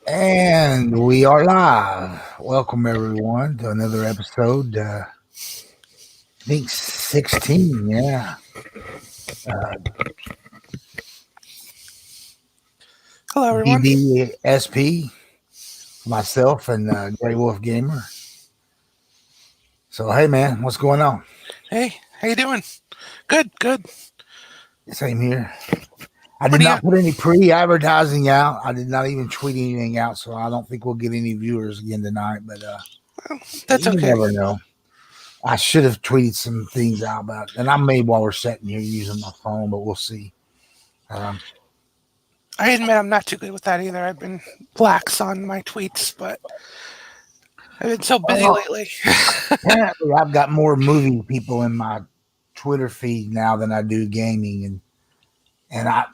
And we are live. Welcome everyone to another episode. I think 16. Yeah. Hello, everyone. DBSP, myself, and Grey Wolf Gamer. So hey, man, what's going on? Hey, how you doing? Good, good. Same here. I What did do you? not put any pre-advertising out. I did not even tweet anything out, so I don't think we'll get any viewers again tonight. But That's you okay. never know. I should have tweeted some things out about, and I may while we're sitting here using my phone, but we'll see. Um, I admit I'm not too good with that either. I've been lax on my tweets, but I've been so busy well, lately. apparently, I've got more movie people in my Twitter feed now than I do gaming, and I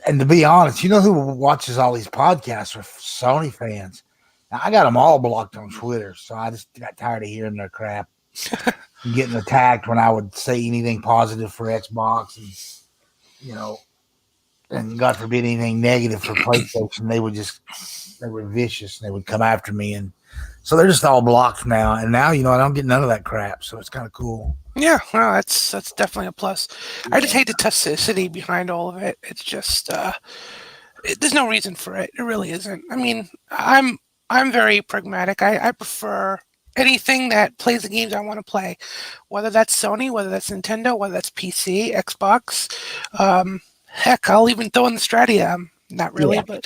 and to be honest, you know who watches all these podcasts are Sony fans. Now, I got them all blocked on Twitter, so I just got tired of hearing their crap and getting attacked when I would say anything positive for Xbox, and you know, and God forbid anything negative for PlayStation. They were vicious and they would come after me, and so they're just all blocked now. And now I don't get none of that crap, so it's kind of cool. Yeah, well, that's definitely a plus. I just Yeah. hate the toxicity behind all of it. It's just there's no reason for it. It really isn't. I mean, I'm very pragmatic. I prefer anything that plays the games I want to play, whether that's Sony, whether that's Nintendo, whether that's PC, Xbox. Heck, I'll even throw in the Stratia. Not really, Yeah. but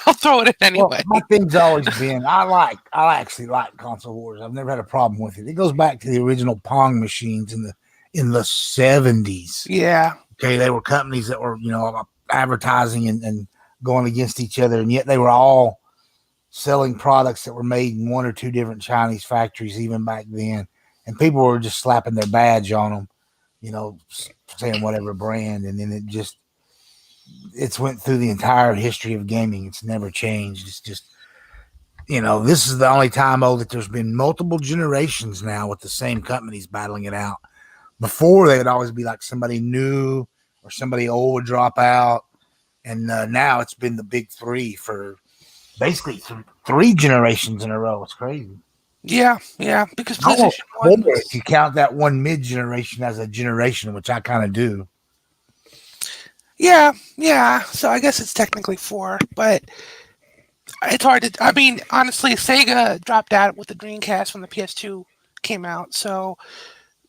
I'll throw it in Well, anyway. my thing's always been I actually like console wars. I've never had a problem with it. It goes back to the original Pong machines in the 70s. Yeah, Okay, they were companies that were advertising and going against each other, and yet they were all selling products that were made in one or two different Chinese factories even back then, and people were just slapping their badge on them, saying whatever brand, and then it's went through the entire history of gaming. It's never changed. It's just this is the only time that there's been multiple generations now with the same companies battling it out. Before they would always be like somebody new or somebody old would drop out, and now it's been the big three for basically three generations in a row. It's crazy. yeah. Because I almost PlayStation One wonder if was you count that one mid generation as a generation, which I kind of do. yeah. So I guess it's technically four, but it's hard to. I mean, honestly, Sega dropped out with the Dreamcast when the PS2 came out, so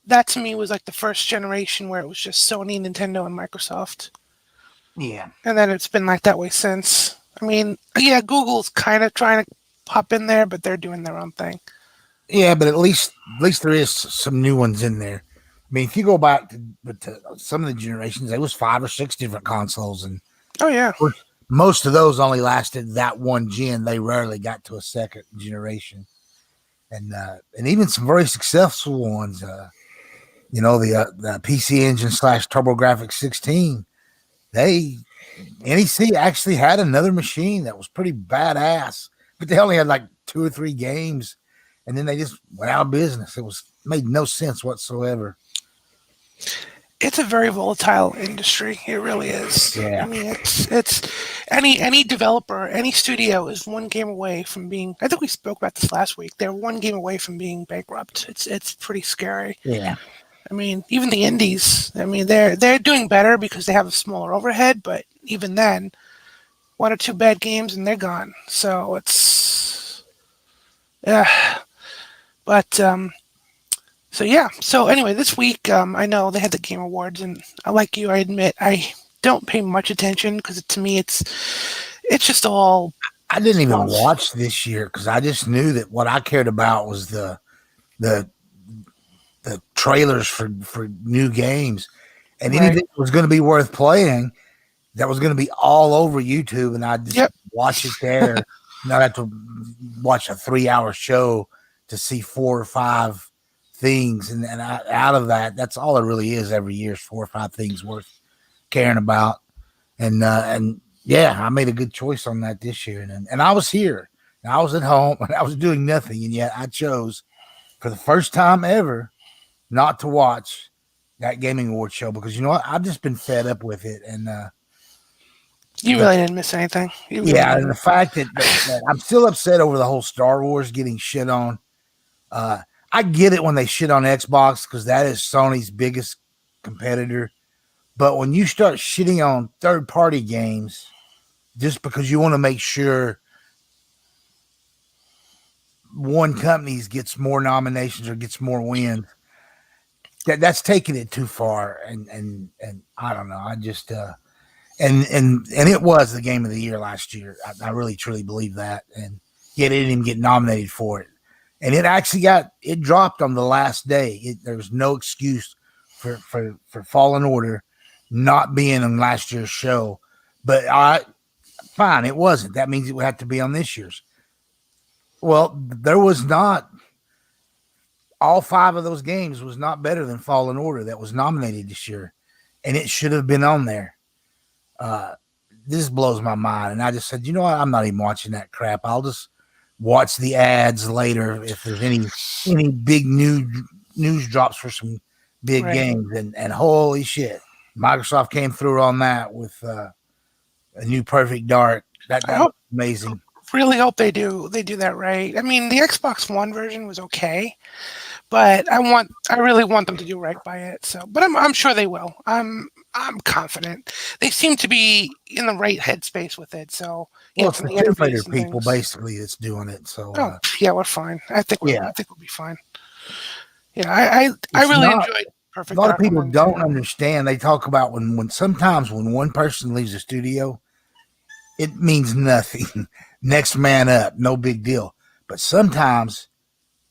that to me was like the first generation where it was just Sony, Nintendo, and Microsoft. Yeah, And then it's been like that way since. I mean, yeah, Google's kind of trying to pop in there, but they're doing their own thing. yeah, but at least there is some new ones in there. I mean, if you go back to some of the generations, there was five or six different consoles, and Oh yeah, most of those only lasted that one gen. They rarely got to a second generation, and even some very successful ones. The PC Engine slash TurboGrafx 16. They NEC actually had another machine that was pretty badass, but they only had like two or three games, and then they just went out of business. It was made no sense whatsoever. it's a very volatile industry. It really is. I Yeah, mean, it's any developer, any studio is one game away from being. I think we spoke about this last week. They're one game away from being bankrupt. It's pretty scary. yeah. I mean, even the indies. I mean, they're doing better because they have a smaller overhead, but even then, one or two bad games and they're gone. So it's yeah. But so yeah. So anyway, this week I know they had the Game Awards, and like you, I admit I don't pay much attention because to me it's just all I didn't even false. watch this year because I just knew that what I cared about was the the trailers for new games, and Right. anything that was going to be worth playing that was going to be all over YouTube, and I just Yep. watch it there. Not have to watch a 3 hour show to see four or five things, and out of that, that's all it really is every year is four or five things worth caring about, and yeah, I made a good choice on that this year, and I was here, and I was at home, and I was doing nothing, and yet I chose for the first time ever not to watch that gaming award show because you know what, I've just been fed up with it, and You really didn't miss anything. You really Yeah, and the didn't. fact that I'm still upset over the whole Star Wars getting shit on. Uh, I get it when they shit on Xbox because that is Sony's biggest competitor. But when you start shitting on third party games just because you want to make sure one company gets more nominations or gets more wins, that's taking it too far. And I don't know. I just and it was the game of the year last year. I really truly believe that, and yet it didn't even get nominated for it. And it actually it dropped on the last day. There was no excuse for Fallen Order not being on last year's show. But fine, it wasn't. That means it would have to be on this year's. Well, there was not. All five of those games was not better than Fallen Order that was nominated this year, and it should have been on there. Uh, this blows my mind. And I just said, you know what? I'm not even watching that crap. I'll just watch the ads later if there's any big news drops for some big Right. games. And holy shit, Microsoft came through on that with a new Perfect Dark. That I was hope, amazing. really hope they do that right. I mean, the Xbox One version was okay, but I really want them to do right by it. So, but I'm sure they will. I'm confident. They seem to be in the right headspace with it. So, Well, it's from the the Tomb Raider interviews and people things. basically that's doing it. So Oh, yeah, we're fine. yeah, I think we'll be fine. Yeah, I it's really not. enjoyed A Perfect lot of Dark on people the don't Nintendo. understand. They talk about when sometimes when one person leaves the studio, it means nothing. Next man up, no big deal. But sometimes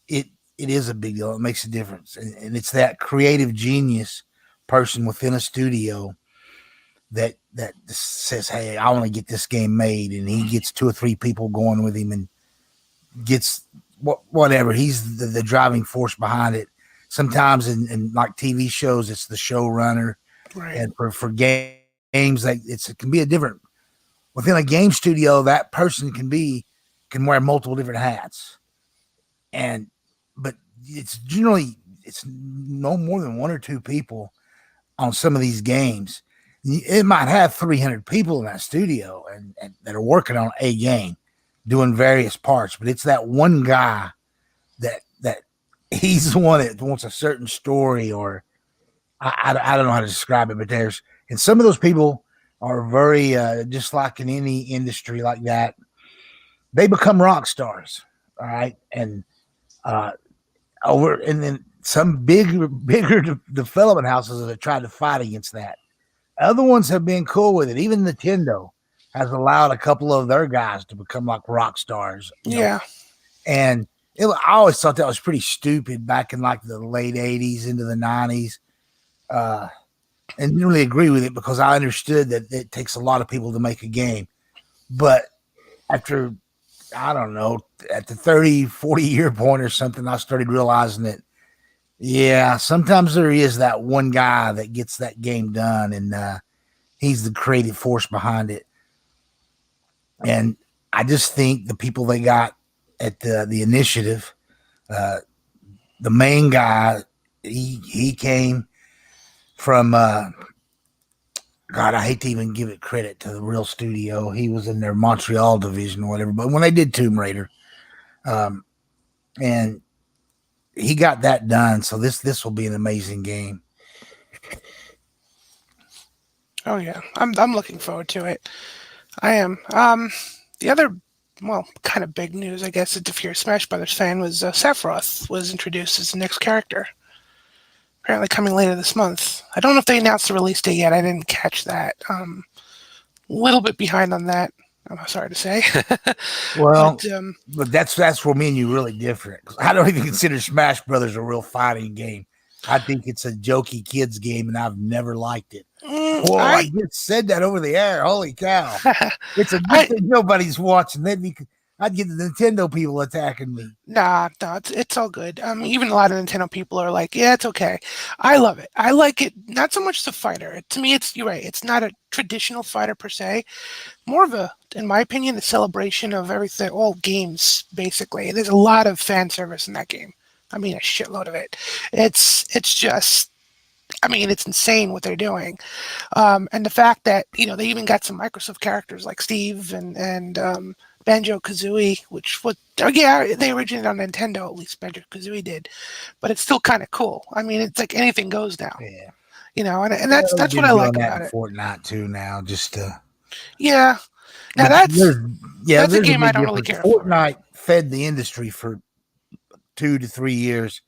it it is a big deal. It makes a difference, and it's that creative genius person within a studio that says, "Hey, I want to get this game made," and he gets two or three people going with him and gets whatever. He's the driving force behind it. Sometimes in like TV shows, it's the showrunner, Right. and for games, like it can be a different within a game studio. That person can wear multiple different hats, and but it's generally it's no more than one or two people on some of these games. It might have 300 people in that studio and that are working on a game, doing various parts, but it's that one guy that he's the one that wants a certain story or I don't know how to describe it, but there's and some of those people are very just like in any industry like that, they become rock stars, all right, and uh, over and then some bigger development houses have tried to fight against that. Other ones have been cool with it. Even Nintendo has allowed a couple of their guys to become like rock stars, Yeah. and I always thought that was pretty stupid back in like the late '80s into the '90s. Uh, and didn't really agree with it because I understood that it takes a lot of people to make a game. But after, I don't know, at the 30, 40 year point or something, I started realizing that, yeah, sometimes there is that one guy that gets that game done and he's the creative force behind it. And I just think the people they got at the initiative, uh, the main guy, he came from God, I hate to even give it credit to the real studio. He was in their Montreal division or whatever. But when they did Tomb Raider, um, and he got that done, so this will be an amazing game. Oh yeah. I'm looking forward to it. I am. The other, well, kind of big news, I guess, if you're a Smash Brothers fan, was Sephiroth was introduced as the next character. Apparently coming later this month. I don't know if they announced the release date yet. I didn't catch that. A little bit behind on that. I'm sorry to say, Well, but but that's where me and you really different. I don't even consider Smash Brothers a real fighting game. I think it's a jokey kids game, and I've never liked it. Whoa, I I, just said that over the air. Holy cow! It's a good I, thing nobody's watching. I'd get the Nintendo people attacking me. nah, it's all good. Even a lot of Nintendo people are like, yeah, it's okay. I love it. I like it. Not so much the fighter. To me, you're right. It's not a traditional fighter per se. More of a, in my opinion, a celebration of everything, all games basically. There's a lot of fan service in that game. I mean, a shitload of it. It's just I mean, it's insane what they're doing. And the fact that they even got some Microsoft characters like Steve and Banjo Kazooie, which was yeah, they originated on Nintendo. At least Banjo Kazooie did, but it's still kind of cool. I mean, it's like anything goes now. Yeah. And Well, that's they've what been I doing like that about in it. Fortnite too now, just Yeah. Now but that's there's a a game I big don't really difference. care for. Fortnite fed the industry for 2 to 3 years.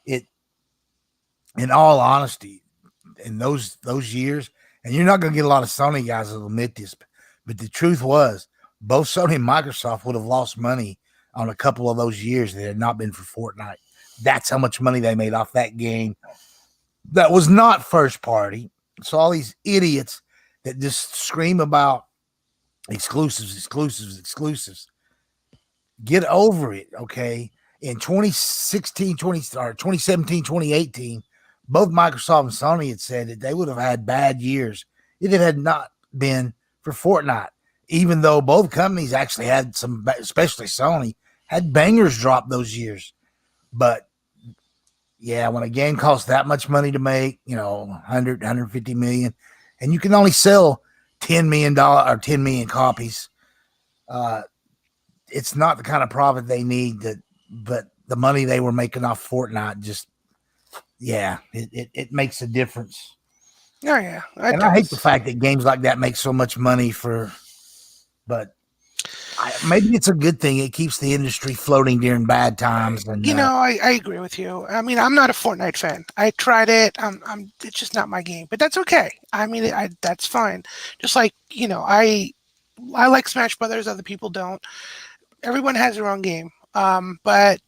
It, in all honesty, in those years, and you're not going to get a lot of Sony guys that'll admit this, but the truth was, both Sony and Microsoft would have lost money on a couple of those years that had not been for Fortnite. That's how much money they made off that game. That was not first party. So all these idiots that just scream about exclusives. Get over it, okay? In 2016, 2017, 2018, both Microsoft and Sony had said that they would have had bad years if it had not been for Fortnite, even though both companies actually had some, especially Sony, had bangers drop those years. But yeah, when a game costs that much money to make, 150 million, and you can only sell $10 million or 10 million copies, uh, it's not the kind of profit they need. But the money they were making off Fortnite just, yeah, it makes a difference. Oh yeah, it And I hate the does. fact that games like that make so much money but maybe it's a good thing. It keeps the industry floating during bad times. And I agree with you. I mean, I'm not a Fortnite fan. I tried it. It's just not my game, but that's okay. I mean, that's fine. Just like I like Smash Brothers. Other people don't. Everyone has their own game. But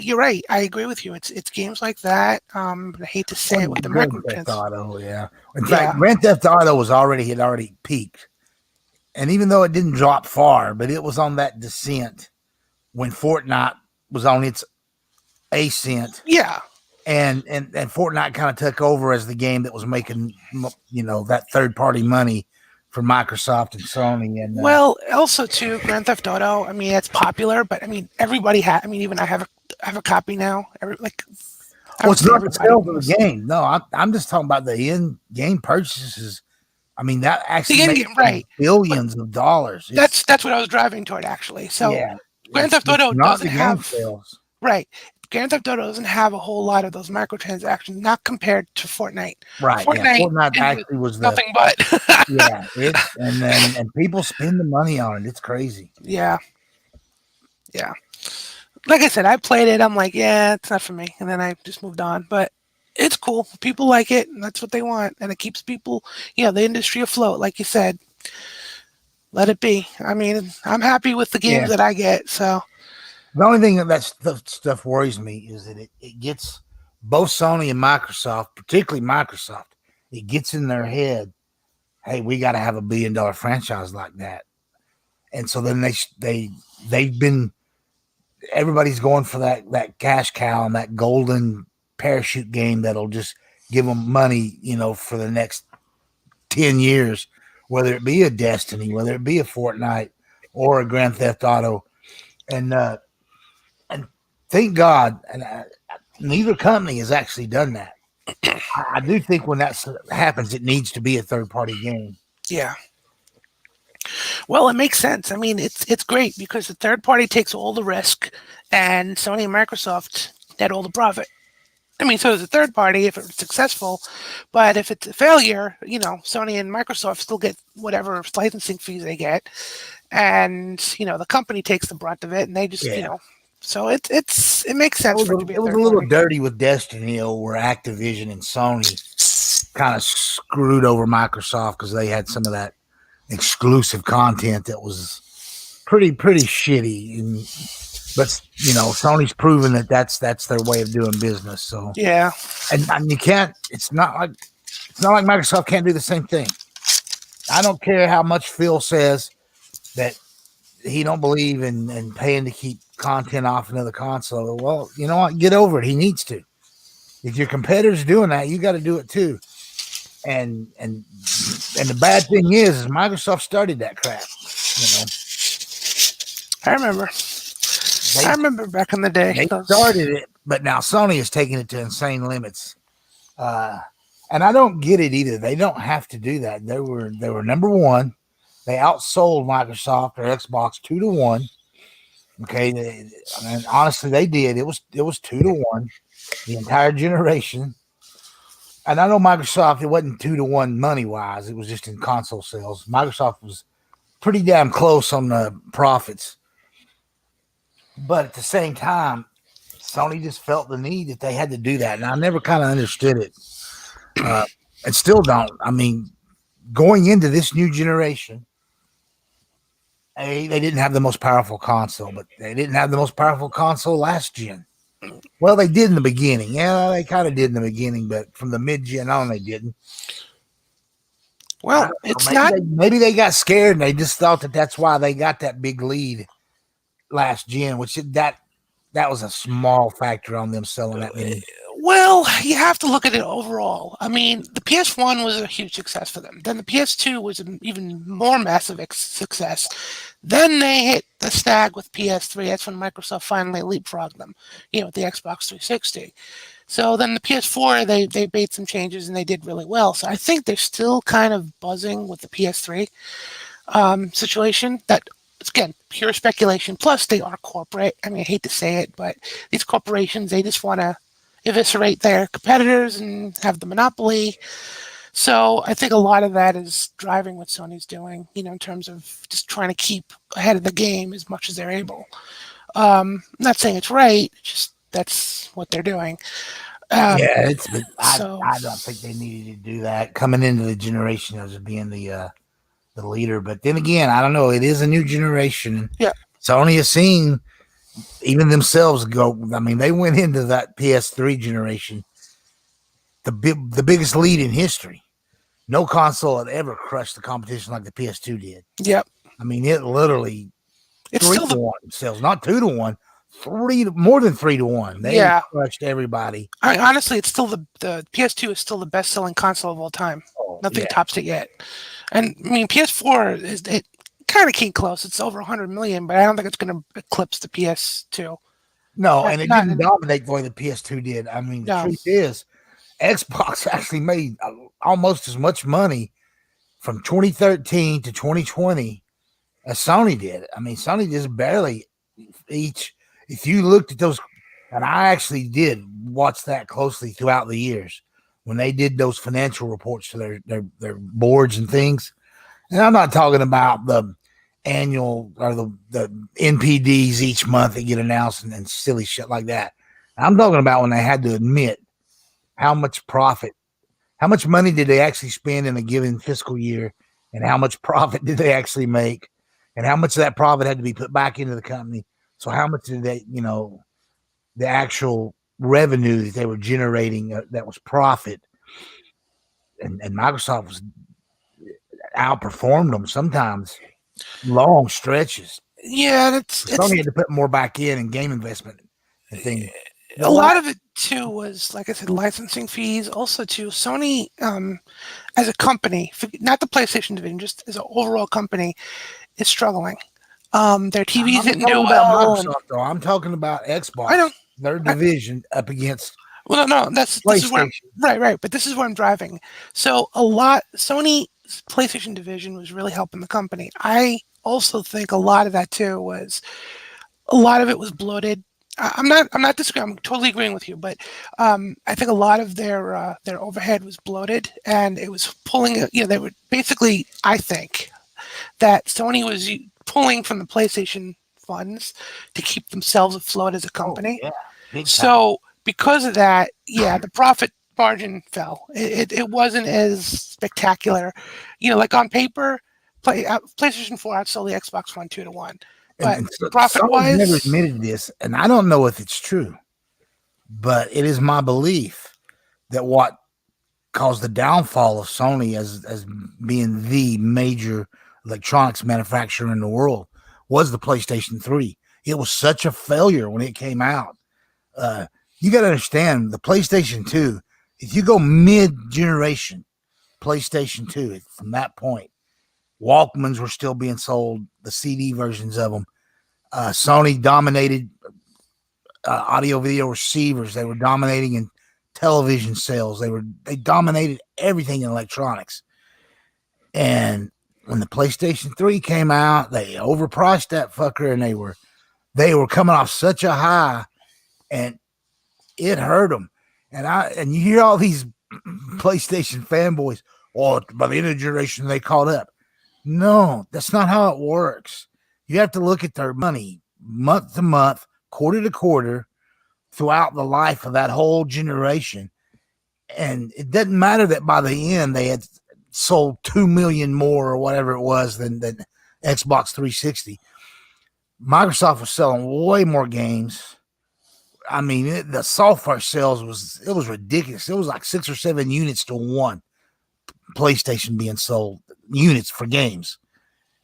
you're right. I agree with you. It's games like that. I hate to say well, it with the Grand Theft microtrans. Auto, yeah. In fact, Yeah, Grand Theft Auto had already peaked, and even though it didn't drop far, but it was on that descent when Fortnite was on its ascent, yeah. and Fortnite kind of took over as the game that was making that third party money for Microsoft and Sony. And Well, also too, Grand Theft Auto. I mean, it's popular, but I mean, everybody has. I mean, even I have a copy now. I well, would it's say not the everybody sales of the almost. game. No, I'm just talking about the in game purchases. I mean, that actually The end makes game, right? But billions of dollars. It's that's what I was driving toward actually. So yeah, Grand Theft it's Auto not doesn't the game have sales. right. Grand Theft Auto doesn't have a whole lot of those microtransactions, not compared to Fortnite. Right. Yeah. Fortnite Fortnite is actually was the nothing but. yeah, it's and people spend the money on it. It's crazy. Yeah, yeah. Like I said, I played it. I'm like, yeah, it's not for me, and then I just moved on. But it's cool. People like it, and that's what they want, and it keeps people, the industry afloat. Like you said, let it be. I mean, I'm happy with the Yeah. games that I get. So The only thing that stuff worries me is that it gets both Sony and Microsoft, particularly Microsoft, it gets in their head, hey, we got to have $1 billion franchise like that. And so then they've been everybody's going for that cash cow and that golden parachute game that'll just give them money, for the next 10 years, whether it be a Destiny, whether it be a Fortnite or a Grand Theft Auto. And thank God, neither company has actually done that. I do think when that happens, it needs to be a third party game. yeah, well, it makes sense. I mean, it's great because the third party takes all the risk, and Sony and Microsoft get all the profit. I mean, so does the third party if it's successful, but if it's a failure, Sony and Microsoft still get whatever licensing fees they get, and the company takes the brunt of it, and they just Yeah, so it makes sense for it to be a it was a third little party. dirty with Destiny, where Activision and Sony kind of screwed over Microsoft because they had some of that exclusive content that was pretty shitty. But Sony's proven that that's their way of doing business. So Yeah, and you can't. It's not like Microsoft can't do the same thing. I don't care how much Phil says that he don't believe in paying to keep content off another console. Well, you know what? Get over it. He needs to. If your competitor's doing that, you got to do it too. And the bad thing is Microsoft started that crap. You know, I remember. I they remember back in the day. they Those. started it, but now Sony is taking it to insane limits. Uh, And I don't get it either. They don't have to do that. They were number one. They outsold Microsoft or Xbox 2-1. Okay, I mean, honestly, they did. It was 2-1 the entire generation. And I know Microsoft, it wasn't 2-1 money wise. It was just in console sales. Microsoft was pretty damn close on the profits. But at the same time, Sony just felt the need that they had to do that. And I never kind of understood it. And still don't. I mean, going into this new generation, they didn't have the most powerful console, but they didn't have the most powerful console last gen. Well, they did in the beginning. Yeah, they kind of did in the beginning, but from the mid gen on, they didn't. Well, it's Maybe not. maybe they got scared and they just thought that that's why they got that big lead last gen, which that was a small factor on them selling that many. Well, you have to look at it overall. I mean, the PS1 was a huge success for them. Then the PS2 was an even more massive success. Then they hit the snag with PS3. That's when Microsoft finally leapfrogged them, with the Xbox 360. So then the PS4, they made some changes and they did really well. So I think they're still kind of buzzing with the PS3 situation. That, again, pure speculation. Plus, they are corporate. I mean, I hate to say it, but these corporations, they just want to eviscerate their competitors and have the monopoly. So I think a lot of that is driving what Sony's doing, in terms of just trying to keep ahead of the game as much as they're able. I'm not saying it's right, just that's what they're doing. Yeah, but So I don't think they needed to do that coming into the generation as being the leader. But then again, I don't know. It is a new generation. yeah, Sony has seen even themselves go. I mean, they went into that PS3 generation the biggest lead in history. No console had ever crushed the competition like the PS2 did. yep. I mean, it literally It's three still to the one sales, not 2-1, more than 3-1. They yeah. crushed everybody. Honestly, it's still the PS2 is still the best selling console of all time. Oh, Nothing yeah. tops it yet. And I mean, PS4 it kind of came close. It's over 100 million, but I don't think it's going to eclipse the PS2. No, Not, and it not didn't in, dominate the way the PS2 did. I mean, the no. truth is, Xbox actually made almost as much money from 2013 to 2020 as Sony did. I mean, Sony just barely each. If you looked at those, and I actually did watch that closely throughout the years when they did those financial reports to their boards and things. And I'm not talking about the annual or the NPDs each month that get announced and silly shit like that. I'm talking about when they had to admit how much profit, how much money did they actually spend in a given fiscal year, and how much profit did they actually make, and how much of that profit had to be put back into the company. So how much did they, the actual revenue that they were generating that was profit, and Microsoft was outperformed them sometimes long stretches. Yeah, it's Sony had to put more back in game investment and things. a But lot of it too was, like I said, licensing fees. Also, too, Sony as a company, not the PlayStation division, just as an overall company, is struggling. Their I'm TVs not didn't do talking about well, and Microsoft though. I'm talking about I Xbox, know. their I, division up against well, no, this is where I'm PlayStation. right, but this is where I'm driving. So a lot Sony's PlayStation division was really helping the company. I also think a lot of that too was a lot of it was bloated. I'm not disagreeing. I'm totally agreeing with you, but I think a lot of their overhead was bloated, and it was pulling. They were basically. I think that Sony was pulling from the PlayStation funds to keep themselves afloat as a Oh company. yeah, big time. So because of that, yeah, the profit margin fell. It wasn't as spectacular, like on paper. PlayStation 4 outsold the Xbox One 2-1, but And so, profit Sony's never wise, admitted this, and I don't know if it's true, but it is my belief that what caused the downfall of Sony as being the major electronics manufacturer in the world was the PlayStation 3. It was such a failure when it came out. You got to understand the PlayStation 2, if you go mid generation, PlayStation 2, from that point, Walkmans were still being sold, the CD versions of them. Sony dominated audio video receivers. They were dominating in television sales. They dominated everything in electronics. And when the PlayStation 3 came out, they overpriced that fucker, and they were coming off such a high, and it hurt them. And you hear all these PlayStation fanboys, oh, by the end of the generation they caught up. No, that's not how it works. You have to look at their money month to month, quarter to quarter, throughout the life of that whole generation. And it doesn't matter that by the end they had sold 2 million more or whatever it was than Xbox 360. Microsoft was selling way more games. I mean, the software sales was ridiculous. It was like 6 or 7 units to one PlayStation being sold, units for games.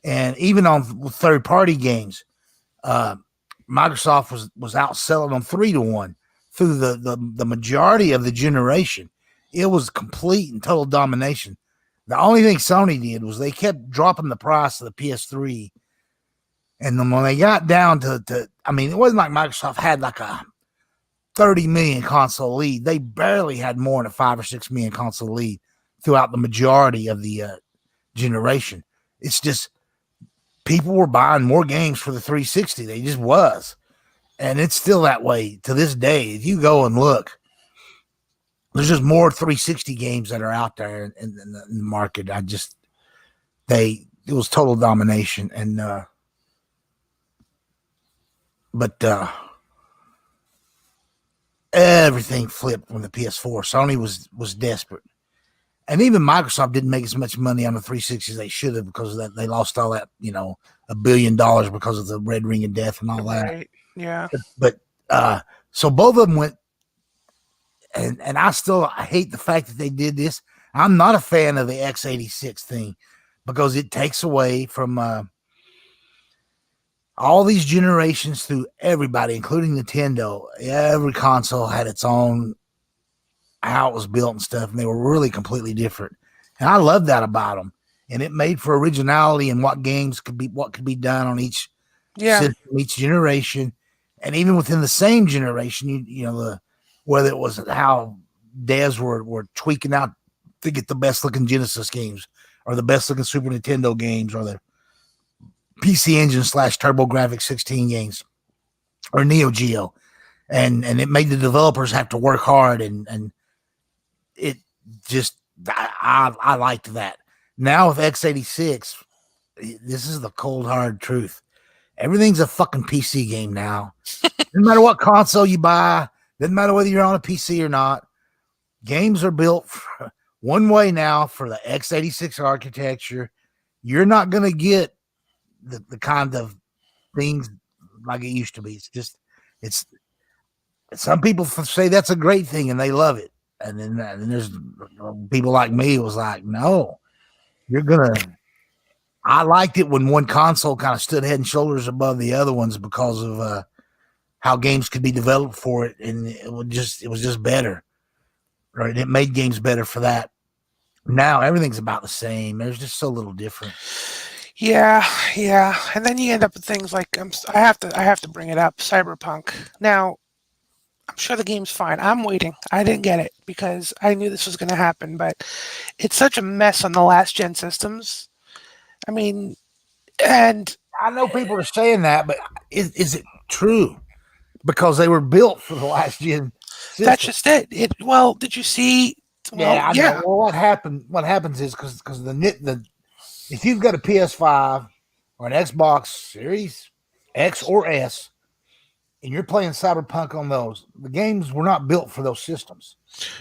And even on third party games, Microsoft was outselling them 3 to 1 through the majority of the generation. It was complete and total domination. The only thing Sony did was they kept dropping the price of the PS3. And then when they got down to I mean, it wasn't like Microsoft had like a 30 million console lead. They barely had more than a 5 or 6 million console lead throughout the majority of the generation. It's just people were buying more games for the 360. They just was. And it's still that way to this day. If you go and look, there's just more 360 games that are out there in the market. It was total domination. And, but everything flipped when the PS4. Sony was desperate. And even Microsoft didn't make as much money on the 360 as they should have because of that. They lost all that, $1 billion because of the Red Ring of Death and all that. Right. Yeah. But so both of them went, and I hate the fact that they did this. I'm not a fan of the x86 thing because it takes away from all these generations through everybody, including Nintendo. Every console had its own, how it was built and stuff, and they were really completely different. And I love that about them. And it made for originality and what could be done on each system, each generation. And even within the same generation, whether it was how devs were tweaking out to get the best looking Genesis games or the best looking Super Nintendo games or the PC Engine / TurboGrafx 16 games or Neo Geo. And it made the developers have to work hard, and it just, I liked that. Now with x86, this is the cold hard truth. Everything's a fucking PC game now. No matter what console you buy, doesn't matter whether you're on a PC or not. Games are built one way now for the x86 architecture. You're not going to get the kind of things like it used to be. It's some people say that's a great thing and they love it. And then there's people like me who was like, no, I liked it when one console kind of stood head and shoulders above the other ones because of how games could be developed for it, and it was just better. Right? It made games better for that. Now everything's about the same. There's just so little different. Yeah, and then you end up with things like I have to bring it up. Cyberpunk. Now, I'm sure the game's fine. I'm waiting. I didn't get it because I knew this was going to happen, but it's such a mess on the last gen systems. I mean, and I know people are saying that, but is it true? Because they were built for the last gen system. That's just it. Well, did you see? Well, I know. Well, what happens is because if you've got a PS5 or an Xbox Series X or S, and you're playing Cyberpunk on those, the games were not built for those systems.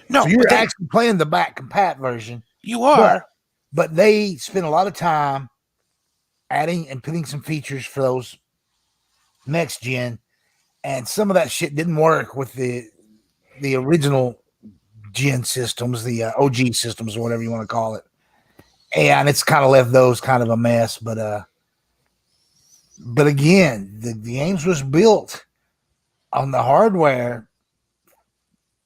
No, so you're actually playing the back compat version. You are, but they spend a lot of time adding and putting some features for those next gen, and some of that shit didn't work with the original gen systems, the OG systems or whatever you want to call it, and it's kind of left those kind of a mess. But again, the games was built on the hardware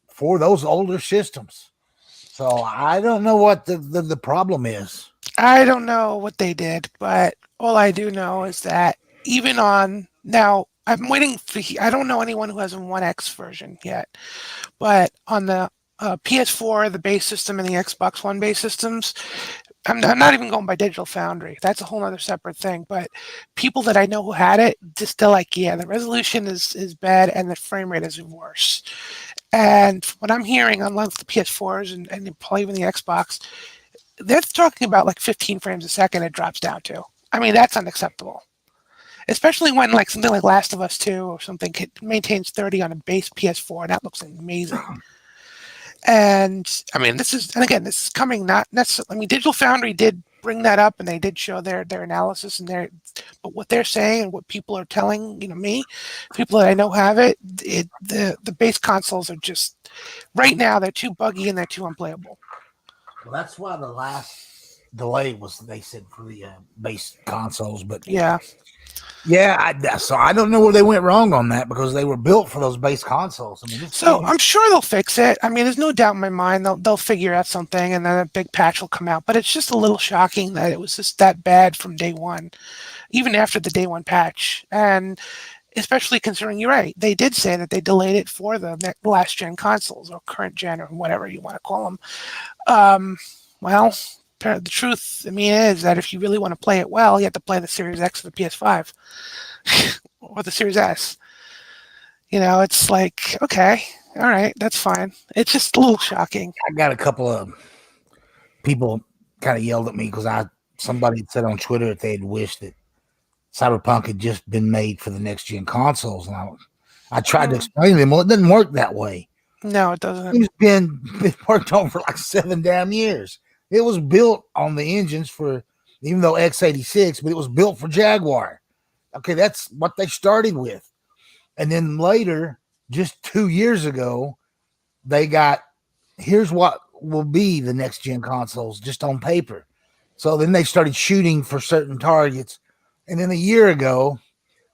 for those older systems. So I don't know what the problem is. I don't know what they did, but all I do know is that even on now, I'm waiting for. I don't know anyone who has a 1X version yet, but on the PS4, the base system, and the Xbox One base systems. I'm not even going by Digital Foundry. That's a whole other separate thing. But people that I know who had it, just still like, yeah, the resolution is bad and the frame rate is worse. And what I'm hearing on the PS4s and probably even the Xbox, they're talking about like 15 frames a second it drops down to. I mean, that's unacceptable. Especially when like something like Last of Us 2 or something maintains 30 on a base PS4, and that looks amazing. And I mean, this is coming not necessarily. I mean, Digital Foundry did bring that up, and they did show their analysis and but what they're saying and what people are telling me, people that I know have the base consoles are just right now they're too buggy and they're too unplayable. Well, that's why the last delay was, they said, for the base consoles. But Yeah. yeah, so I don't know where they went wrong on that, because they were built for those base consoles. I mean, So I'm sure they'll fix it. I mean, there's no doubt in my mind they'll figure out something, and then a big patch will come out. But it's just a little shocking that it was just that bad from day one, even after the day one patch. And especially considering you're right, they did say that they delayed it for the last gen consoles or current gen or whatever you want to call them. Well, the truth, I mean, is that if you really want to play it well, you have to play the Series X or the PS5 or the Series S. It's like, okay, all right, that's fine. It's just a little shocking. I got a couple of people kind of yelled at me because somebody had said on Twitter that they had wished that Cyberpunk had just been made for the next gen consoles, and I tried to explain to them, well, it doesn't work that way. No, it doesn't. It's been worked on for like 7 damn years. It was built on the engines for, even though x86, but it was built for Jaguar. Okay, that's what they started with. And then later, just 2 years ago, they got, here's what will be the next gen consoles just on paper. So then they started shooting for certain targets. And then a year ago,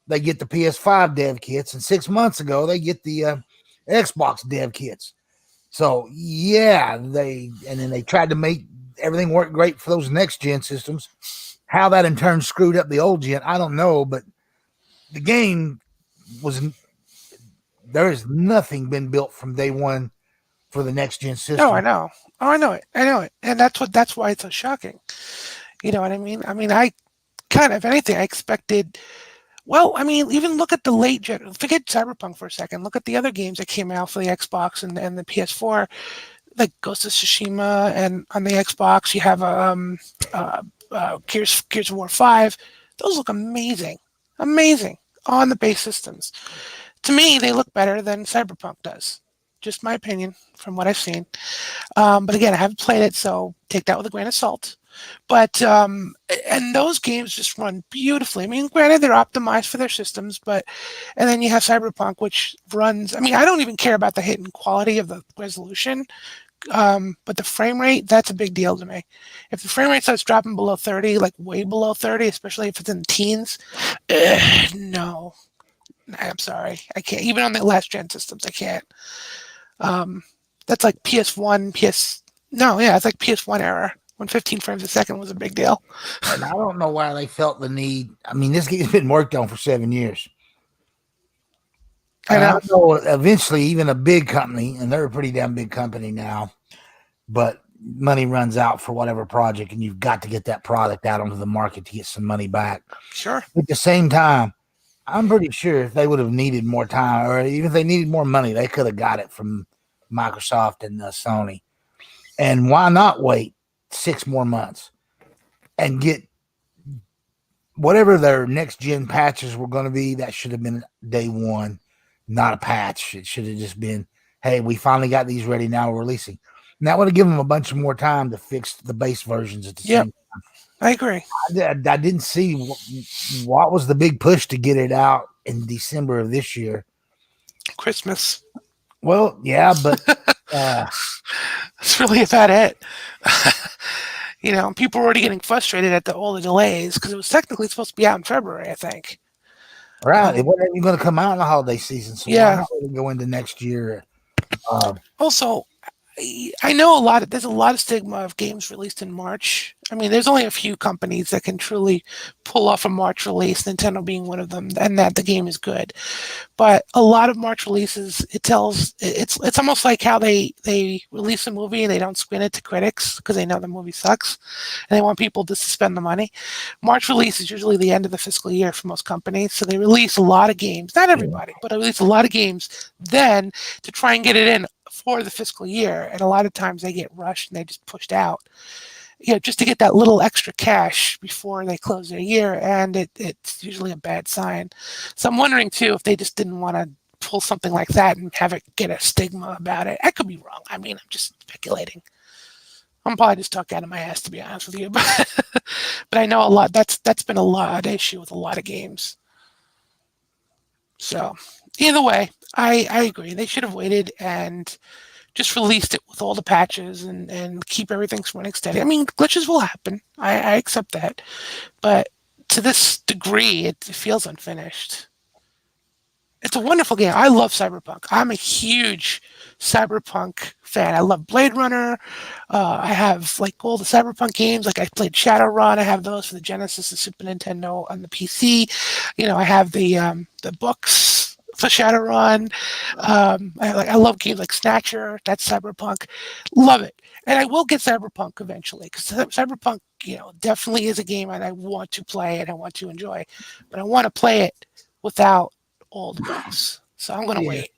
they get the PS5 dev kits. And 6 months ago, they get the Xbox dev kits. So yeah, and then they tried to make everything work great for those next gen systems. How that in turn screwed up the old gen, I don't know, but the game there has nothing been built from day one for the next gen system. No, I know. Oh, I know it, and that's why it's so shocking. You know what I mean? I mean, I kind of, if anything, I expected. Well, I mean, even look at the late gen. Forget Cyberpunk for a second. Look at the other games that came out for the Xbox and the PS4, like Ghost of Tsushima, and on the Xbox you have Gears of War 5. Those look amazing, amazing on the base systems. To me, they look better than Cyberpunk does. Just my opinion from what I've seen. But again, I haven't played it, so take that with a grain of salt. But and those games just run beautifully. I mean, granted, they're optimized for their systems, but and then you have Cyberpunk, which runs. I mean, I don't even care about the hidden quality of the resolution, but the frame rate, that's a big deal to me. If the frame rate starts dropping below 30, like way below 30, especially if it's in the teens, no, I'm sorry, I can't. Even on the last gen systems, I can't. Um, that's like PS1, No, yeah, it's like PS1 era when 15 frames a second was a big deal. And I don't know why they felt the need. I mean, this game's been worked on for 7 years. I And I know. know eventually, even a big company, and they're a pretty damn big company now, but money runs out for whatever project, and you've got to get that product out onto the market to get some money back. Sure. At the same time, I'm pretty sure if they would have needed more time, or even if they needed more money, they could have got it from Microsoft and Sony. And why not wait 6 more months and get whatever their next gen patches were going to be? That should have been day one, not a patch. It should have just been, hey, we finally got these ready. Now we're releasing. And that would have given them a bunch of more time to fix the base versions at the Yep. same. I agree. I didn't see what was the big push to get it out in December of this year. Christmas. Well, yeah, but That's really about it. People were already getting frustrated at all the delays because it was technically supposed to be out in February, I think. right, it wasn't even going to come out in the holiday season, so why Yeah. not let it go into next year? Also, I know a lot. There's a lot of stigma of games released in March. I mean, there's only a few companies that can truly pull off a March release, Nintendo being one of them, and that the game is good. But a lot of March releases, it's almost like how they release a movie and they don't screen it to critics because they know the movie sucks and they want people to spend the money. March release is usually the end of the fiscal year for most companies, so they release a lot of games. Not Yeah. everybody, but they release a lot of games then to try and get it in for the fiscal year. And a lot of times they get rushed and they just pushed out, just to get that little extra cash before they close their year, and it's usually a bad sign. So I'm wondering too if they just didn't want to pull something like that and have it get a stigma about it. I could be wrong. I mean, I'm just speculating. I'm probably just talking out of my ass to be honest with you, but I know a lot. That's been a lot issue with a lot of games. So either way, I agree. They should have waited and just released it with all the patches and keep everything running steady. I mean, glitches will happen. I accept that. But to this degree, it feels unfinished. It's a wonderful game. I love Cyberpunk. I'm a huge Cyberpunk fan. I love Blade Runner. I have like all the Cyberpunk games. Like I played Shadowrun. I have those for the Genesis, the Super Nintendo, on the PC. I have the books for Shadowrun. I love games like Snatcher. That's Cyberpunk. Love it. And I will get Cyberpunk eventually because Cyberpunk, definitely is a game that I want to play and I want to enjoy. But I want to play it without all the bugs. So I'm gonna Yeah. wait.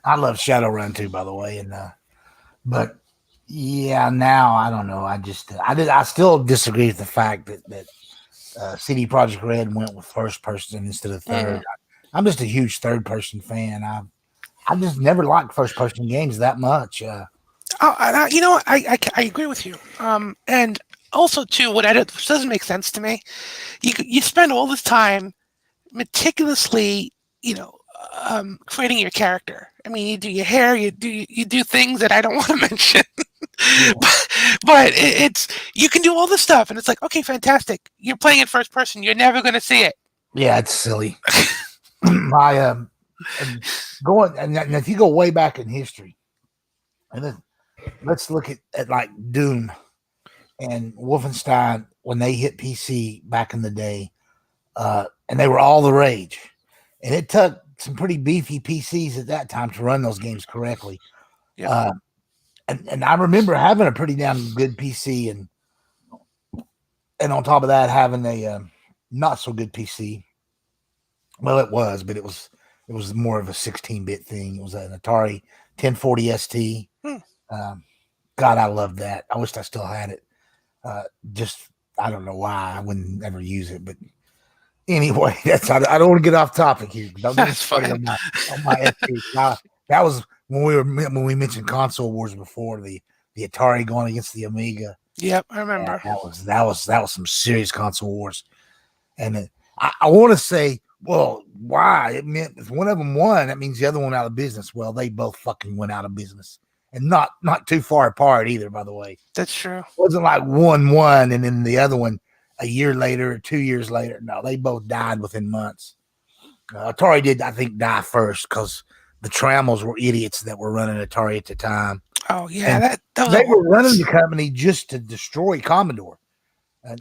I love Shadowrun too, by the way, and but yeah, now I don't know. I still disagree with the fact that CD Projekt Red went with first person instead of third. Mm. I'm just a huge third person fan. I just never liked first person games that much. I agree with you. And also too, which doesn't make sense to me. You spend all this time meticulously, you know, creating your character. I mean, you do your hair, you do things that I don't want to mention, Yeah, but it's you can do all this stuff, and it's like, okay, fantastic. You're playing in first person. You're never going to see it. yeah, it's silly. I and going and if you go way back in history, and then let's look at like Doom and Wolfenstein when they hit PC back in the day, and they were all the rage. And it took some pretty beefy PCs at that time to run those games correctly. Yep. Uh, and I remember having a pretty damn good PC, and on top of that, having a not so good PC. Well, it was, but it was more of a 16-bit thing. It was an Atari 1040 ST. Hmm. Um, God, I loved that. I wished I still had it. Uh, just I don't know why I wouldn't ever use it, but anyway, I don't want to get off topic here. Don't get me That's started fine. on my FP. That was when we mentioned console wars before, the Atari going against the Amiga. Yep, I Yeah, remember. that was some serious console wars. And I want to say, well, why? It meant if one of them won, that means the other one out of business. Well, they both fucking went out of business, and not too far apart either. By the way, it That's true. wasn't like one won and then the other one a year later or 2 years later. No, they both died within months. Atari did, I think, die first because the Trammels were idiots that were running Atari at the time, Oh yeah, and that was they a were running the horse. company just to destroy Commodore,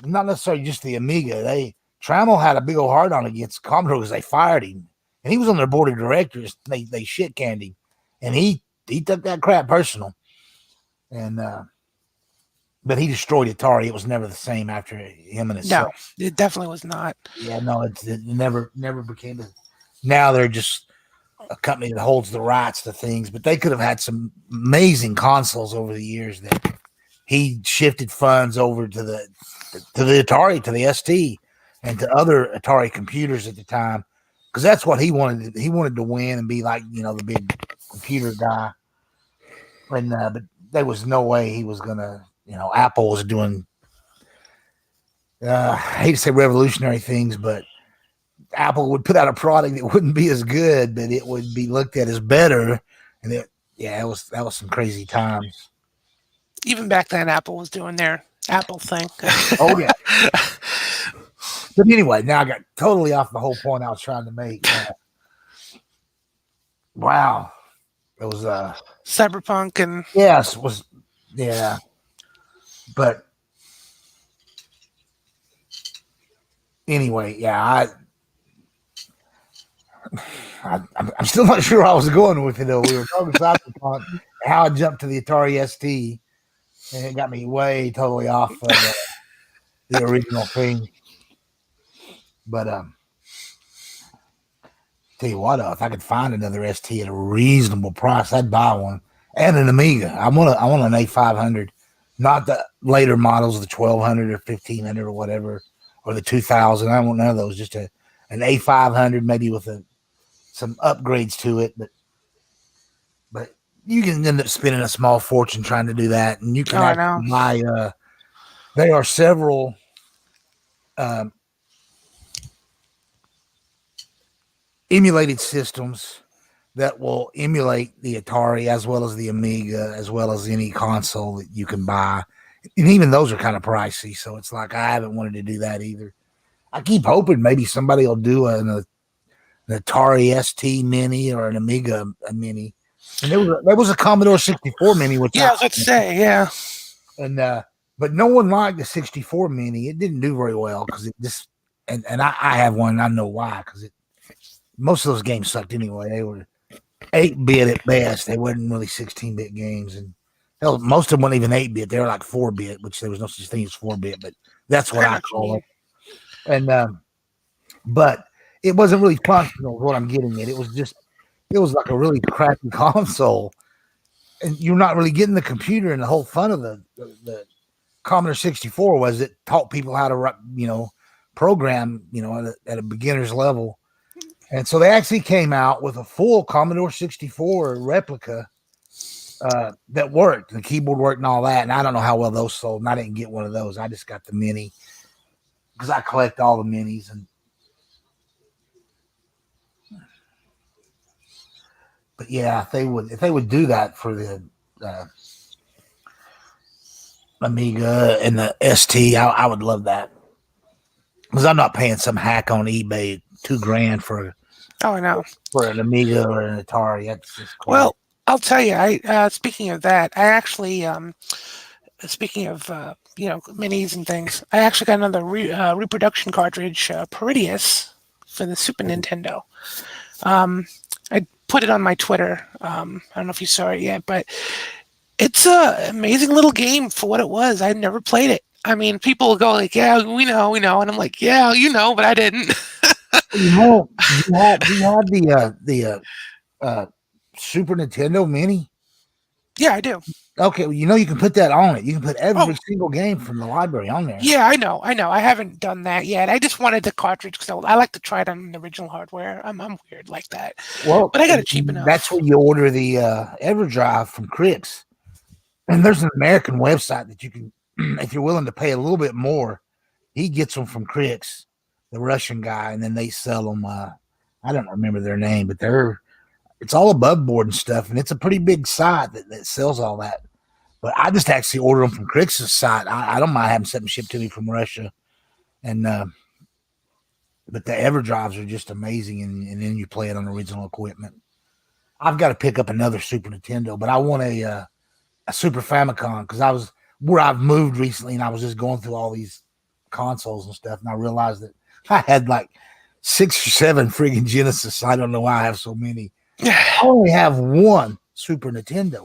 not necessarily just the Amiga. Trammell had a big old hard on against Commodore because they fired him, and he was on their board of directors. They shit canned him, and he took that crap personal, and but he destroyed Atari. It was never the same after him and his son. No, it definitely was not. Yeah, no, it never became. Now they're just a company that holds the rights to things, but they could have had some amazing consoles over the years that he shifted funds over to the Atari, to the ST, and to other Atari computers at the time, because that's what he wanted. He wanted to win and be like the big computer guy. And but there was no way he was gonna. Apple was doing. I hate to say revolutionary things, but Apple would put out a product that wouldn't be as good, but it would be looked at as better. And that was some crazy times. Even back then, Apple was doing their Apple thing. Oh yeah. But anyway, now I got totally off the whole point I was trying to make. Wow. It was Cyberpunk and yes, was yeah. But anyway, yeah, I'm still not sure how I was going with it though. We were talking Cyberpunk, how I jumped to the Atari ST, and it got me way totally off of the original thing. But tell you what, if I could find another ST at a reasonable price, I'd buy one and an Amiga. I want an A500, not the later models, the 1200 or 1500 or whatever, or the 2000. I don't want none of those. Just an A500, maybe with some upgrades to it, but you can end up spending a small fortune trying to do that, and you can I know. actually buy. There are several um, emulated systems that will emulate the Atari as well as the Amiga, as well as any console that you can buy, and even those are kind of pricey. So it's like I haven't wanted to do that either. I keep hoping maybe somebody will do an Atari ST Mini or an Amiga Mini. And there was a Commodore 64 Mini, which Yeah, let's say, yeah. and but no one liked the 64 Mini. It didn't do very well because it just and I have one. And I know why because most of those games sucked anyway. They were 8-bit at best. They wasn't really 16-bit games, and hell, most of them weren't even 8-bit. They were like 4-bit, which there was no such thing as 4-bit, but that's what I call it. And but it wasn't really functional. Is what I'm getting at. It was like a really crappy console, and you're not really getting the computer. And the whole fun of the Commodore 64 was it taught people how to program at a beginner's level. And so they actually came out with a full Commodore 64 replica that worked. The keyboard worked and all that. And I don't know how well those sold. And I didn't get one of those. I just got the Mini because I collect all the Minis. But yeah, if they would do that for the Amiga and the ST, I would love that because I'm not paying some hack on eBay $2,000 for. Oh, I know. For an Amiga or an Atari, that's just crazy. Well, I'll tell you. Speaking of that, I actually speaking of minis and things, I actually got another reproduction cartridge, Peridius, for the Super Nintendo. I put it on my Twitter. I don't know if you saw it yet, but it's an amazing little game for what it was. I'd never played it. I mean, people will go like, "Yeah, we know," and I'm like, "Yeah, but I didn't." You had the Super Nintendo Mini. Yeah, I do. Okay, well, you can put that on it. You can put every single game from the library on there. Yeah, I know. I haven't done that yet. I just wanted the cartridge because I like to try it on the original hardware. I'm weird like that. Well, but I got it cheap enough. That's where you order the EverDrive from Crix. And there's an American website that you can, if you're willing to pay a little bit more, he gets them from Crix, the Russian guy, and then they sell them. I don't remember their name, but it's all above board and stuff, and it's a pretty big site that sells all that. But I just actually order them from Crix's site. I don't mind having something shipped to me from Russia, and but the EverDrives are just amazing, and then you play it on original equipment. I've got to pick up another Super Nintendo, but I want a Super Famicom because I've moved recently, and I was just going through all these consoles and stuff, and I realized that I had like 6 or 7 friggin' Genesis. I don't know why I have so many. I only have one Super Nintendo,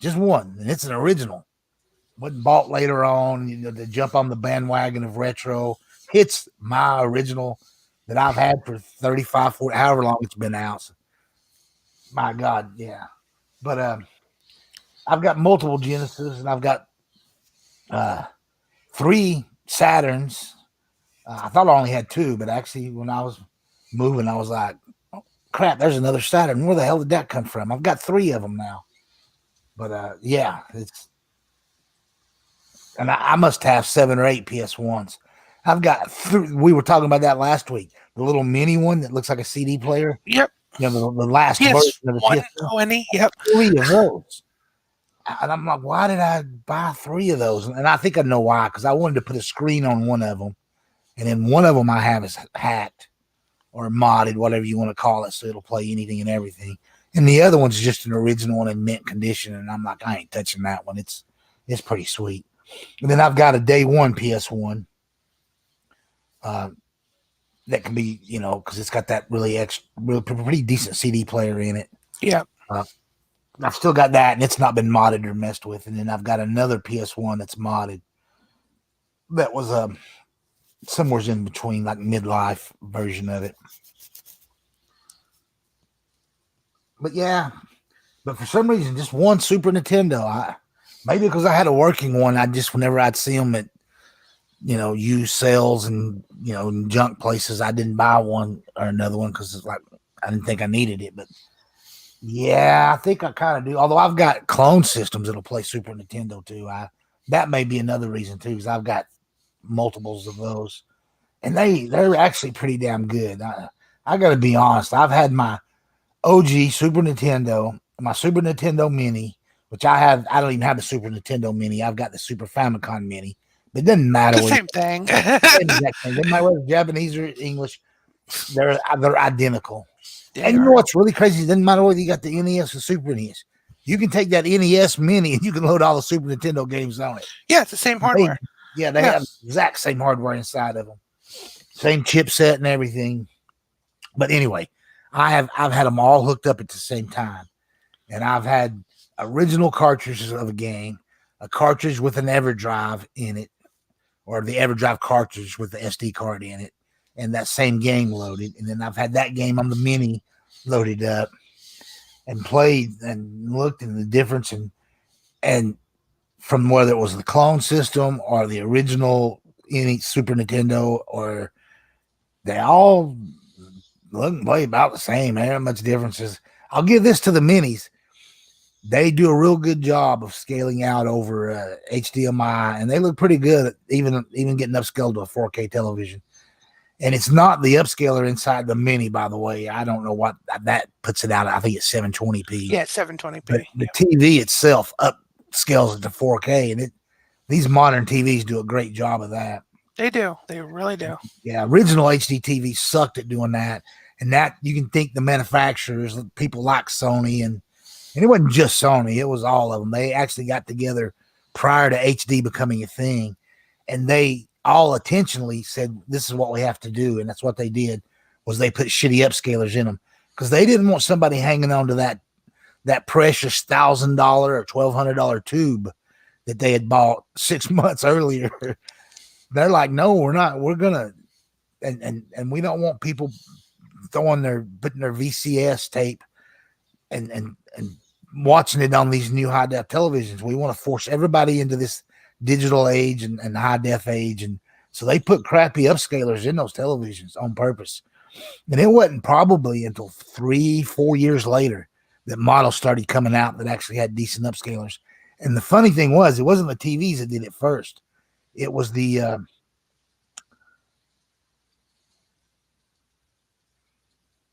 just one, and it's an original. Wasn't bought later on, to jump on the bandwagon of retro. It's my original that I've had for 35, 40, however long it's been out. So, my God, yeah. But I've got multiple Genesis, and I've got 3 Saturns. I thought I only had 2, but actually when I was moving, I was like, oh, crap, there's another Saturn. Where the hell did that come from? I've got 3 of them now. But yeah, and I must have 7 or 8 PS1s. I've got 3. We were talking about that last week. The little mini one that looks like a CD player. Yep. The last version of the PS1. Yep. 3 of those. And I'm like, why did I buy 3 of those? And I think I know why, because I wanted to put a screen on one of them. And then one of them I have is hacked or modded, whatever you want to call it, so it'll play anything and everything. and the other one's just an original one in mint condition. And I'm like, I ain't touching that one. It's pretty sweet. And then I've got a day one PS1 uh, that can be, because it's got that really pretty decent CD player in it. Yeah. Uh, I've still got that, and it's not been modded or messed with. And then I've got another PS1 that's modded that was somewhere in between, like midlife version of it. But yeah, but for some reason, just one Super Nintendo. Maybe because I had a working one, I just whenever I'd see them at used sales and in junk places, I didn't buy one or another one because it's like I didn't think I needed it. But yeah, I think I kind of do. Although I've got clone systems that'll play Super Nintendo too. That may be another reason too, because I've got multiples of those, and they're actually pretty damn good. I got to be honest. I've had my OG Super Nintendo, my Super Nintendo Mini, which I have. I don't even have the Super Nintendo Mini. I've got the Super Famicom Mini. But it doesn't matter. The same thing. Same exact thing. They might whether Japanese or English. They're identical. And you know what's really crazy? It doesn't matter whether you got the NES or Super NES. You can take that NES Mini and you can load all the Super Nintendo games on it. Yeah, it's the same hardware. They have the exact same hardware inside of them. Same chipset and everything. But anyway, I've had them all hooked up at the same time. And I've had original cartridges of a game, a cartridge with an EverDrive in it, or the EverDrive cartridge with the SD card in it, and that same game loaded. And then I've had that game on the Mini loaded up and played and looked at the difference and from whether it was the clone system or the original Super Nintendo, or they all look and play about the same. There ain't much differences. I'll give this to the Minis. They do a real good job of scaling out over HDMI, and they look pretty good, even getting upscaled to a 4K television. And it's not the upscaler inside the Mini, by the way. I don't know what that puts it out. I think it's 720p. Yeah, it's 720p. But the TV itself upscales it to 4K, and these modern TVs do a great job of that. They do. They really do. Yeah, original HD TVs sucked at doing that. And that you can think the manufacturers, people like Sony, and it wasn't just Sony, it was all of them. They actually got together prior to HD becoming a thing, and they all intentionally said, this is what we have to do. And that's what they did, was they put shitty upscalers in them because they didn't want somebody hanging on to that precious $1,000 or $1,200 tube that they had bought 6 months earlier. They're like, no, we're not. We're gonna, and we don't want people putting their VCS tape and watching it on these new high def televisions. We want to force everybody into this digital age and high def age, and so they put crappy upscalers in those televisions on purpose. And it wasn't probably until 3-4 years later that models started coming out that actually had decent upscalers. And the funny thing was, it wasn't the TVs that did it first. It was the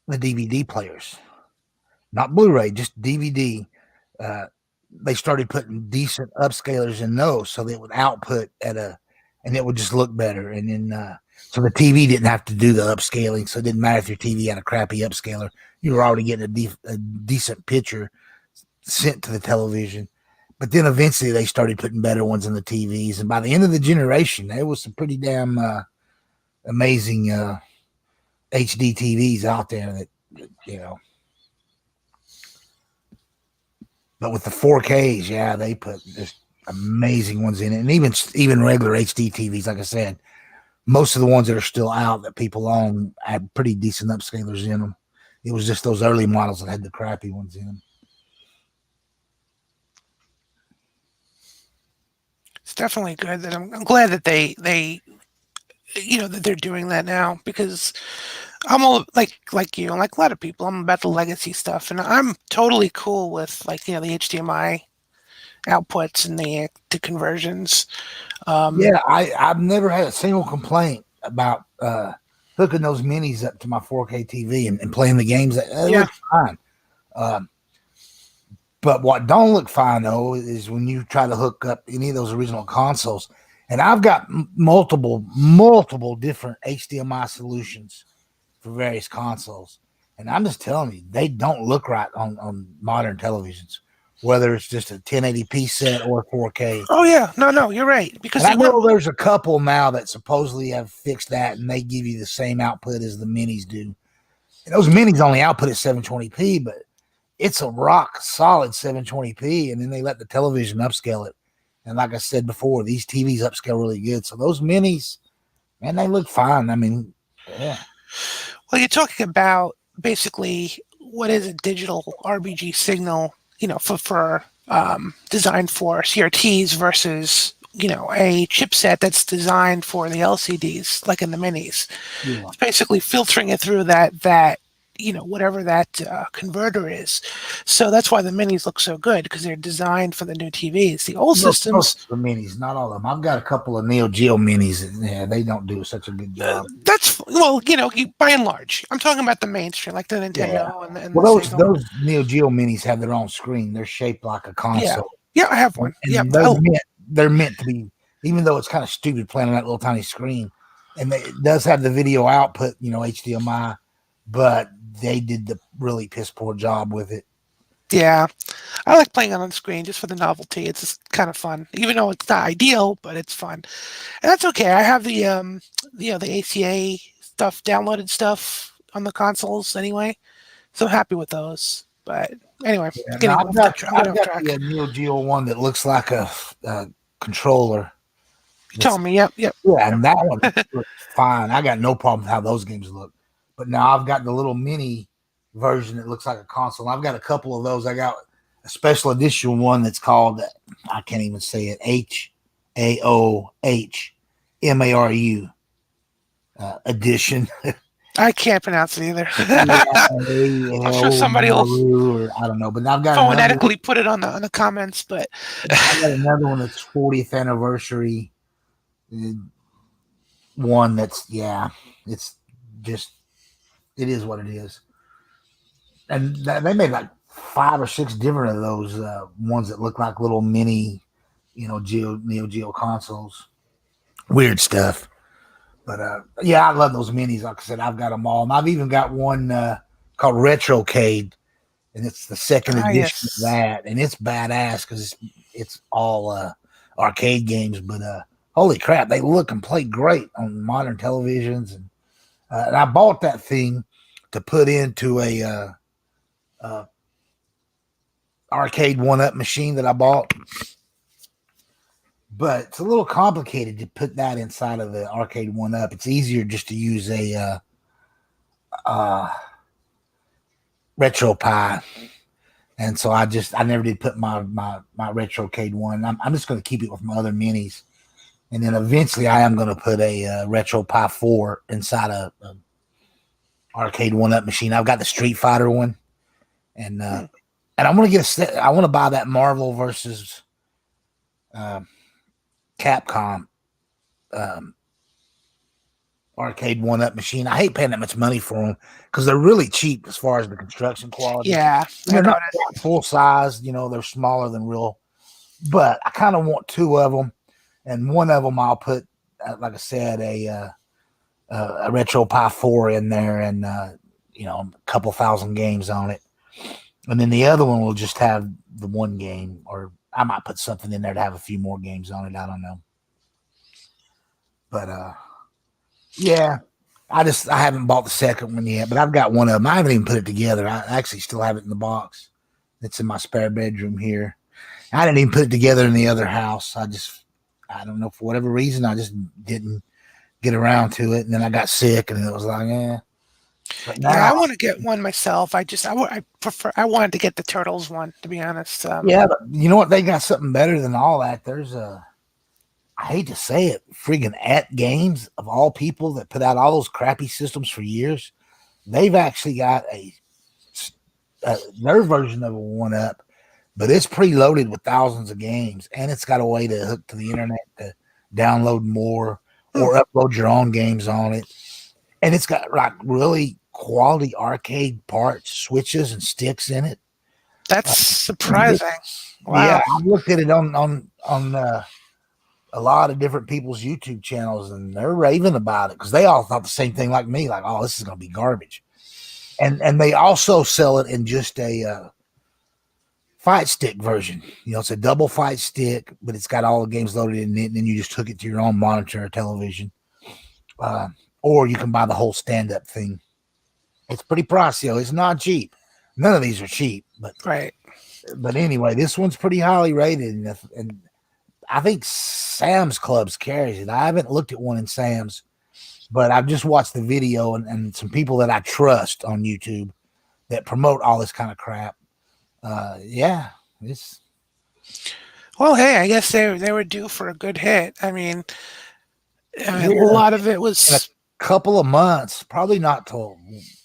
DVD players, not Blu-ray, just DVD. They started putting decent upscalers in those, so they would output and it would just look better. And then, so the TV didn't have to do the upscaling, so it didn't matter if your TV had a crappy upscaler. You were already getting a decent picture sent to the television. But then eventually they started putting better ones in the TVs, and by the end of the generation, there was some pretty damn amazing HD TVs out there that. But with the 4Ks, yeah, they put just amazing ones in it. And even regular HD TVs, like I said, most of the ones that are still out that people own had pretty decent upscalers in them. It was just those early models that had the crappy ones in them. It's definitely good that I'm glad that they that they're doing that now, because I'm all like you, and like a lot of people, I'm about the legacy stuff, and I'm totally cool with the HDMI outputs and the conversions. Yeah, I've never had a single complaint about hooking those minis up to my 4K TV and playing the games. That looks fine. But what don't look fine though is when you try to hook up any of those original consoles. And I've got multiple different HDMI solutions for various consoles. And I'm just telling you, they don't look right on modern televisions, whether it's just a 1080p set or 4K. Oh yeah, no, you're right because And I they went. know there's a couple now that supposedly have fixed that, and they give you the same output as the minis do. And those minis only output at 720p, but it's a rock solid 720p, and then they let the television upscale it. And like I said before, these TVs upscale really good. So those minis, man, they look fine. I mean, yeah. Well, you're talking about basically what is a digital RBG signal, designed for CRTs versus a chipset that's designed for the LCDs, like in the minis. Yeah. It's basically filtering it through that whatever that converter is. So that's why the minis look so good because they're designed for the new TVs. The old Most systems, of the minis, not all of them. I've got a couple of Neo Geo minis. Yeah, they don't do such a good job. that's well, by and large. I'm talking about the mainstream, like the Yeah. Nintendo and the Well, those Sega. those Neo Geo minis have their own screen. They're shaped like a Yeah, console, yeah, I have one. Yeah, and they're meant to be. Even though it's kind of stupid playing on that little tiny screen, and it does have the video output, HDMI, but they did the really piss poor job with it. yeah. I like playing on the screen just for the novelty. It's just kind of fun, even though it's not ideal, but it's fun, and that's okay. I have the ACA stuff on the consoles anyway, so I'm happy with those. But anyway, Yeah, now getting I've off the got tra- I'm getting I've off got the track. Neo Geo one that looks like a controller. You telling me? Yep, yep. Yeah, and that one looks fine. I got no problem with how those games look. But now I've got the little mini version that looks like a console. I've got a couple of those. I got a special edition one that's called, I can't even say it, HAOHMARU edition. I can't pronounce it either. I'm sure somebody will Or I don't know. But I've got another one. phonetically put it on the comments, but I got another one that's 40th anniversary one that's, yeah, it's just, it is what it is. And they made like 5 or 6 different of those ones that look like little mini, Neo Geo consoles. Weird stuff. But yeah, I love those minis. Like I said, I've got them all. And I've even got one called Retrocade, and it's the second edition of yes, that, and it's badass because it's all arcade games. But holy crap, they look and play great on modern televisions. And I bought that thing to put into a arcade 1-up machine that I bought, but it's a little complicated to put that inside of the arcade 1-up. It's easier just to use a RetroPie. And so I never did put my Retrocade one. I'm just going to keep it with my other minis, and then eventually I am going to put a RetroPie 4 inside a arcade 1-up machine. I've got the Street Fighter one, and I'm going to get a set. I want to buy that Marvel versus Capcom arcade 1-up machine. I hate paying that much money for them because they're really cheap as far as the construction quality. yeah, And they're not full size, they're smaller than real. But I kind of want 2 of them, and one of them I'll put, like I said, a RetroPie 4 in there, and a couple thousand games on it. And then the other one will just have the one game, or I might put something in there to have a few more games on it. I don't know. But yeah, I haven't bought the second one yet, but I've got one of them. I haven't even put it together. I actually still have it in the box. It's in my spare bedroom here. I didn't even put it together in the other house. I don't know, for whatever reason, I just didn't get around to it. And then I got sick, and it was like, eh. But now, yeah. I want to get one myself. I wanted to get the Turtles one, to be honest. yeah, but you know what? They got something better than all that. There's I hate to say it, friggin' At Games, of all people that put out all those crappy systems for years, they've actually got their version of a 1-up, but it's preloaded with thousands of games, and it's got a way to hook to the internet to download more or upload your own games on it. And it's got like really quality arcade parts, switches, and sticks in it. That's surprising. Wow. Yeah, I've looked at it on a lot of different people's YouTube channels, and they're raving about it because they all thought the same thing like me, like, oh, this is going to be garbage. and they also sell it in just a fight stick version. It's a double fight stick, but it's got all the games loaded in it, and then you just hook it to your own monitor or television. Uh, or you can buy the whole stand-up thing. It's pretty pricey, though. It's not cheap. None of these are cheap, but Right. But anyway, this one's pretty highly rated, and I think Sam's Club's carries it. I haven't looked at one in Sam's, but I've just watched the video and some people that I trust on YouTube that promote all this kind of crap. Yeah, it's Well, hey, I guess they were due for a good hit. A yeah. lot of it In a was couple of months, probably not till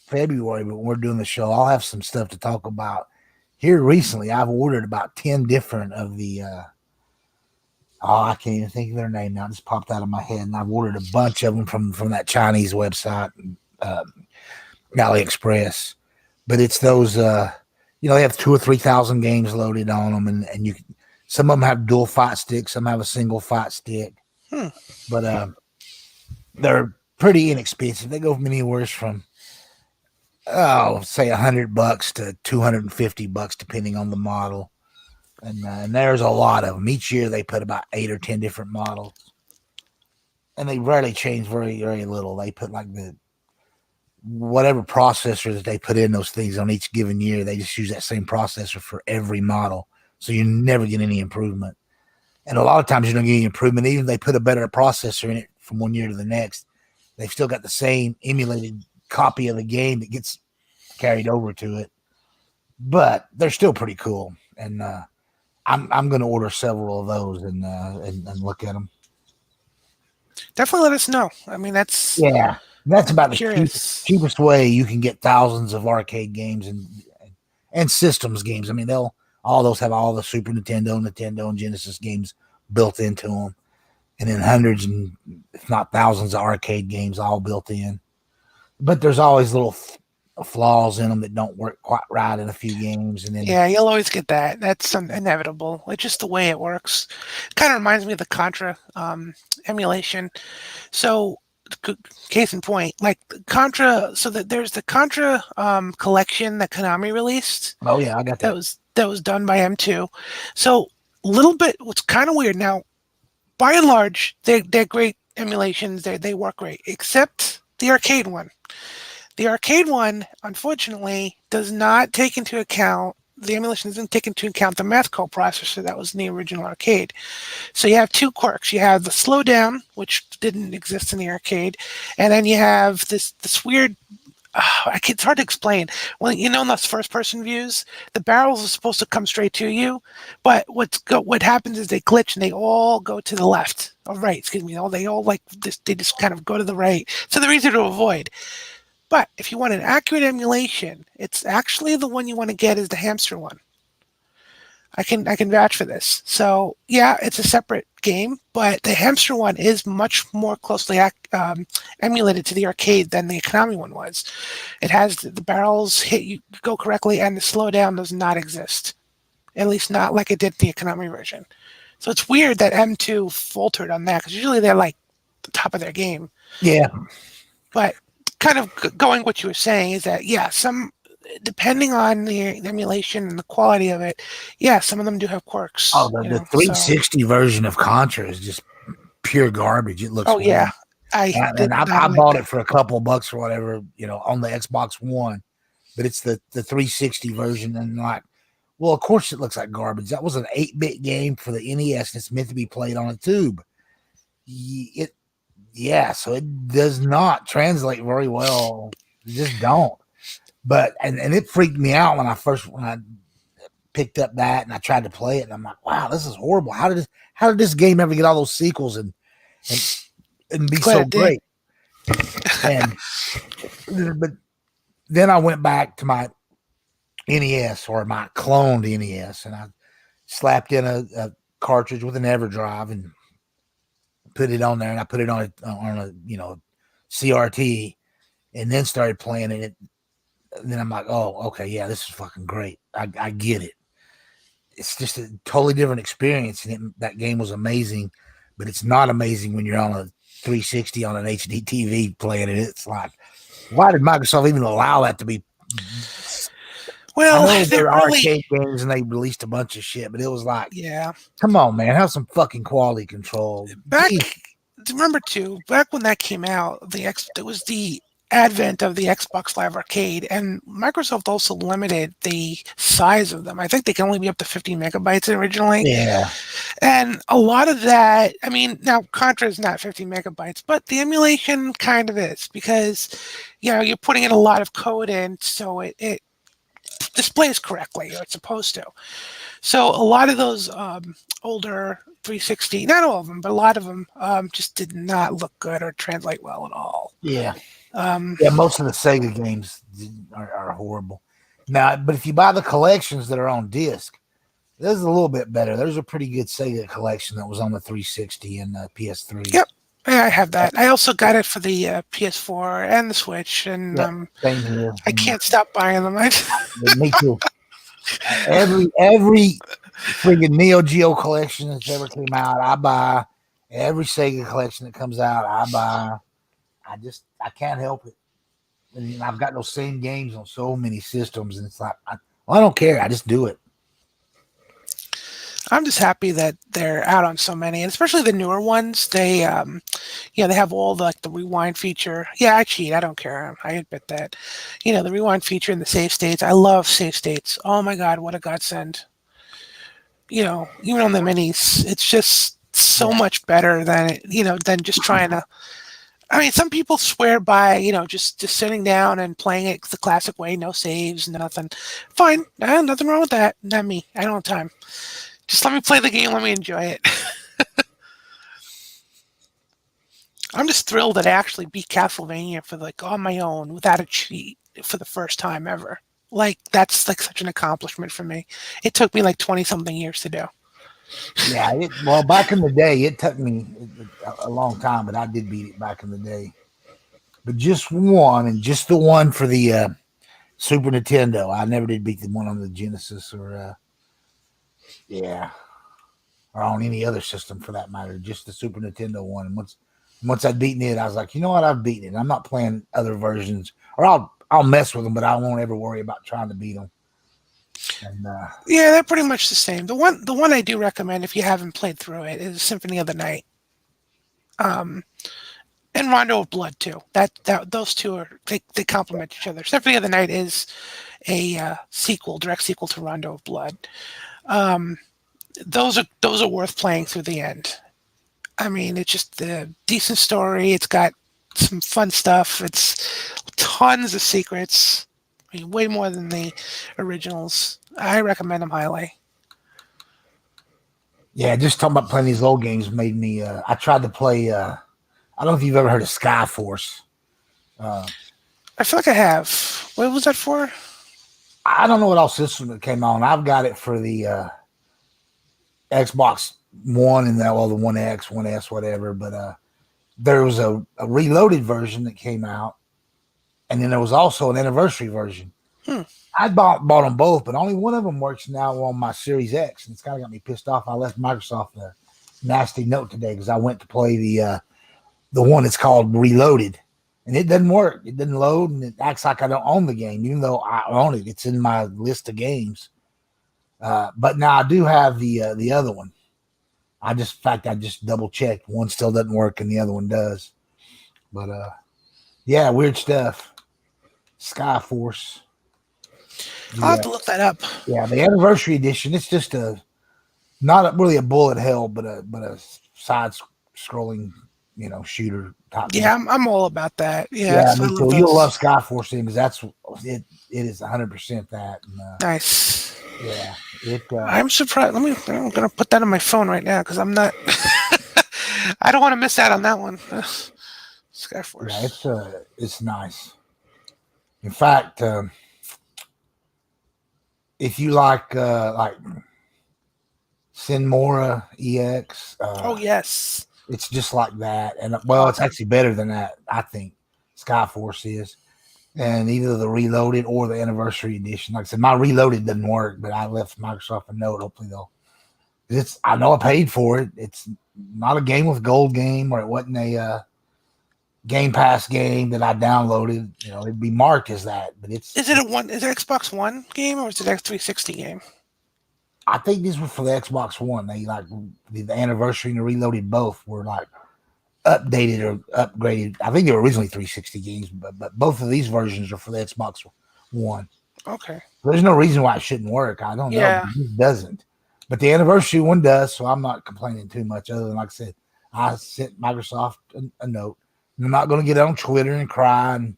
February, but when we're doing the show, I'll have some stuff to talk about. Here recently, I've ordered about 10 different of the I can't even think of their name now. It just popped out of my head, and I've ordered a bunch of them from that Chinese website, uh, AliExpress. But it's those, they have 2 or 3 thousand games loaded on them, and you can, some of them have dual fight sticks, some have a single fight stick, hmm, but they're pretty inexpensive. They go from anywhere from say $100 to $250, depending on the model. And there's a lot of them. Each year they put about 8 or 10 different models, and they rarely change very, very little. They put like the whatever processor that they put in those things on each given year. They just use that same processor for every model, so you never get any improvement. And a lot of times you don't get any improvement, even if they put a better processor in it from one year to the next. They've still got the same emulated copy of the game that gets carried over to it, but they're still pretty cool. And I'm going to order several of those and look at them. definitely let us know. That's Yeah, that's I'm about the curious. cheapest way you can get thousands of arcade games and systems games. They'll all those have all the Super Nintendo, Nintendo, and Genesis games built into them, and then hundreds and if not thousands of arcade games all built in. But there's always little flaws in them that don't work quite right in a few games, and then Yeah, you'll always get that. That's inevitable. It's just the way it works. Kind of reminds me of the Contra emulation. So, c- case in point, like Contra. So that there's the Contra collection that Konami released. oh yeah, I got that. That was done by M2. So, a little bit. What's kind of weird now. By and large, they're great emulations. They work great, except the arcade one. The arcade one, unfortunately, does not take into account the emulation doesn't take into account the math coprocessor that was in the original arcade. So you have two quirks. You have the slowdown, which didn't exist in the arcade, and then you have this weird. It's hard to explain. Well, in those first-person views, the barrels are supposed to come straight to you, but what happens is they glitch and they all go to the left or right. Excuse me. They all like this. They just kind of go to the right, so they're easier to avoid. But if you want an accurate emulation, it's actually the one you want to get is the hamster one. I can vouch for this. So yeah, it's a separate game, but the hamster one is much more closely emulated to the arcade than the Konami one was. It has the barrels hit you go correctly, and the slowdown does not exist. At least not like it did in the Konami version. So it's weird that M2 faltered on that because usually they're like the top of their game. Yeah. But kind of going what you were saying is that yeah, some depending on the emulation and the quality of it, yeah, some of them do have Oh, quirks. the So 360 version of Contra is just pure garbage. It looks oh horrible. yeah, I And did not I like bought that. it for a couple of bucks or whatever, on the Xbox One, but it's the 360 version. And like, well, of course it looks like garbage. That was an 8-bit game for the NES, and it's meant to be played on a tube. It, yeah, so it does not translate very well. You just don't. But and it freaked me out when I picked up that and I tried to play it, and I'm like, wow, this is horrible. How did this game ever get all those sequels and and be Glad so it did. great? And but then I went back to my NES or my cloned NES, and I slapped in a cartridge with an EverDrive and put it on there, and I put it on a CRT, and then started playing it. And then I'm like, oh, okay, yeah, this is fucking great. I get it. It's just a totally different experience, and that game was amazing, but it's not amazing when you're on a 360 on an HD TV playing it. It's like, why did Microsoft even allow that to be I Well, know they're they're really, arcade games and they released a bunch of shit, but it was like, yeah. come on, man, have some fucking quality control. Back, Jeez. remember too, back when that came out, it was the advent of the Xbox Live Arcade, and Microsoft also limited the size of them. I think they can only be up to 50 megabytes originally. Yeah, And a lot of that, I mean, now Contra is not 50 megabytes, but the emulation kind of is because, you're putting in a lot of code in so it displays correctly, or it's supposed to. So a lot of those older 360, not all of them, but a lot of them just did not look good or translate well at all. yeah, Um, yeah. Most of the Sega games are horrible. Now, but if you buy the collections that are on disc, this is a little bit better. There's a pretty good Sega collection that was on the 360 and PS3. yep, yeah, I have that. I also got it for the PS4 and the Switch, and Yep, same here. I can't stop buying them. Me too. Every friggin' Neo Geo collection that's ever came out, I buy. Every Sega collection that comes out, I buy. I can't help it. And I've got those same games on so many systems, and it's like, I don't care. I just do it. I'm just happy that they're out on so many, and especially the newer ones. They have all the rewind feature. Yeah, I cheat. I don't care. I admit that. The rewind feature and the save states. I love save states. Oh my god, what a godsend. Even on the minis, it's just so Yeah, much better than just trying to. I mean, some people swear by just sitting down and playing it the classic way, no saves, nothing. Fine, nothing wrong with that. Not me. I don't have time. Just let me play the game. Let me enjoy it. I'm just thrilled that I actually beat Castlevania for on my own without a cheat for the first time ever. Like that's like such an accomplishment for me. It took me like 20 something years to do. yeah. Well, back in the day, it took me a long time, but I did beat it back in the day. But just one, and just the one for the Super Nintendo. I never did beat the one on the Genesis or yeah, or on any other system for that matter. Just the Super Nintendo one. And once I'd beaten it, I was like, you know what, I've beaten it. I'm not playing other versions, or I'll mess with them, but I won't ever worry about trying to beat them. And Yeah, they're pretty much the same. The one I do recommend if you haven't played through it is Symphony of the Night. Um, and Rondo of Blood too. That those two they complement each other. Symphony of the Night is a direct sequel to Rondo of Blood. Um, those are worth playing through the end. I mean, it's just a decent story. It's got some fun stuff. It's tons of secrets. I mean, way more than the originals. I recommend them highly. yeah, just talking about playing these old games made me. I tried to play. I don't know if you've ever heard of Sky Force. Uh, I feel like I have. What was that for? I don't know what all system it came on. I've got it for the Xbox One and the One X, One S, whatever. But there was a reloaded version that came out, and then there was also an anniversary version. Hmm. I bought them both, but only one of them works now on my Series X, and it's kind of got me pissed off. I left Microsoft a nasty note today because I went to play the one that's called Reloaded, and it doesn't work. It doesn't load, and it acts like I don't own the game, even though I own it. It's in my list of games. But now I do have the other one. In fact, I just double checked. One still doesn't work, and the other one does. But yeah, weird stuff. Sky Force. I'll have Yeah, to look that up. yeah. The anniversary edition. It's just not really a bullet hell, but a side scrolling, shooter type deal. Yeah, I'm all about that. Yeah, Yes, I me love too. You'll love those. Skyforce because that's it. It is 100% that. And, Nice. yeah, it. I'm surprised. I'm gonna put that on my phone right now because I'm not. I don't want to miss out on that one. Yeah, Skyforce. it's nice. In fact, if you like Sinmora EX, Oh yes. it's just like that. And well, it's Awesome. actually better than that. I think Skyforce is. And either the Reloaded or the Anniversary Edition. Like I said, my Reloaded doesn't work, but I left Microsoft a note. Hopefully they'll. I know I paid for it. It's not a game with gold game, or it wasn't a Game Pass game that I downloaded. It'd be marked as that, but it's. Is it a one? Is it Xbox One game or is it X360 game? I think these were for the Xbox One. They like the anniversary and the Reloaded both were like updated or upgraded. I think they were originally 360 games, but both of these versions are for the Xbox One. Okay. There's no reason why it shouldn't work. I don't know. Yeah. It doesn't. But the anniversary one does, so I'm not complaining too much. Other than, like I said, I sent Microsoft a note. I'm not going to get on Twitter and cry and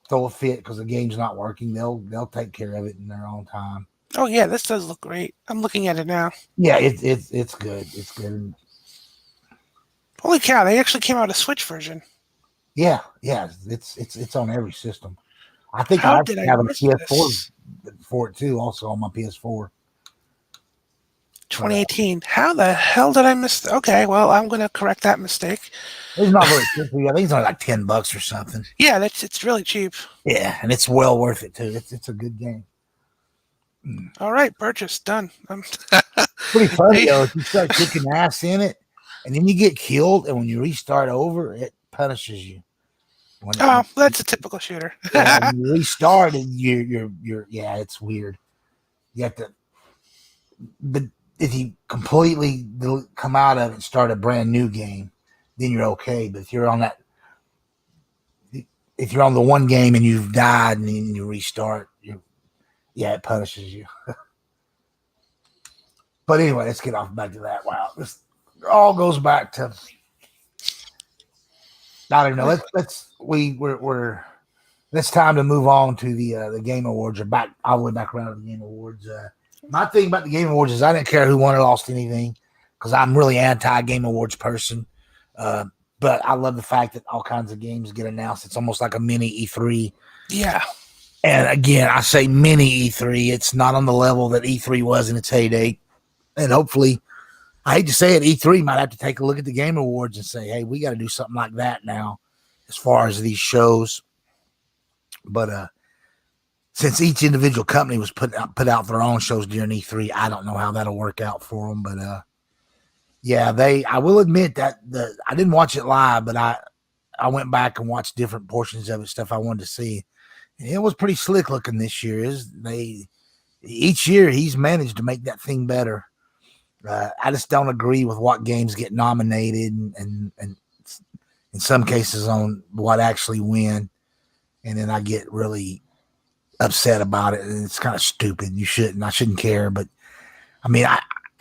throw a fit because the game's not working. They'll take care of it in their own time. Oh yeah, this does look great. I'm looking at it now. Yeah, it's good. It's good. Holy cow! They actually came out a Switch version. Yeah, it's on every system. I think How I did I have a miss PS4 this? for it too, also on my PS4. 2018. How the hell did I miss? Okay, well, I'm going to correct that mistake. It's not very expensive. I think it's only like $10 or something. Yeah, it's really cheap. Yeah, and it's well worth it too. It's a good game. All right, purchase done. Pretty funny though. If you start kicking ass in it, and then you get killed, and when you restart over, it punishes you. Oh, that's a typical shooter. When you restart, you're yeah, it's weird. You have to, but if you completely come out of it and start a brand new game, then you're okay. But if you're on the one game and you've died and then you restart, it punishes you. But anyway, let's get off back to that. Wow, this all goes back to I don't know. It's time to move on to the Game Awards. Or back all the way back around to the Game Awards. My thing about the Game Awards is I didn't care who won or lost anything because I'm really anti Game Awards person. But I love the fact that all kinds of games get announced. It's almost like a mini E3. Yeah. And again, I say mini E3. It's not on the level that E3 was in its heyday. And hopefully, I hate to say it, E3 might have to take a look at the Game Awards and say, hey, we got to do something like that now as far as these shows. But since each individual company was put out their own shows during E3, I don't know how that'll work out for them. But I will admit that I didn't watch it live, but I went back and watched different portions of it, stuff I wanted to see. And it was pretty slick looking this year. Each year he's managed to make that thing better. I just don't agree with what games get nominated and in some cases on what actually win. And then I get really upset about it. And it's kind of stupid. I shouldn't care. But I mean,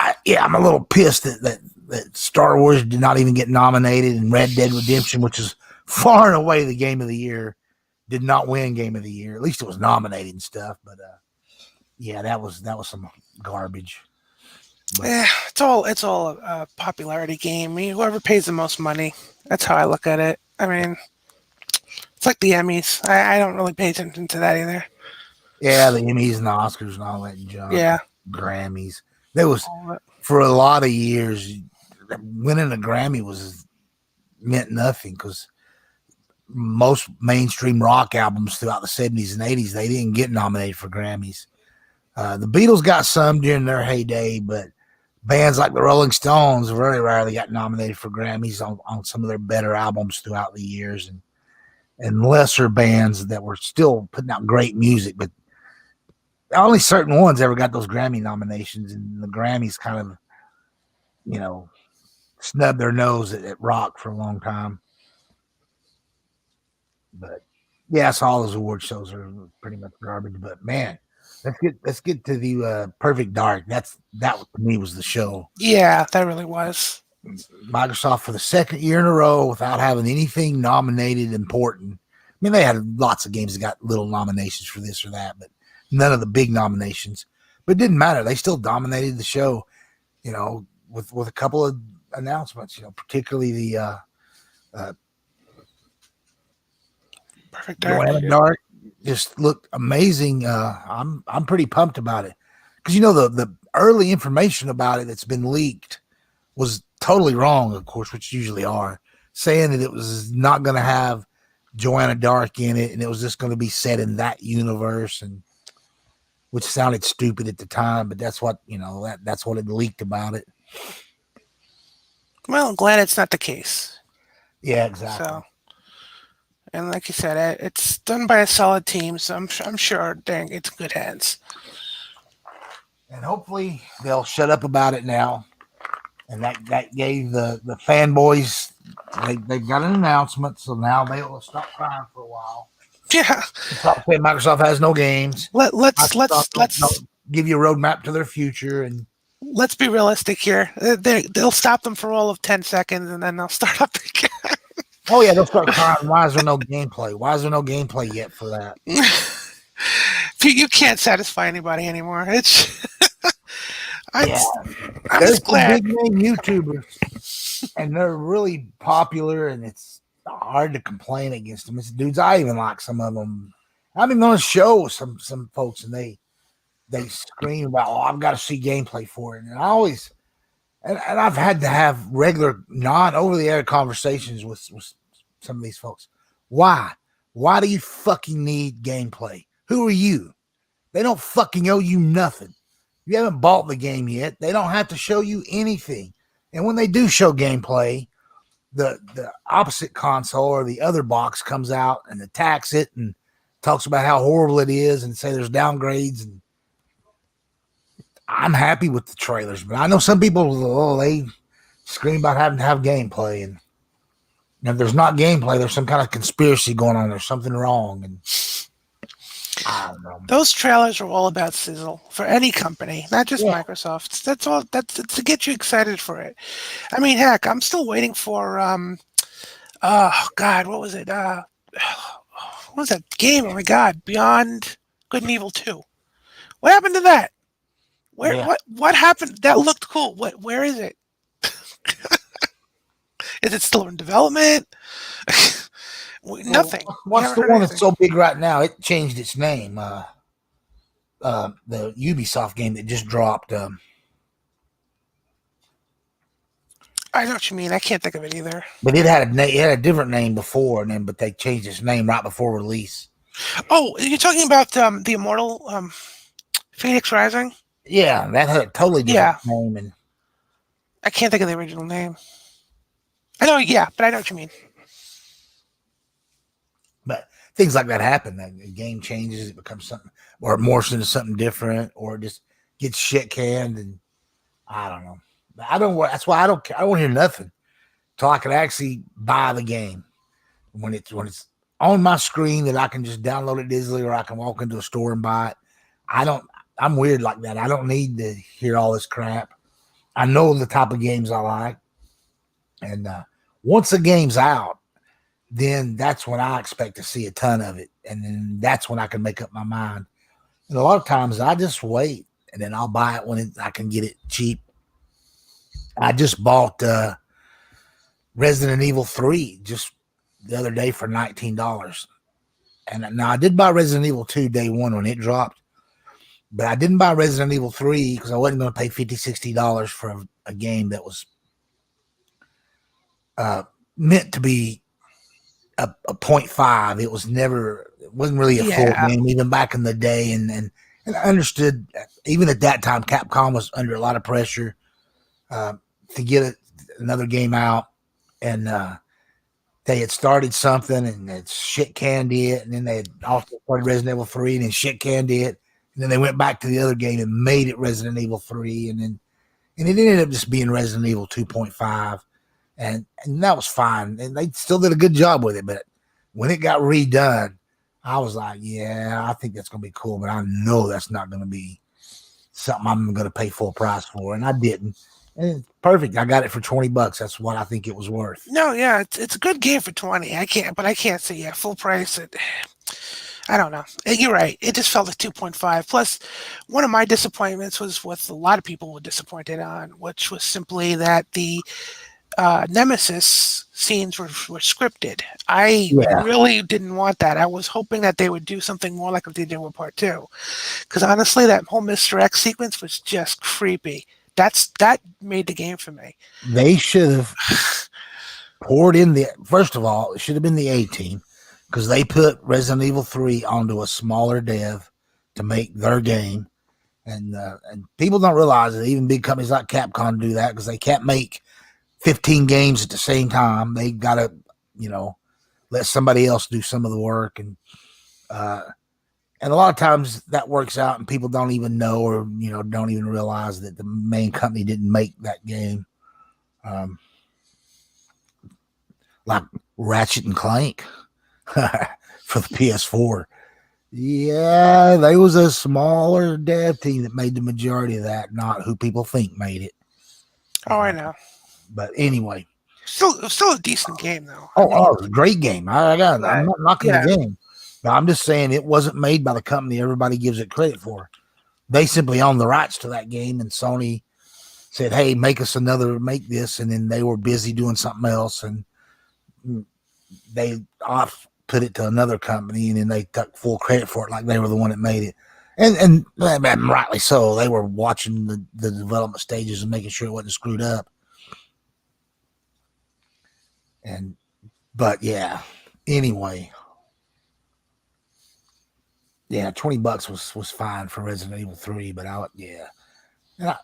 I'm a little pissed that Star Wars did not even get nominated and Red Dead Redemption, which is far and away the game of the year, did not win game of the year. At least it was nominated and stuff. But that was some garbage. But, it's all a popularity game. I mean, whoever pays the most money, that's how I look at it. I mean, it's like the Emmys. I don't really pay attention to that either. Yeah, the Emmys and the Oscars and all that junk. Yeah, Grammys. There was for a lot of years, winning a Grammy meant nothing because most mainstream rock albums throughout the 70s and 80s, they didn't get nominated for Grammys. The Beatles got some during their heyday, but bands like the Rolling Stones very rarely got nominated for Grammys on some of their better albums throughout the years, and lesser bands that were still putting out great music, but only certain ones ever got those Grammy nominations, and the Grammys kind of, snubbed their nose at rock for a long time. But yeah, so all those award shows are pretty much garbage. But man, let's get to the Perfect Dark. That to me was the show. Yeah, that really was. Microsoft for the second year in a row without having anything nominated important. I mean, they had lots of games that got little nominations for this or that, but none of the big nominations. But it didn't matter. They still dominated the show, with a couple of announcements, particularly the Perfect Dark. Joana Dark just looked amazing. I'm pretty pumped about it because the early information about it that's been leaked was totally wrong, of course, which usually are, saying that it was not going to have Joana Dark in it and it was just going to be set in that universe, and which sounded stupid at the time, but that's what that's what it leaked about it. Well, I'm glad it's not the case. Yeah, exactly. So, And like you said, it's done by a solid team, so I'm sure dang, it's in good hands. And hopefully they'll shut up about it now. And that gave the fanboys, they got an announcement, so now they'll stop crying for a while. Yeah. Stop saying Microsoft has no games. Let's Microsoft let's let's don't give you a roadmap to their future. And let's be realistic here. They'll stop them for all of 10 seconds, and then they'll start up again. oh yeah, they'll start crying. Why is there no gameplay? Why is there no gameplay yet for that? You can't satisfy anybody anymore. It's I'm, Yeah, I'm there's just some glad. big name YouTubers, and they're really popular, and it's hard to complain against them. It's dudes I even like some of them. I'm even on a show with some folks, and they scream about, "Oh, I've got to see gameplay for it." And I always, and I've had to have regular non over the air conversations with some of these folks. Why? Why do you fucking need gameplay? Who are you? They don't fucking owe you nothing. You haven't bought the game yet. They don't have to show you anything. And when they do show gameplay, the opposite console or the other box comes out and attacks it and talks about how horrible it is and say there's downgrades. And I'm happy with the trailers, but I know some people, they scream about having to have gameplay. And if there's not gameplay, there's some kind of conspiracy going on. There's something wrong. And I don't know. Those trailers are all about sizzle for any company, not just Yeah. Microsoft. That's all. That's to get you excited for it. I mean, heck, I'm still waiting for oh God, what was it? What was that game? Oh my God, Beyond Good and Evil 2. What happened to that? Where? Yeah. What happened? That looked cool. Where is it? Is it still in development? Nothing. What's the one that's so big right now? It changed its name. The Ubisoft game that just dropped. I know what you mean. I can't think of it either. But it had a different name before, and then but they changed its name right before release. Oh, you're talking about the Immortal Phoenix Rising? Yeah, that had a totally different name, and I can't think of the original name. I know, yeah, but I know what you mean. But things like that happen. The game changes, it becomes something, or it morphs into something different, or it just gets shit canned, and I don't know. I don't. That's why I don't hear nothing until I can actually buy the game. When it's on my screen that I can just download it digitally, or I can walk into a store and buy it. I'm weird like that. I don't need to hear all this crap. I know the type of games I like, and once the game's out, then that's when I expect to see a ton of it, and then that's when I can make up my mind. And a lot of times I just wait, and then I'll buy it when I can get it cheap. I just bought Resident Evil 3 just the other day for $19. And now I did buy Resident Evil 2 day one when it dropped, but I didn't buy Resident Evil 3 because I wasn't going to pay $50, $60 for a game that was meant to be a 0.5. It wasn't really a full game, even back in the day. And I understood, even at that time, Capcom was under a lot of pressure to get another game out. And they had started something and it shit canned it. And then they had also started Resident Evil 3 and then shit canned it. And then they went back to the other game and made it Resident Evil 3. And it ended up just being Resident Evil 2.5. And that was fine. And they still did a good job with it. But when it got redone, I was like, yeah, I think that's going to be cool. But I know that's not going to be something I'm going to pay full price for. And I didn't. And it's perfect. I got it for $20. That's what I think it was worth. No, yeah, it's a good game for 20. I can't say full price. I don't know. You're right. It just felt like 2.5. Plus, one of my disappointments was what a lot of people were disappointed on, which was simply that the Nemesis scenes were scripted. I really didn't want that. I was hoping that they would do something more like what they did with Part 2. Because honestly, that whole Mr. X sequence was just creepy. That made the game for me. They should have poured in first of all, it should have been the A team, because they put Resident Evil 3 onto a smaller dev to make their game. And people don't realize that even big companies like Capcom do that because they can't make 15 games at the same time. They got to, let somebody else do some of the work, and a lot of times that works out, and people don't even know, or don't even realize that the main company didn't make that game. Um, like Ratchet and Clank for the PS4. Yeah, they was a smaller dev team that made the majority of that, not who people think made it. Oh, I know. But anyway, Still a decent game though. I oh, mean, it's a great game. I'm not knocking the yeah. game, but I'm just saying it wasn't made by the company everybody gives it credit for. They simply own the rights to that game, and Sony said, "Hey, make this," and then they were busy doing something else, and they off put it to another company, and then they took full credit for it, like they were the one that made it. And rightly so. They were watching the development stages and making sure it wasn't screwed up. But yeah. Anyway, yeah, $20 was fine for Resident Evil 3, but and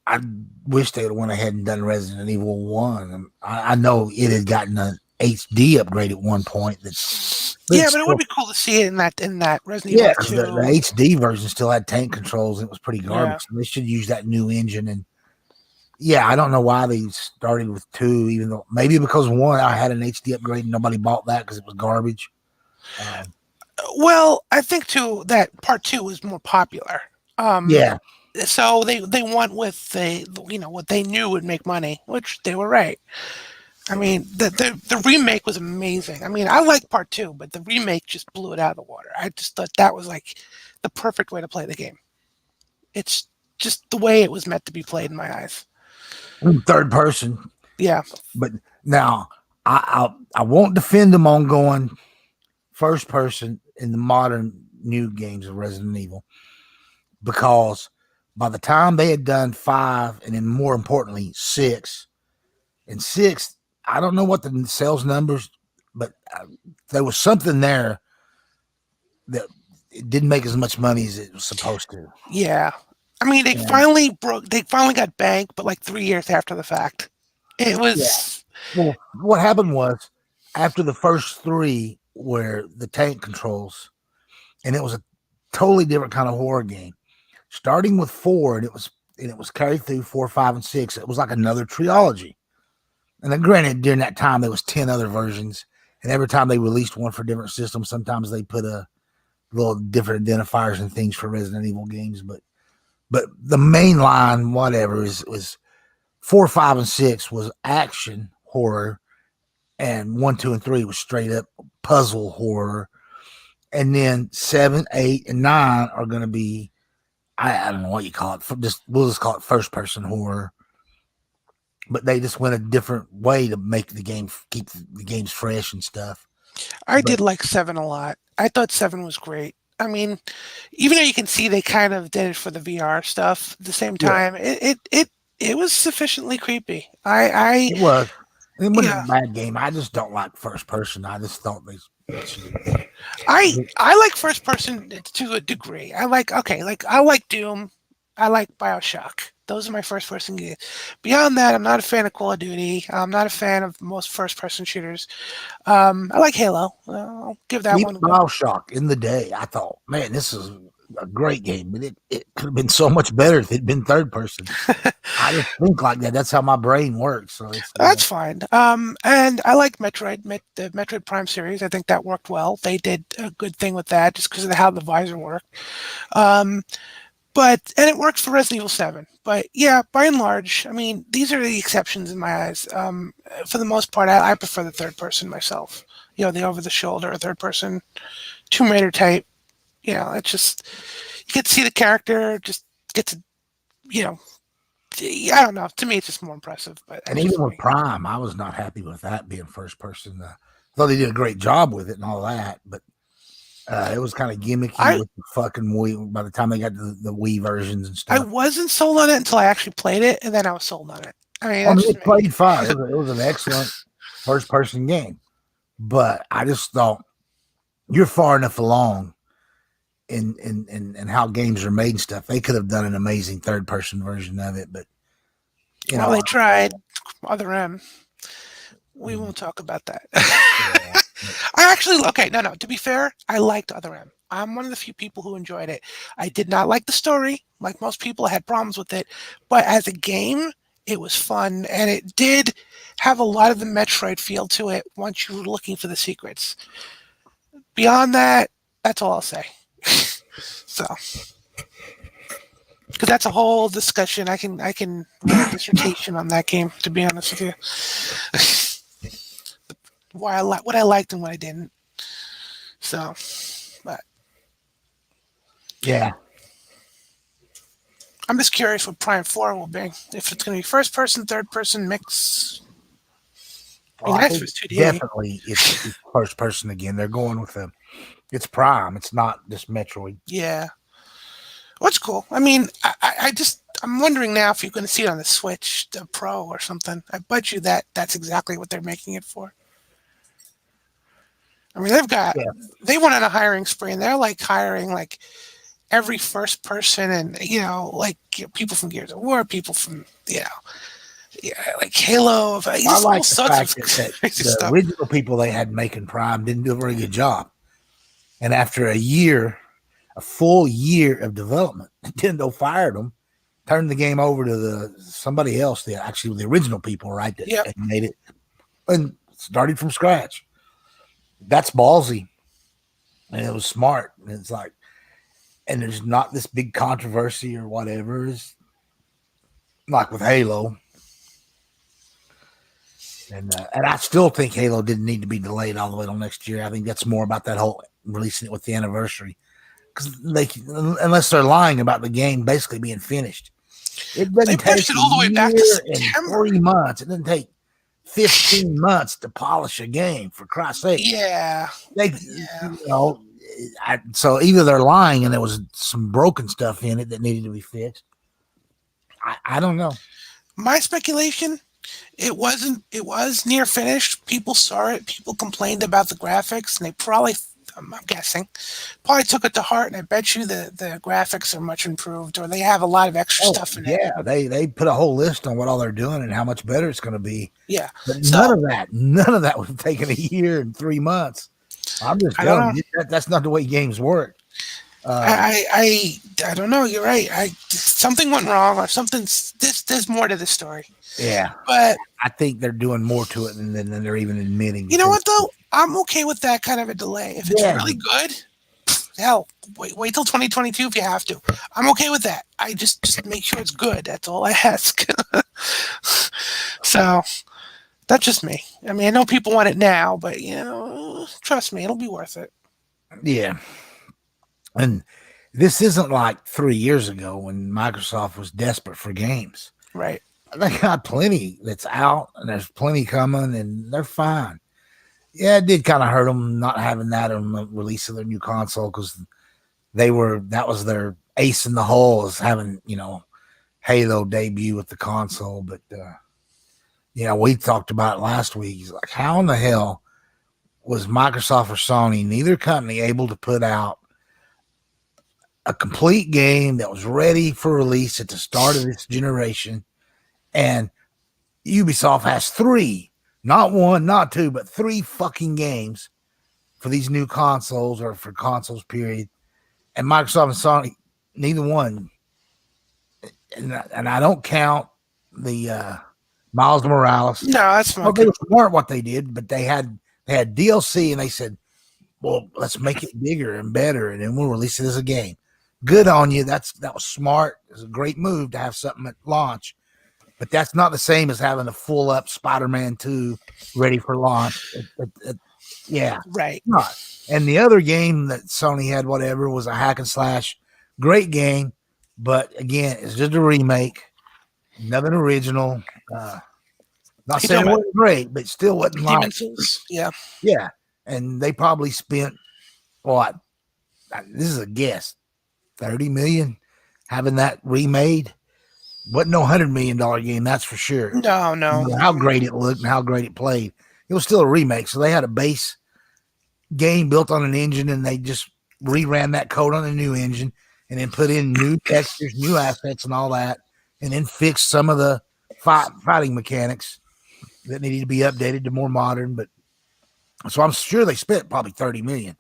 I wish they would have went ahead and done Resident Evil 1. I know it had gotten an HD upgrade at one point. Yeah, but it would be cool to see it in that Resident Yeah, Evil because 2. the HD version still had tank controls, and it was pretty garbage. Yeah. So they should use that new engine. And yeah, I don't know why they started with 2, even though maybe because 1 I had an HD upgrade and nobody bought that because it was garbage. Well, I think too that part 2 was more popular. Yeah. So they went with what they knew would make money, which they were right. I mean, the remake was amazing. I mean, I like part 2, but the remake just blew it out of the water. I just thought that was like the perfect way to play the game. It's just the way it was meant to be played in my eyes. Third person. Yeah. But now I won't defend them on going first person in the modern new games of Resident Evil, because by the time they had done 5, and then more importantly 6, and 6, I don't know what the sales numbers, but there was something there that it didn't make as much money as it was supposed to. Yeah. I mean, they finally got banked, but like 3 years after the fact. It was. Yeah. Well, what happened was, after the first 3 were the tank controls, and it was a totally different kind of horror game. Starting with 4, and it was carried through 4, 5, and 6. It was like another trilogy. And then, granted, during that time there was 10 other versions, and every time they released one for different systems, sometimes they put a little different identifiers and things for Resident Evil games. But the main line, whatever, was 4, 5, and 6 was action horror, and 1, 2, and 3 was straight up puzzle horror, and then 7, 8, and 9 are going to be, I don't know what you call it. We'll just call it first person horror. But they just went a different way to make the game, keep the games fresh and stuff. I did like 7 a lot. I thought 7 was great. I mean, even though you can see they kind of did it for the VR stuff, at the same time, it was sufficiently creepy. It was. It wasn't a bad game. I just don't like first person. I just thought they should. I like first person to a degree. I like Doom. I like BioShock. Those are my first person games. Beyond that, I'm not a fan of Call of Duty. I'm not a fan of most first person shooters. I like Halo. I'll give that one. BioShock in the day, I thought, man, this is a great game, but it could have been so much better if it'd been third person. I just think like that. That's how my brain works. So that's fine. And I like the Metroid Prime series. I think that worked well. They did a good thing with that just because of how the visor worked. And it worked for Resident Evil 7. But yeah, by and large, I mean, these are the exceptions in my eyes. For the most part, I prefer the third person myself. The over the shoulder third person, Tomb Raider type. It's just, you get to see the character, just get to, I don't know. To me, it's just more impressive. And even with Prime, I was not happy with that being first person. Though they did a great job with it and all that, but it was kind of gimmicky with the fucking Wii. By the time they got to the Wii versions and stuff, I wasn't sold on it until I actually played it, and then I was sold on it. I mean, it played fine. It was an excellent first-person game, but I just thought you're far enough along in how games are made and stuff. They could have done an amazing third-person version of it, but they tried. Other M. We won't talk about that. I actually okay. No, no. To be fair, I liked Other M. I'm one of the few people who enjoyed it. I did not like the story, like most people. I had problems with it, but as a game, it was fun, and it did have a lot of the Metroid feel to it. Once you were looking for the secrets. Beyond that, that's all I'll say. So, because that's a whole discussion. I can write a dissertation on that game. To be honest with you, why what I liked and what I didn't. So, but Yeah. I'm just curious what Prime 4 will be. If it's going to be first person, third person mix. Well, I mean, I that's think for 2D. definitely it's first person again. They're going with them. It's Prime. It's not just Metroid. Yeah. What's cool. I mean, I'm wondering now if you're going to see it on the Switch, the Pro or something. I bet you that's exactly what they're making it for. I mean, Yeah. they went on a hiring spree and they're like hiring like every first person and, like people from Gears of War, people from, yeah, like Halo, I just all like the sorts of fact that crazy the stuff. original people they had making Prime didn't do a very good job. And after a year, a full year of development, Nintendo fired them, turned the game over to the somebody else, the original people, right, that Yep. had made it, and started from scratch. That's ballsy, and it was smart. And it's like, and there's not this big controversy or whatever. It's like with Halo, and I still think Halo didn't need to be delayed all the way till next year. I think that's more about that whole releasing it with the anniversary, because unless they're lying about the game basically being finished, it They doesn't take pushed it a all the way back to year and September. 3 months. It doesn't take 15 months to polish a game. For Christ's sake, Yeah. they Yeah. so either they're lying and there was some broken stuff in it that needed to be fixed. I don't know. My speculation, it was near finished. People saw it, people complained about the graphics, and they probably, I'm guessing, probably took it to heart, and I bet you the graphics are much improved, or they have a lot of extra Oh stuff in it. yeah, they put a whole list on what all they're doing and how much better it's going to be. Yeah. But So none of that would have taken a year and 3 months. I'm just I don't telling know. you that's not the way games work. Um, I don't know. You're right. Something went wrong, or something's this. There's more to this story. yeah, But I think they're doing more to it than they're even admitting you that know they. what though? I'm okay with that kind of a delay. If it's Yeah, really good, hell, wait till 2022 if you have to. I'm okay with that. I just make sure it's good. That's all I ask. So that's just me. I mean, I know people want it now, but trust me, it'll be worth it. yeah, and this isn't like 3 years ago when Microsoft was desperate for games. Right. They got plenty that's out, and there's plenty coming, and they're fine. Yeah, it did kind of hurt them not having that on the release of their new console, because that was their ace in the hole, is having Halo debut with the console. But we talked about it last week. He's like, how in the hell was Microsoft or Sony, neither company, able to put out a complete game that was ready for release at the start of this generation? And Ubisoft has three, not one, not two, but three fucking games for these new consoles, or for consoles, period. And Microsoft and Sony, neither one. And I don't count the Miles Morales. No, that's Well, not they good. were smart what they did, but they had DLC, and they said, well, let's make it bigger and better, and then we'll release it as a game. Good on you. That was smart. It was a great move to have something at launch, but that's not the same as having a full up Spider-Man 2 ready for launch. Yeah, Right. not. And the other game that Sony had, whatever, was a hack and slash. Great game, but again, it's just a remake, nothing original. Not You saying talking it about wasn't great, but still wasn't like, Demon Souls? Yeah. yeah. And they probably spent what? This is a guess, 30 million having that remade. Wasn't no $100 million game, that's for sure. No, No no. matter how great it looked and how great it played, it was still a remake. So they had a base game built on an engine, and they just reran that code on a new engine, and then put in new textures, new assets, and all that, and then fixed some of the fighting mechanics that needed to be updated to more modern. But So I'm sure they spent probably 30 million.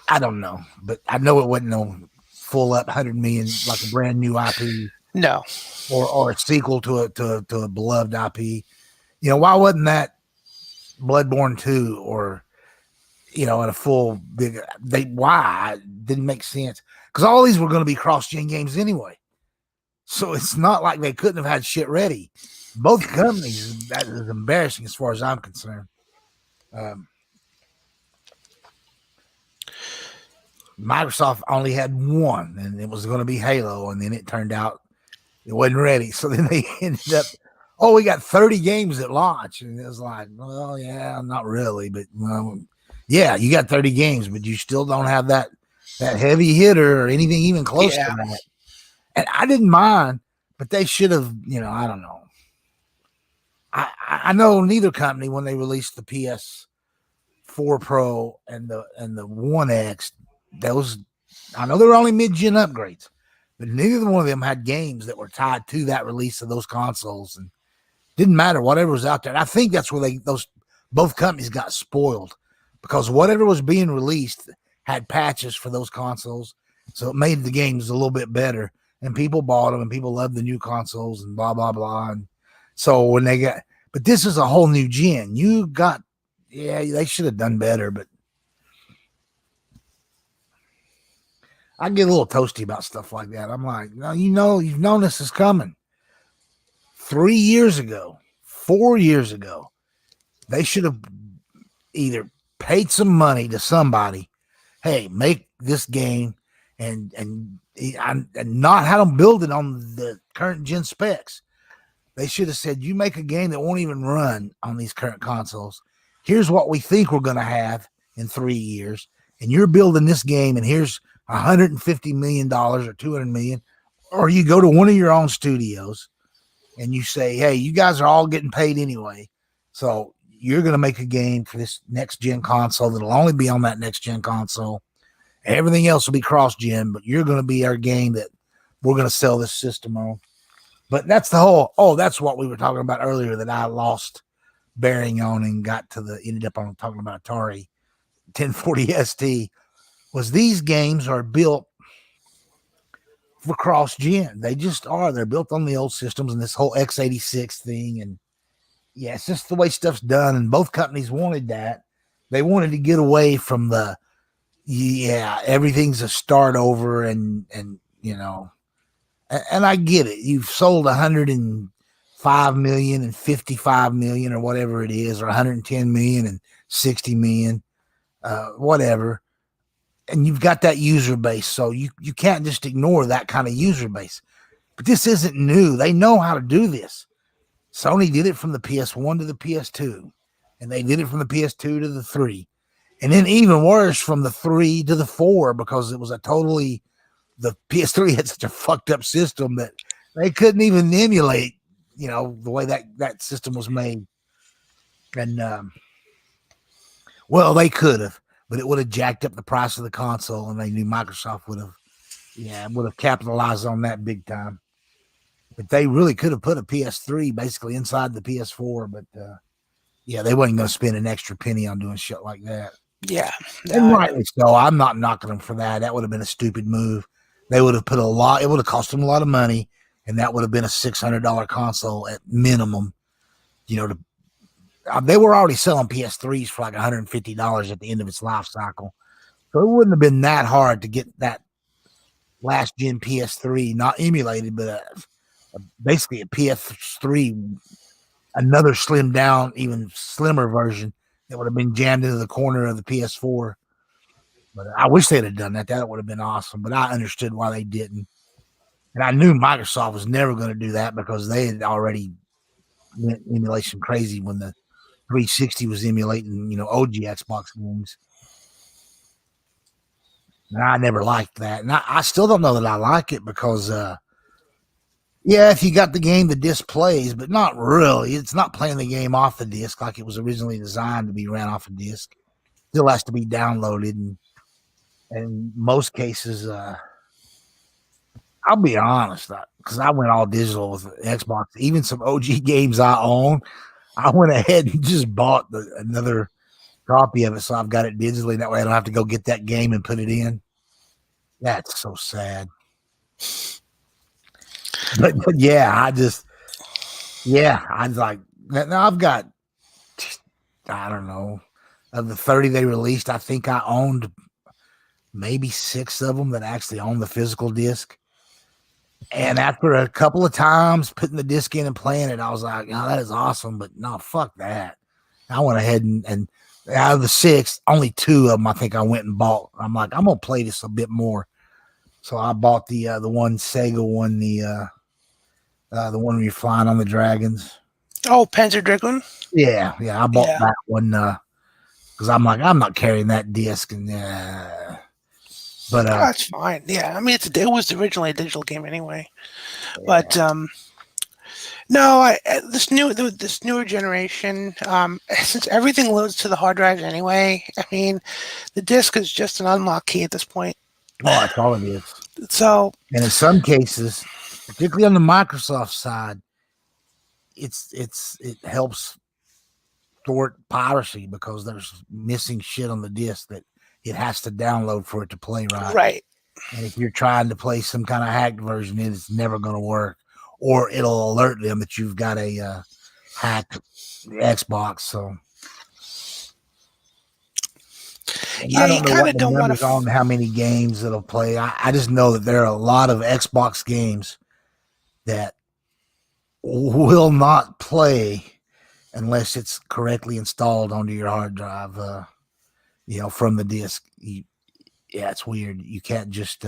I don't know, but I know it wasn't no full up 100 million like a brand new IP No. or a sequel to a beloved IP. Why wasn't that Bloodborne 2 or in a full big why it didn't make sense because all these were going to be cross-gen games anyway. So it's not like they couldn't have had shit ready. Both companies, that is embarrassing as far as I'm concerned. Microsoft only had one, and it was going to be Halo, and then it turned out it wasn't ready. So then they ended up, we got 30 games at launch, and it was like, well, yeah, not really, but yeah, you got 30 games, but you still don't have that heavy hitter or anything even close to that. And I didn't mind, but they should have, I don't know. I know neither company when they released the PS4 Pro and the One X, those I know they're only mid-gen upgrades, but neither one of them had games that were tied to that release of those consoles, and didn't matter whatever was out there. And I think that's where both companies got spoiled because whatever was being released had patches for those consoles, so it made the games a little bit better, and people bought them, and people loved the new consoles, and blah blah blah. And so when but this is a whole new gen. They should have done better, but I get a little toasty about stuff like that. I'm like, no, you've known this is coming. 3 years ago, 4 years ago, they should have either paid some money to somebody, hey, make this game, and not have them build it on the current gen specs. They should have said, you make a game that won't even run on these current consoles. Here's what we think we're going to have in 3 years, and you're building this game, and here's $150 million or $200 million, or you go to one of your own studios and you say, hey, you guys are all getting paid anyway, so you're going to make a game for this next gen console that'll only be on that next gen console. Everything else will be cross gen, but you're going to be our game that we're going to sell this system on. But that's that's what we were talking about earlier that I lost bearing on and ended up on talking about Atari 1040 ST. Was these games are built for cross-gen. They just are. They're built on the old systems and this whole x86 thing. And yeah, it's just the way stuff's done. And both companies wanted that. They wanted to get away from everything's a start over and I get it. You've sold 105 million and 55 million or whatever it is, or 110 million and 60 million, whatever. And you've got that user base, so you can't just ignore that kind of user base. But this isn't new. They know how to do this. Sony did it from the PS1 to the PS2, and they did it from the PS2 to the 3, and then even worse from the 3 to the 4 because it was the PS3 had such a fucked up system that they couldn't even emulate, the way that system was made. And they could have, but it would have jacked up the price of the console, and they knew Microsoft would have capitalized on that big time. But they really could have put a PS3 basically inside the PS4, but they wasn't going to spend an extra penny on doing shit like that. Yeah. And rightly so. I'm not knocking them for that. That would have been a stupid move. They would have it would have cost them a lot of money, and that would have been a $600 console at minimum. They were already selling PS3s for like $150 at the end of its life cycle. So it wouldn't have been that hard to get that last gen PS3, not emulated, but basically a PS3, another slimmed down, even slimmer version that would have been jammed into the corner of the PS4. But I wish they'd have done that. That would have been awesome. But I understood why they didn't. And I knew Microsoft was never going to do that because they had already went emulation crazy when the 360 was emulating, OG Xbox games. And I never liked that. And I still don't know that I like it because, if you got the game, the disc plays, but not really. It's not playing the game off the disc like it was originally designed to be ran off a disc. Still has to be downloaded. And in most cases, I'll be honest, because I went all digital with Xbox. Even some OG games I own, I went ahead and just bought another copy of it, so I've got it digitally. That way, I don't have to go get that game and put it in. That's so sad. But yeah, I was like, now I've got, I don't know, of the 30 they released, I think I owned maybe 6 of them that actually own the physical disc. And after a couple of times putting the disc in and playing it, I was like, oh, that is awesome. But no, fuck that. I went ahead and out of the 6, only 2 of them I think I went and bought. I'm like, I'm gonna play this a bit more. So I bought the one Sega one, the one where you're flying on the dragons. Oh, Panzer Dragoon. Yeah, I bought Yeah. that one because I'm like, I'm not carrying that disc. And but Oh, that's fine. Yeah, I mean, it was originally a digital game anyway. But no, this newer generation, since everything loads to the hard drives anyway, I mean, the disc is just an unlock key at this point. oh, that's all it is. So, and in some cases, particularly on the Microsoft side, it helps thwart piracy because there's missing shit on the disc that it has to download for it to play right. right. And if you're trying to play some kind of hacked version, it's never going to work, or it'll alert them that you've got a hacked Xbox. So, Yeah, I you don't know kind what of the don't want numbers to. on how many games it'll play. I just know that there are a lot of Xbox games that will not play unless it's correctly installed onto your hard drive. From the disc. Yeah, it's weird. You can't just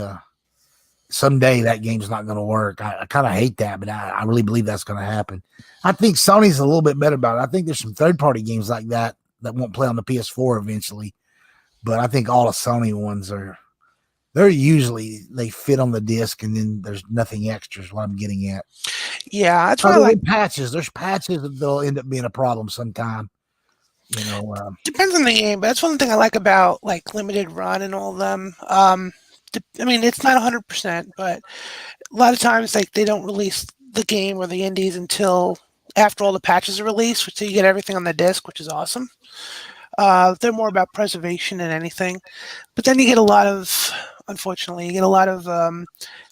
someday that game's not going to work. I kind of hate that, but I really believe that's going to happen. I think Sony's a little bit better about it. I think there's some third-party games like that won't play on the PS4 eventually, but I think all the Sony ones they're usually they fit on the disc and then there's nothing extra is what I'm getting at. Yeah, that's why I Other like. than patches, there's patches that'll end up being a problem sometime. Depends on the game, but that's one thing I like about like limited run and all of them. I mean, it's not 100%, but a lot of times like they don't release the game or the indies until after all the patches are released, so you get everything on the disc, which is awesome. They're more about preservation than anything. But then you get a lot of, unfortunately, you get a lot of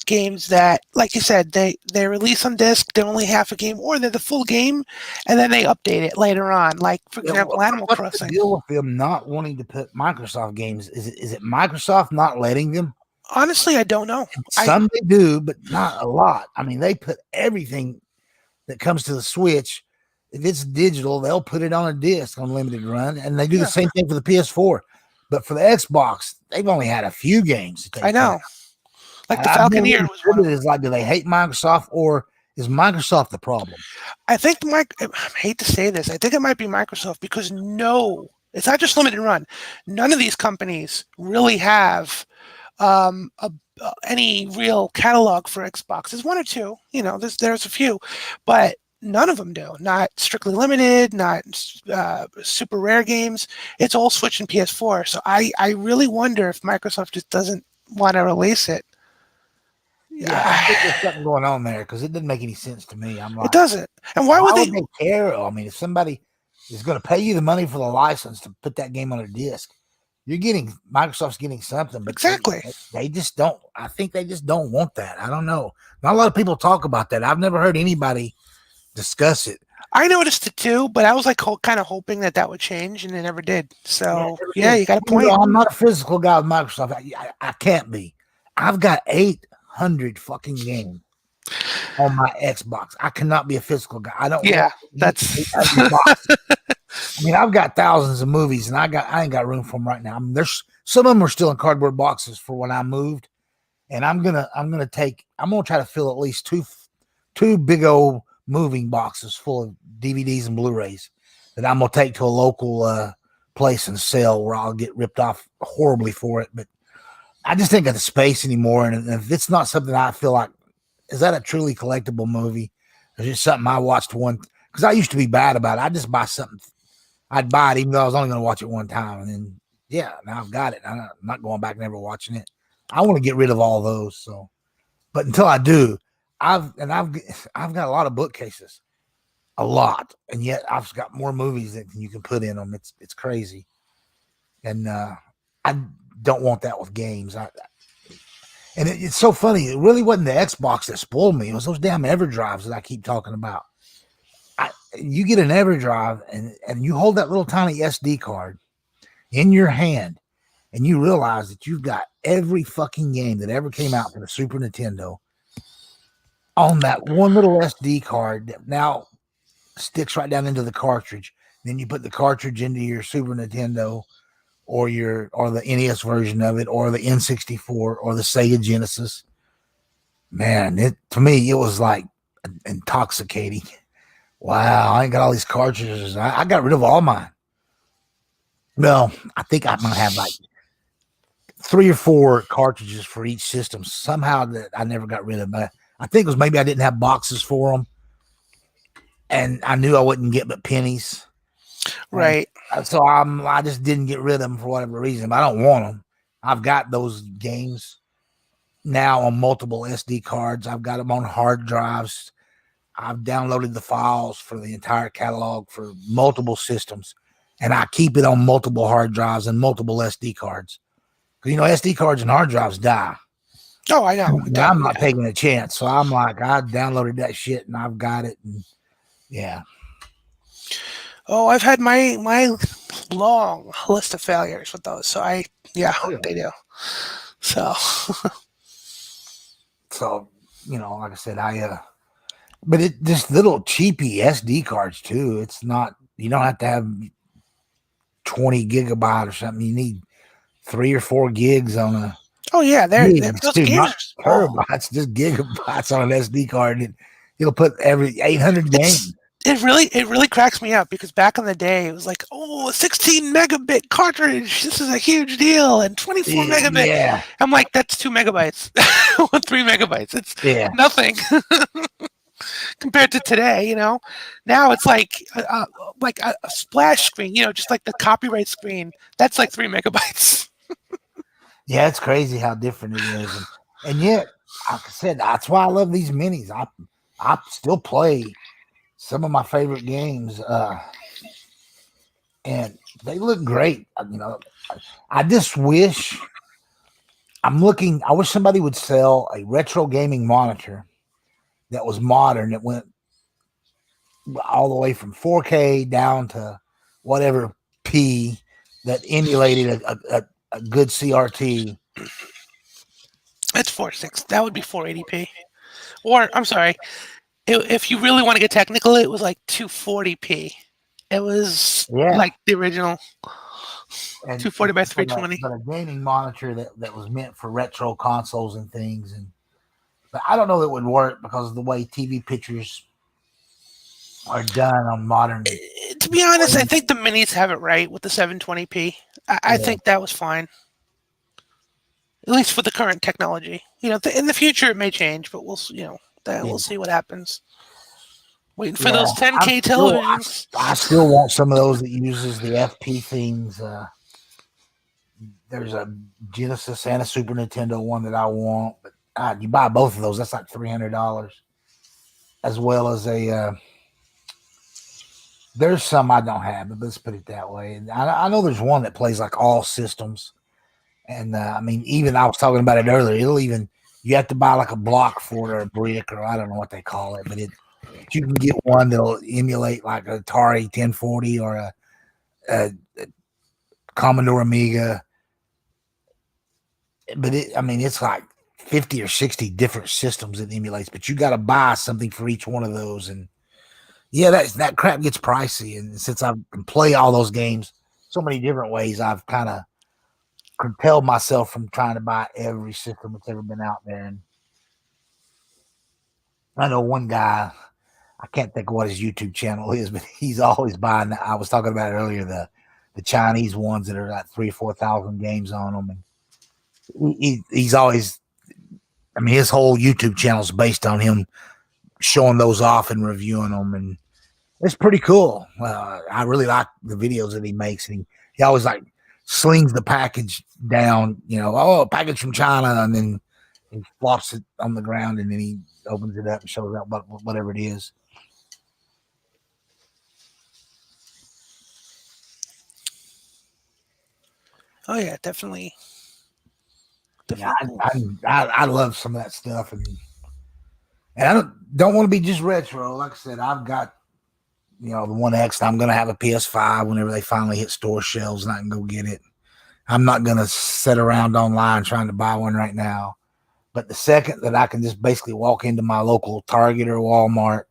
games that, like you said, they release on disc, they're only half a game, or they're the full game, and then they update it later on. Like, for example, Animal what's Crossing. the deal with them not wanting to put Microsoft games? Is it Microsoft not letting them? Honestly, I don't know. Some they do, but not a lot. I mean, they put everything that comes to the Switch. If it's digital, they'll put it on a disc on limited run, and they do the same thing for the PS4. But for the Xbox, they've only had a few games. I know. Like the Falconeer was one of them. Is like, do they hate Microsoft or is Microsoft the problem? I think I hate to say this. I think it might be Microsoft because it's not just limited run. None of these companies really have any real catalog for Xbox. There's one or two, there's a few, but none of them do. Not strictly limited, not super rare games. It's all Switch and PS4. So I really wonder if Microsoft just doesn't want to release it. Yeah, I think there's something going on there because it doesn't make any sense to me. I'm like, it doesn't. And why would they care? I mean, if somebody is going to pay you the money for the license to put that game on a disc, Microsoft's getting something, but exactly. They just don't. I think they just don't want that. I don't know. Not a lot of people talk about that. I've never heard anybody discuss it. I noticed it too, but I was like kind of hoping that would change, and it never did. So yeah, you got a point. I'm not a physical guy with Microsoft. I can't be. I've got 800 fucking games on my Xbox. I cannot be a physical guy. I don't. Yeah, that's. I mean, I've got thousands of movies, and I ain't got room for them right now. I mean, there's some of them are still in cardboard boxes for when I moved, and I'm gonna try to fill at least two big old moving boxes full of DVDs and Blu-rays that I'm gonna take to a local place and sell where I'll get ripped off horribly for it. But I just ain't got the space anymore, and if it's not something I feel like is that a truly collectible movie, or just something I watched one because I used to be bad about it. I just buy something. I'd buy it even though I was only going to watch it one time. And then, now I've got it. I'm not going back and ever watching it. I want to get rid of all those. So, but until I do, I've got a lot of bookcases, a lot. And yet I've got more movies that you can put in them. It's crazy. and I don't want that with games. It's so funny. It really wasn't the Xbox that spoiled me. It was those damn EverDrives that I keep talking about. You get an EverDrive and you hold that little tiny SD card in your hand, and you realize that you've got every fucking game that ever came out for the Super Nintendo on that one little SD card that now sticks right down into the cartridge. Then you put the cartridge into your Super Nintendo or the NES version of it or the N64 or the Sega Genesis. Man, to me it was like intoxicating. Wow, I ain't got all these cartridges. I got rid of all mine. Well, I think I might have like 3 or 4 cartridges for each system somehow that I never got rid of. But I think it was maybe I didn't have boxes for them, and I knew I wouldn't get but pennies. Right. So I just didn't get rid of them for whatever reason. But I don't want them. I've got those games now on multiple SD cards. I've got them on hard drives. I've downloaded the files for the entire catalog for multiple systems, and I keep it on multiple hard drives and multiple SD cards. Because, SD cards and hard drives die. Oh, I know. I'm not taking a chance. So I'm like, I downloaded that shit and I've got it. And yeah. Oh, I've had my long list of failures with those. So they do. So like I said, but it just little cheapy SD cards too. It's not, you don't have to have 20 gigabyte or something. You need 3 or 4 gigs on a. Oh yeah, those games not are small. terabytes, just gigabytes on an SD card. And it'll put every 800 games. It really cracks me up because back in the day it was like, oh, a 16 megabit cartridge, this is a huge deal, and 24 megabit. Yeah. I'm like, that's 2 megabytes, 3 megabytes. It's nothing compared to today. Now it's like a splash screen. Just like the copyright screen. That's like 3 megabytes. Yeah, it's crazy how different it is, and yet, like I said, that's why I love these minis. I still play some of my favorite games, and they look great. I just wish I wish somebody would sell a retro gaming monitor that was modern, that went all the way from 4K down to whatever P, that emulated a good CRT. It's 4.6. That would be 480p. Or, I'm sorry, if you really want to get technical, it was like 240p. It was like the original 240 by 320. But a gaming monitor that was meant for retro consoles and things. But I don't know that it would work because of the way TV pictures are done on modern. To be honest, I think the minis have it right with the 720p. I think that was fine. At least for the current technology. In the future it may change, but we'll see what happens. Waiting for those 10K televisions. I still want some of those that uses the FP things. There's a Genesis and a Super Nintendo one that I want, but you buy both of those, that's like $300. As well as there's some I don't have, but let's put it that way. And I know there's one that plays like all systems. And even I was talking about it earlier. You have to buy like a block for it or a brick, or I don't know what they call it, but you can get one that'll emulate like an Atari 1040 or a Commodore Amiga. But it's like 50 or 60 different systems it emulates, but you got to buy something for each one of those. And that crap gets pricey. And since I can play all those games so many different ways, I've kind of compelled myself from trying to buy every system that's ever been out there. And I know one guy, I can't think of what his YouTube channel is, but he's always buying. I was talking about it earlier, the Chinese ones that are like 3,000 or 4,000 games on them, and he's always. His whole YouTube channel is based on him showing those off and reviewing them, and it's pretty cool. I really like the videos that he makes, and he always like slings the package down, a package from China, and then he flops it on the ground, and then he opens it up and shows out whatever it is. Oh yeah, definitely, Yeah, definitely cool. I love some of that stuff, and I don't want to be just retro. Like I said, I've got the One X. I'm gonna have a PS5 whenever they finally hit store shelves, and I can go get it. I'm not gonna sit around online trying to buy one right now. But the second that I can just basically walk into my local Target or Walmart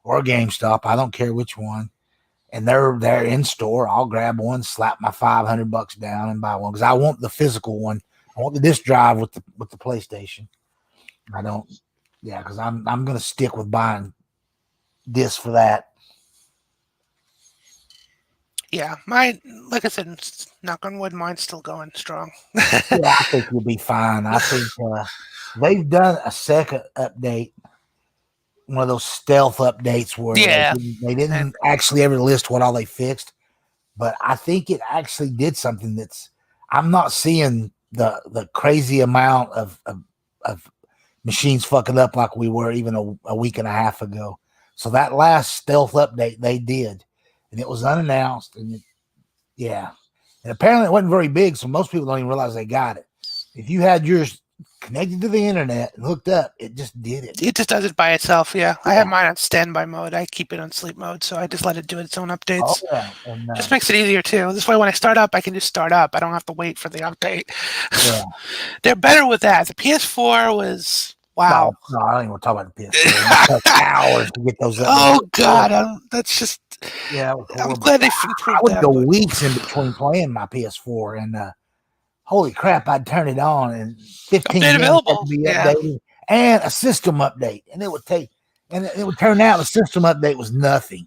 or GameStop, I don't care which one, and they're in store, I'll grab one, slap my $500 down, and buy one because I want the physical one. I want the disc drive with the PlayStation. I don't, yeah, because I'm gonna stick with buying discs for that. Yeah, my like I said, knock on wood, mine's still going strong. Yeah, I think you'll be fine. I think they've done a second update, one of those stealth updates where Yeah, they and didn't actually ever list what all they fixed, but I think it actually did something that's I'm not seeing the crazy amount of machines fucking up like we were even a week and a half ago. So that last stealth update they did, and it was unannounced, yeah, and apparently it wasn't very big, so most people don't even realize they got it. If you had yours connected to the internet and hooked up, it just did it. it just does it by itself. Yeah, I have Yeah. mine on standby mode. I keep it on sleep mode, so I just let it do its own Oh updates. yeah. And Just makes it easier too. This way, when I start up, I can just start up. I don't have to wait for the update. yeah. They're better with that. The PS4 was wow. No, I don't even want to talk about the PS4. It took hours to get those updates. Oh God, that's just. Yeah, it was I'm horrible. glad they've I improved would that, go but weeks in between playing my PS4, and holy crap, I'd turn it on, and 15 update games had to available. be Yeah, updated, and a system update, and it would turn out the system update was nothing,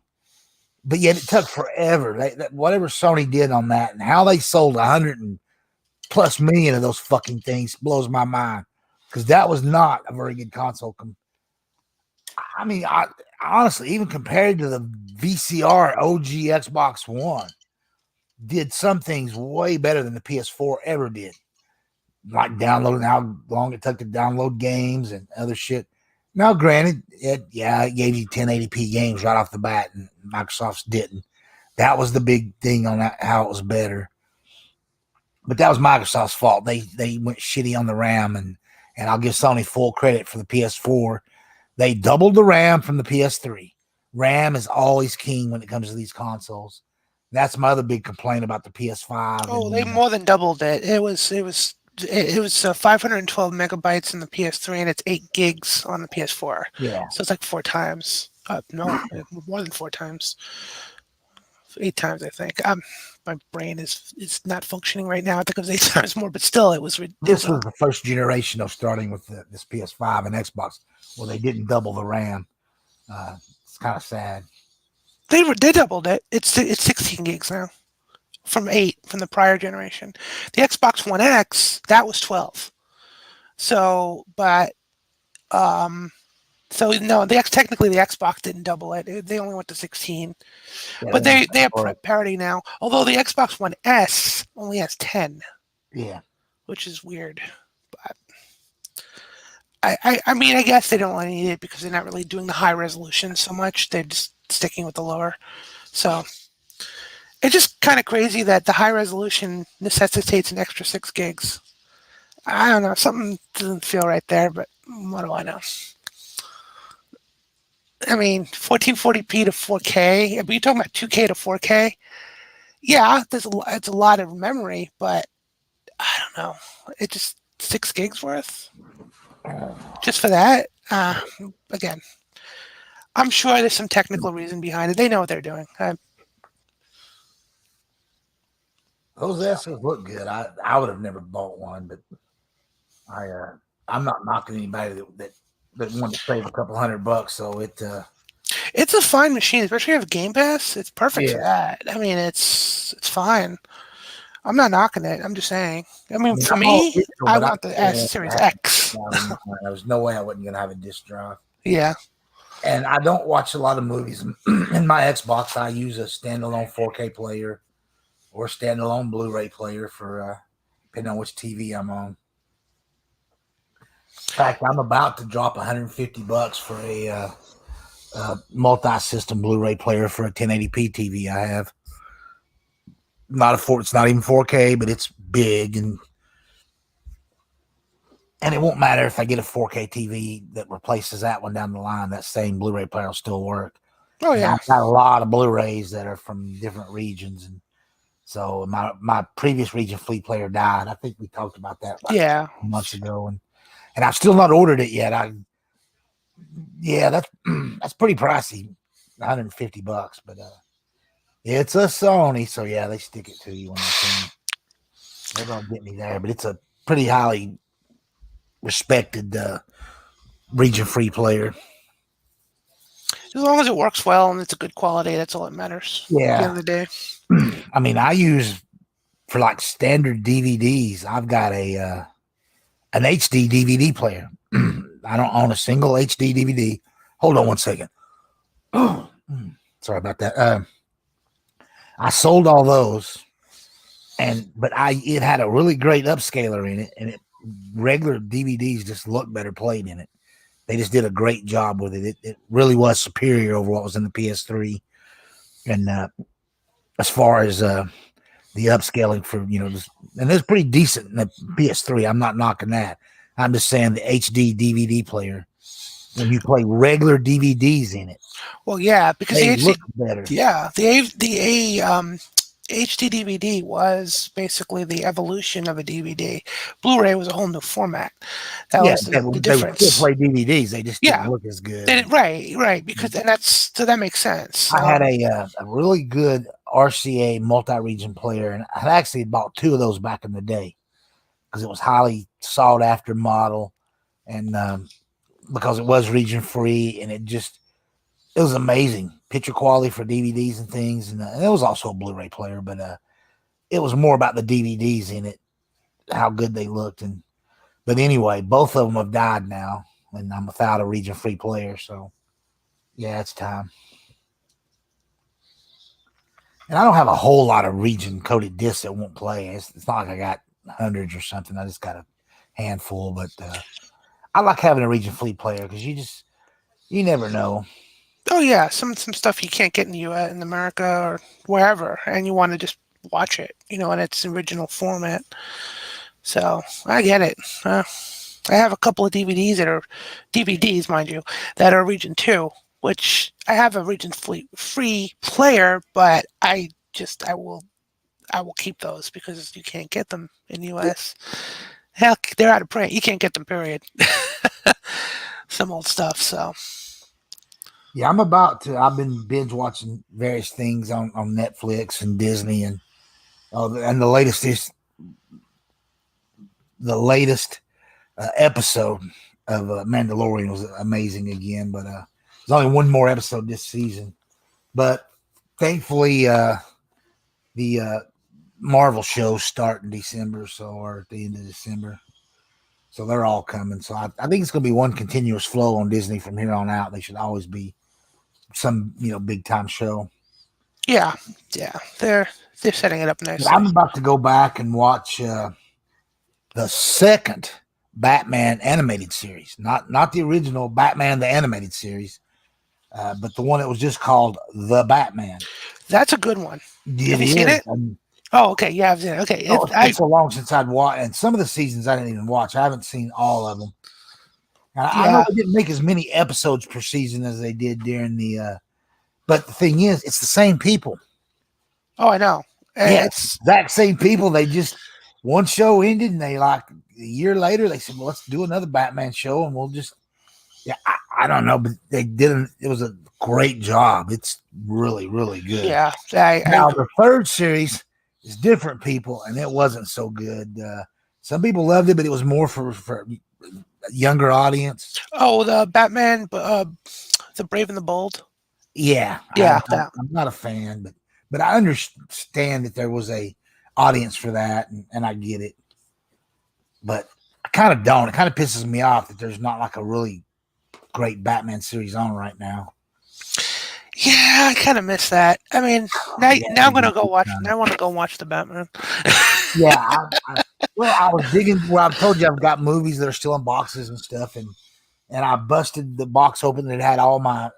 but yet it took forever. Whatever Sony did on that, and how they sold 100 and plus million of those fucking things blows my mind because that was not a very good console. I mean, honestly, even compared to the VCR OG Xbox One, did some things way better than the PS4 ever did. Like downloading how long it took to download games and other shit. Now, granted, it gave you 1080p games right off the bat, and Microsoft's didn't. That was the big thing on that, how it was better. But that was Microsoft's fault. They went shitty on the RAM, and I'll give Sony full credit for the PS4. They doubled the RAM from the PS3. RAM is always king when it comes to these consoles. That's my other big complaint about the PS5. oh, they And more than doubled it. It was 512 megabytes in the PS3 and it's 8 gigs on the PS4. yeah, So it's like 4 times. No, more than 4 times. 8 times, I think. My brain is not functioning right now. I think it was 8 times more, but still, this was the first generation of starting with this PS5 and Xbox where they didn't double the RAM. It's kind of sad. they doubled it. It's 16 gigs now from 8 from the prior generation. The Xbox One X that was 12. So, but so no, technically the Xbox didn't double it. They only went to 16. Yeah, But they have parity now. Although the Xbox One S only has 10, yeah. which is weird. But I mean, I guess they don't need it because they're not really doing the high resolution so much. They're just sticking with the lower. So it's just kind of crazy that the high resolution necessitates an extra 6 gigs. I don't know. Something doesn't feel right there, but what do I know? I mean, 1440p to 4K. But you're talking about 2K to 4K. Yeah, it's a lot of memory, but I don't know. It just 6 gigs worth just for that. Again, I'm sure there's some technical reason behind it. They know what they're doing. Those S's look good. I would have never bought one, but I'm not knocking anybody that wanted to save a couple $100. So It's a fine machine, especially if you have Game Pass. It's perfect for yeah. that. I mean, it's fine. I'm not knocking it. I'm just saying. I mean, for I'm all me, digital, I but want the S Series X. there was no way I wasn't gonna have a disc drive. Yeah. And I don't watch a lot of movies. In my Xbox, I use a standalone 4K player or standalone Blu-ray player for depending on which TV I'm on. In fact, I'm about to drop $150 for a multi-system Blu-ray player for a 1080p TV I have. It's not even 4K, but it's big, and it won't matter if I get a 4K TV that replaces that one down the line. That same Blu-ray player will still work. Oh And yeah. I've got a lot of Blu-rays that are from different regions, and so my previous region fleet player died. I think we talked about that like Yeah. months ago, and I've still not ordered it yet. That's that's pretty pricey, $150, but it's a Sony, so yeah, they stick it to you when they can. They're gonna get me there, but it's a pretty highly respected region free player. As long as it works well and it's a good quality, that's all that matters. At the Yeah, end of the day. I mean, I use for like standard DVDs. I've got an HD DVD player. I don't own a single HD DVD. Hold on one second. Sorry about that. I sold all those, but it had a really great upscaler in it, and regular DVDs just look better played in it. They just did a great job with it. It really was superior over what was in the PS3, and as far as the upscaling for and it's pretty decent in the PS3. I'm not knocking that. I'm just saying the HD DVD player, when you play regular DVDs in it, Well, yeah, because they the look HD, better. yeah, HD DVD was basically the evolution of a DVD. Blu-ray was a whole new format. That Yeah, was the they would still difference. play DVDs. They just didn't Yeah, look as good. right, because and that's so that makes sense. I had a really good RCA multi-region player, and I actually bought two of those back in the day because it was highly sought after model, and because it was region free, and it was amazing picture quality for DVDs and things, and it was also a Blu-ray player, but it was more about the DVDs in it, how good they looked, but anyway, both of them have died now, and I'm without a region free player, so yeah, it's time. And I don't have a whole lot of region coded discs that won't play. It's not like I got hundreds or something. I just got a handful, but I like having a region fleet player because you never know. Oh yeah, some stuff you can't get in the US, in America or wherever, and you want to just watch it, in its original format. So I get it. I have a couple of DVDs that are DVDs, mind you, that are Region 2, which I have a Region free player, but I will keep those because you can't get them in the US. Heck, they're out of print. You can't get them, period. Some old stuff, so. Yeah, I've been binge watching various things on Netflix and Disney, and the latest episode of Mandalorian was amazing again. But there's only one more episode this season. But thankfully, the Marvel shows start in December, or at the end of December. So they're all coming. So I think it's going to be one continuous flow on Disney from here on out. They should always be some big time show. Yeah, they're setting it up But nicely. I'm about to go back and watch the second Batman animated series, not the original Batman the animated series, but the one that was just called The Batman. That's a good one. Have It you seen is. it? Oh, okay. Yeah, I've seen it. Okay, It's been so long since I'd watched, and some of the seasons I didn't even watch. I haven't seen all of them. I know yeah. they didn't make as many episodes per season as they did during the. But the thing is, it's the same people. Oh, I know. Yeah, It's exact same people. They just one show ended, and they like a year later they said, "Well, let's do another Batman show, and we'll just." Yeah, I don't know, but they didn't. It was a great job. It's really, really good. yeah. I Now agree. the third series is different people, and it wasn't so good. Some people loved it, but it was more for a younger audience. Oh, the Batman, the Brave and the Bold. Yeah, Yeah, I'm not a fan, but I understand that there was a audience for that, and I get it. But I kind of don't. It kind of pisses me off that there's not like a really great Batman series on right now. yeah. I kind of miss that. I mean, now Yeah, now I'm gonna go watch. Now I want to go watch the Batman. yeah. I was digging. Well, I've told you I've got movies that are still in boxes and stuff, and I busted the box open that had all my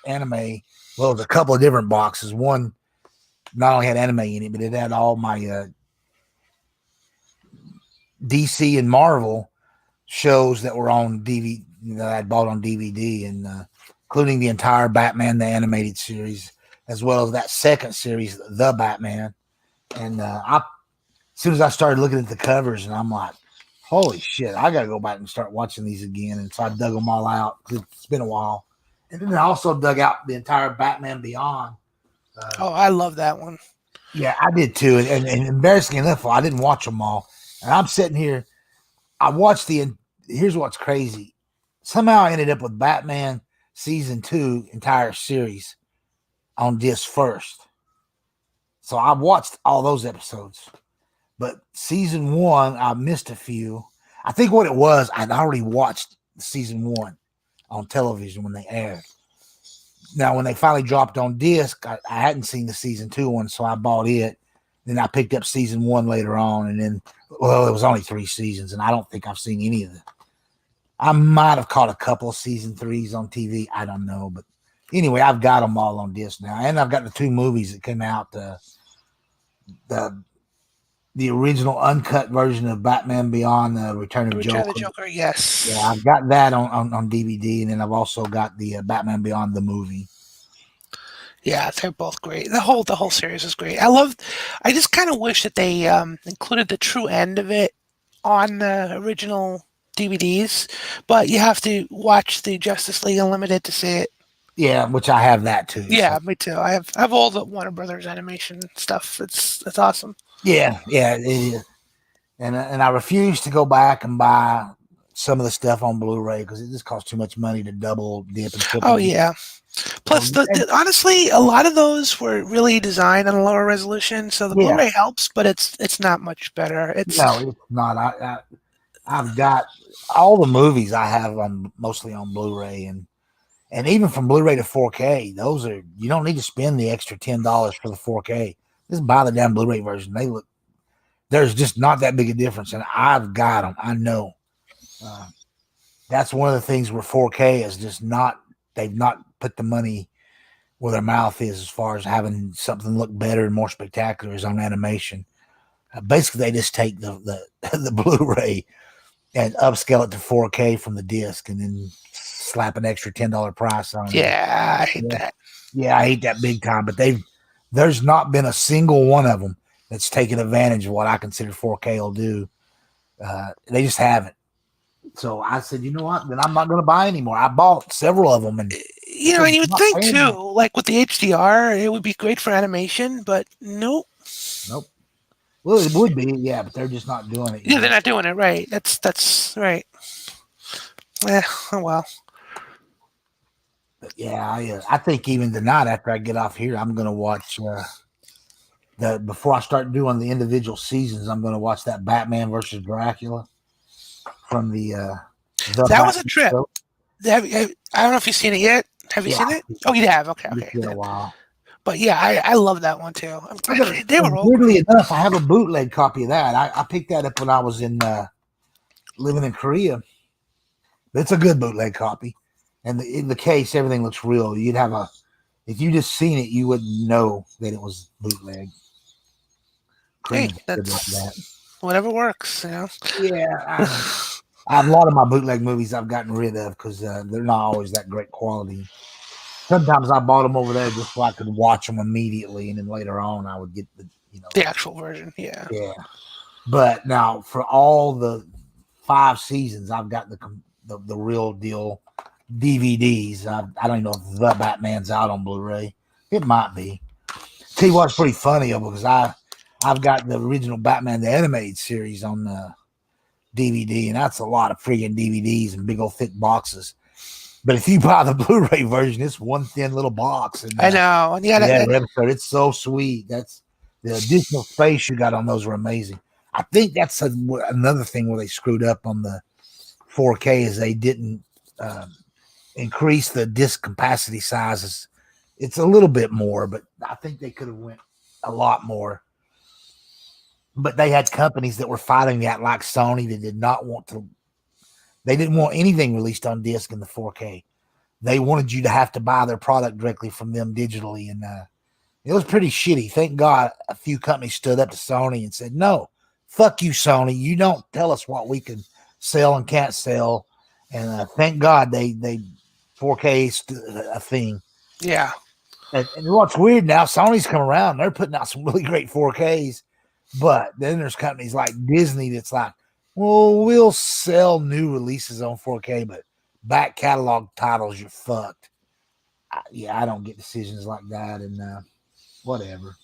anime. Well, it was a couple of different boxes. One not only had anime in it, but it had all my DC and Marvel shows that were on DVD that I bought on DVD, and including the entire Batman the animated series, as well as that second series, The Batman. And as soon as I started looking at the covers, and I'm like, holy shit, I got to go back and start watching these again. And so I dug them all out because it's been a while. And then I also dug out the entire Batman Beyond. Oh, I love that one. Yeah, I did too. And embarrassingly enough, I didn't watch them all. And I'm sitting here, I watched here's what's crazy. Somehow I ended up with Batman season 2 entire series on disc first. So I watched all those episodes. But season 1, I missed a few. I think what it was, I'd already watched season 1 on television when they aired. Now, when they finally dropped on disc, I hadn't seen the season 2 one, so I bought it. Then I picked up season 1 later on, and then, well, it was only 3 seasons, and I don't think I've seen any of them. I might have caught a couple of season 3s on TV. I don't know, but anyway, I've got them all on disc now, and I've got the 2 movies that came out. The original uncut version of Batman Beyond, the Return of the Joker, yes. Yeah, I've got that on DVD, and then I've also got the Batman Beyond the movie. Yeah, they're both great. The whole series is great. I just kind of wish that they included the true end of it on the original DVDs, but you have to watch the Justice League Unlimited to see it. Yeah, which I have that too. Yeah, so. Me too. I have all the Warner Brothers animation stuff. It's awesome. Yeah, it is. And I refuse to go back and buy some of the stuff on Blu-ray because it just costs too much money to double dip and triple. Oh yeah. Plus, honestly, a lot of those were really designed on a lower resolution, so the Blu-ray helps, but it's not much better. No, it's not. I've got all the movies I have mostly on Blu-ray, and even from Blu-ray to 4K, you don't need to spend the extra $10 for the 4K. Just buy the damn Blu-ray version. There's just not that big a difference, and I've got them. I know. That's one of the things where 4K is just not. They've not put the money where their mouth is as far as having something look better and more spectacular is on animation. Basically, they just take the Blu-ray and upscale it to 4K from the disc, and then slap an extra $10 price on it. Yeah, I hate that. Yeah, I hate that big time. But there's not been a single one of them that's taken advantage of what I consider 4K will do. They just haven't. So I said, you know what? Then I'm not going to buy anymore. I bought several of them, and and you would think too, like with the HDR, it would be great for animation, but nope. Well, it would be, yeah, but they're just not doing it. Yeah, they're not doing it right. That's right. Oh well. But yeah, I think even tonight after I get off here, I'm going to watch before I start doing the individual seasons. I'm going to watch that Batman versus Dracula from the that Batman was a trip. I don't know if you've seen it yet. Have you seen it? Oh, you have. Okay. It's been a while. But yeah, I love that one too. Weirdly enough, I have a bootleg copy of that. I picked that up when I was living in Korea. It's a good bootleg copy, and in the case, everything looks real. If you just seen it, you wouldn't know that it was bootleg. Hey, whatever works, Yeah, I have a lot of my bootleg movies I've gotten rid of because they're not always that great quality. Sometimes I bought them over there just so I could watch them immediately, and then later on I would get the actual version. Yeah. But now for all the 5 seasons, I've got the real deal DVDs. I don't even know if The Batman's out on Blu-ray. It might be. Tell you what's pretty funny because I've got the original Batman the animated series on the DVD, and that's a lot of freaking DVDs and big old thick boxes. But if you buy the Blu-ray version, it's one thin little box. And, I know. And episode, it's so sweet. That's the additional space you got on those are amazing. I think that's another thing where they screwed up on the 4K is they didn't increase the disc capacity sizes. It's a little bit more, but I think they could have went a lot more. But they had companies that were fighting that, like Sony, that did not want to. They didn't want anything released on disc in the 4K. They wanted you to have to buy their product directly from them digitally, and it was pretty shitty. Thank God a few companies stood up to Sony and said, no, fuck you, Sony. You don't tell us what we can sell and can't sell. And thank God they 4K is a thing. Yeah. And what's weird now, Sony's come around. They're putting out some really great 4Ks. But then there's companies like Disney that's like, well, we'll sell new releases on 4K, but back catalog titles, you're fucked. I don't get decisions like that, and whatever.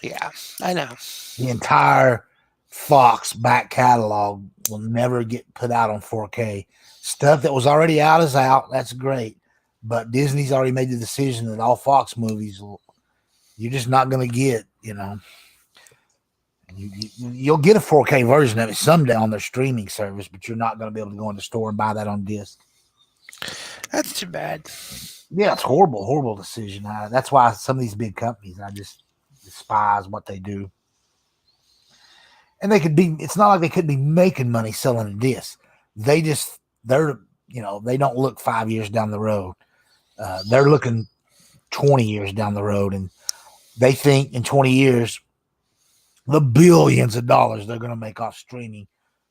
Yeah, I know. The entire Fox back catalog will never get put out on 4K. Stuff that was already out is out. That's great. But Disney's already made the decision that all Fox movies you're just not going to get, You'll get a 4K version of it someday on their streaming service, but you're not going to be able to go in the store and buy that on disc. That's too bad. Yeah, it's horrible, horrible decision. That's why some of these big companies, I just despise what they do. And it's not like they could be making money selling a disc. They don't look 5 years down the road. They're looking 20 years down the road, and they think in 20 years, the billions of dollars they're going to make off streaming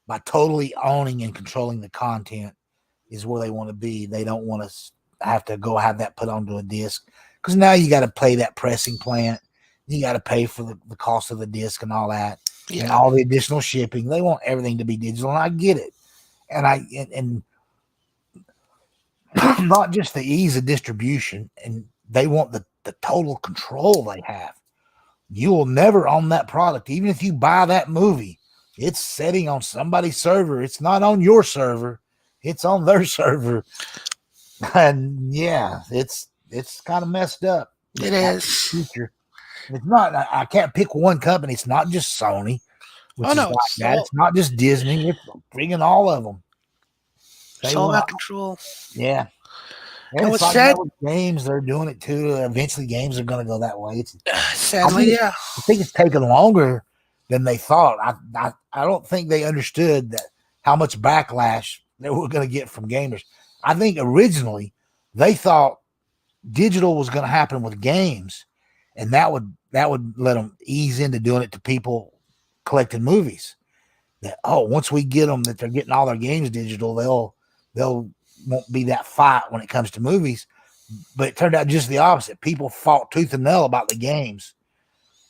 by totally owning and controlling the content is where they want to be. They don't want to have to go have that put onto a disc, because now you got to pay that pressing plant. You got to pay for the cost of the disc and all that, and all the additional shipping. They want everything to be digital, and I get it. And not just the ease of distribution, and they want the total control they have. You will never own that product. Even if you buy that movie, it's sitting on somebody's server. It's not on your server. It's on their server. And yeah, it's kind of messed up. It is. Future. It's not. I can't pick one company. It's not just Sony. It's not just Disney. It's bringing all of them. It's all out of control. Yeah. And it's like that with games, they're doing it too. Eventually, games are going to go that way. Sadly, I think it's taken longer than they thought. I don't think they understood that how much backlash they were going to get from gamers. I think originally they thought digital was going to happen with games, and that would let them ease into doing it to people collecting movies. That once we get them that they're getting all their games digital, they'll won't be that fight when it comes to movies. But it turned out just the opposite. People fought tooth and nail about the games,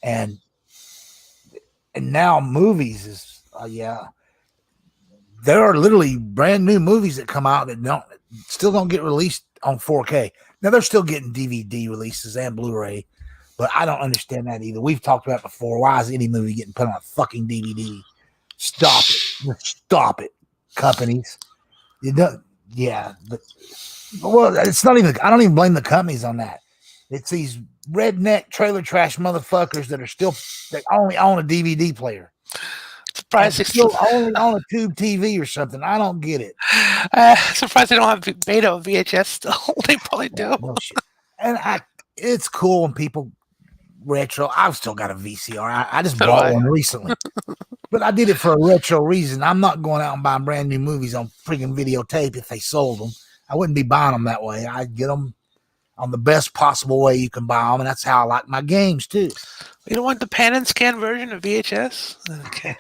and now movies is there are literally brand new movies that come out that still don't get released on 4K. Now they're still getting DVD releases and Blu-ray, but I don't understand that either. We've talked about it before. Why is any movie getting put on a fucking DVD? Stop it! Stop it, companies. You don't. Yeah, but it's not even. I don't even blame the companies on that. It's these redneck trailer trash motherfuckers that only own a DVD player. Surprised they still only on a tube TV or something. I don't get it. Surprised they don't have beta or VHS still. They probably do. Bullshit. And it's cool when people retro. I've still got a VCR. I just bought one recently. But I did it for a retro reason. I'm not going out and buying brand new movies on freaking videotape if they sold them. I wouldn't be buying them that way. I'd get them on the best possible way you can buy them, and that's how I like my games too. You don't want the pan and scan version of VHS? Okay.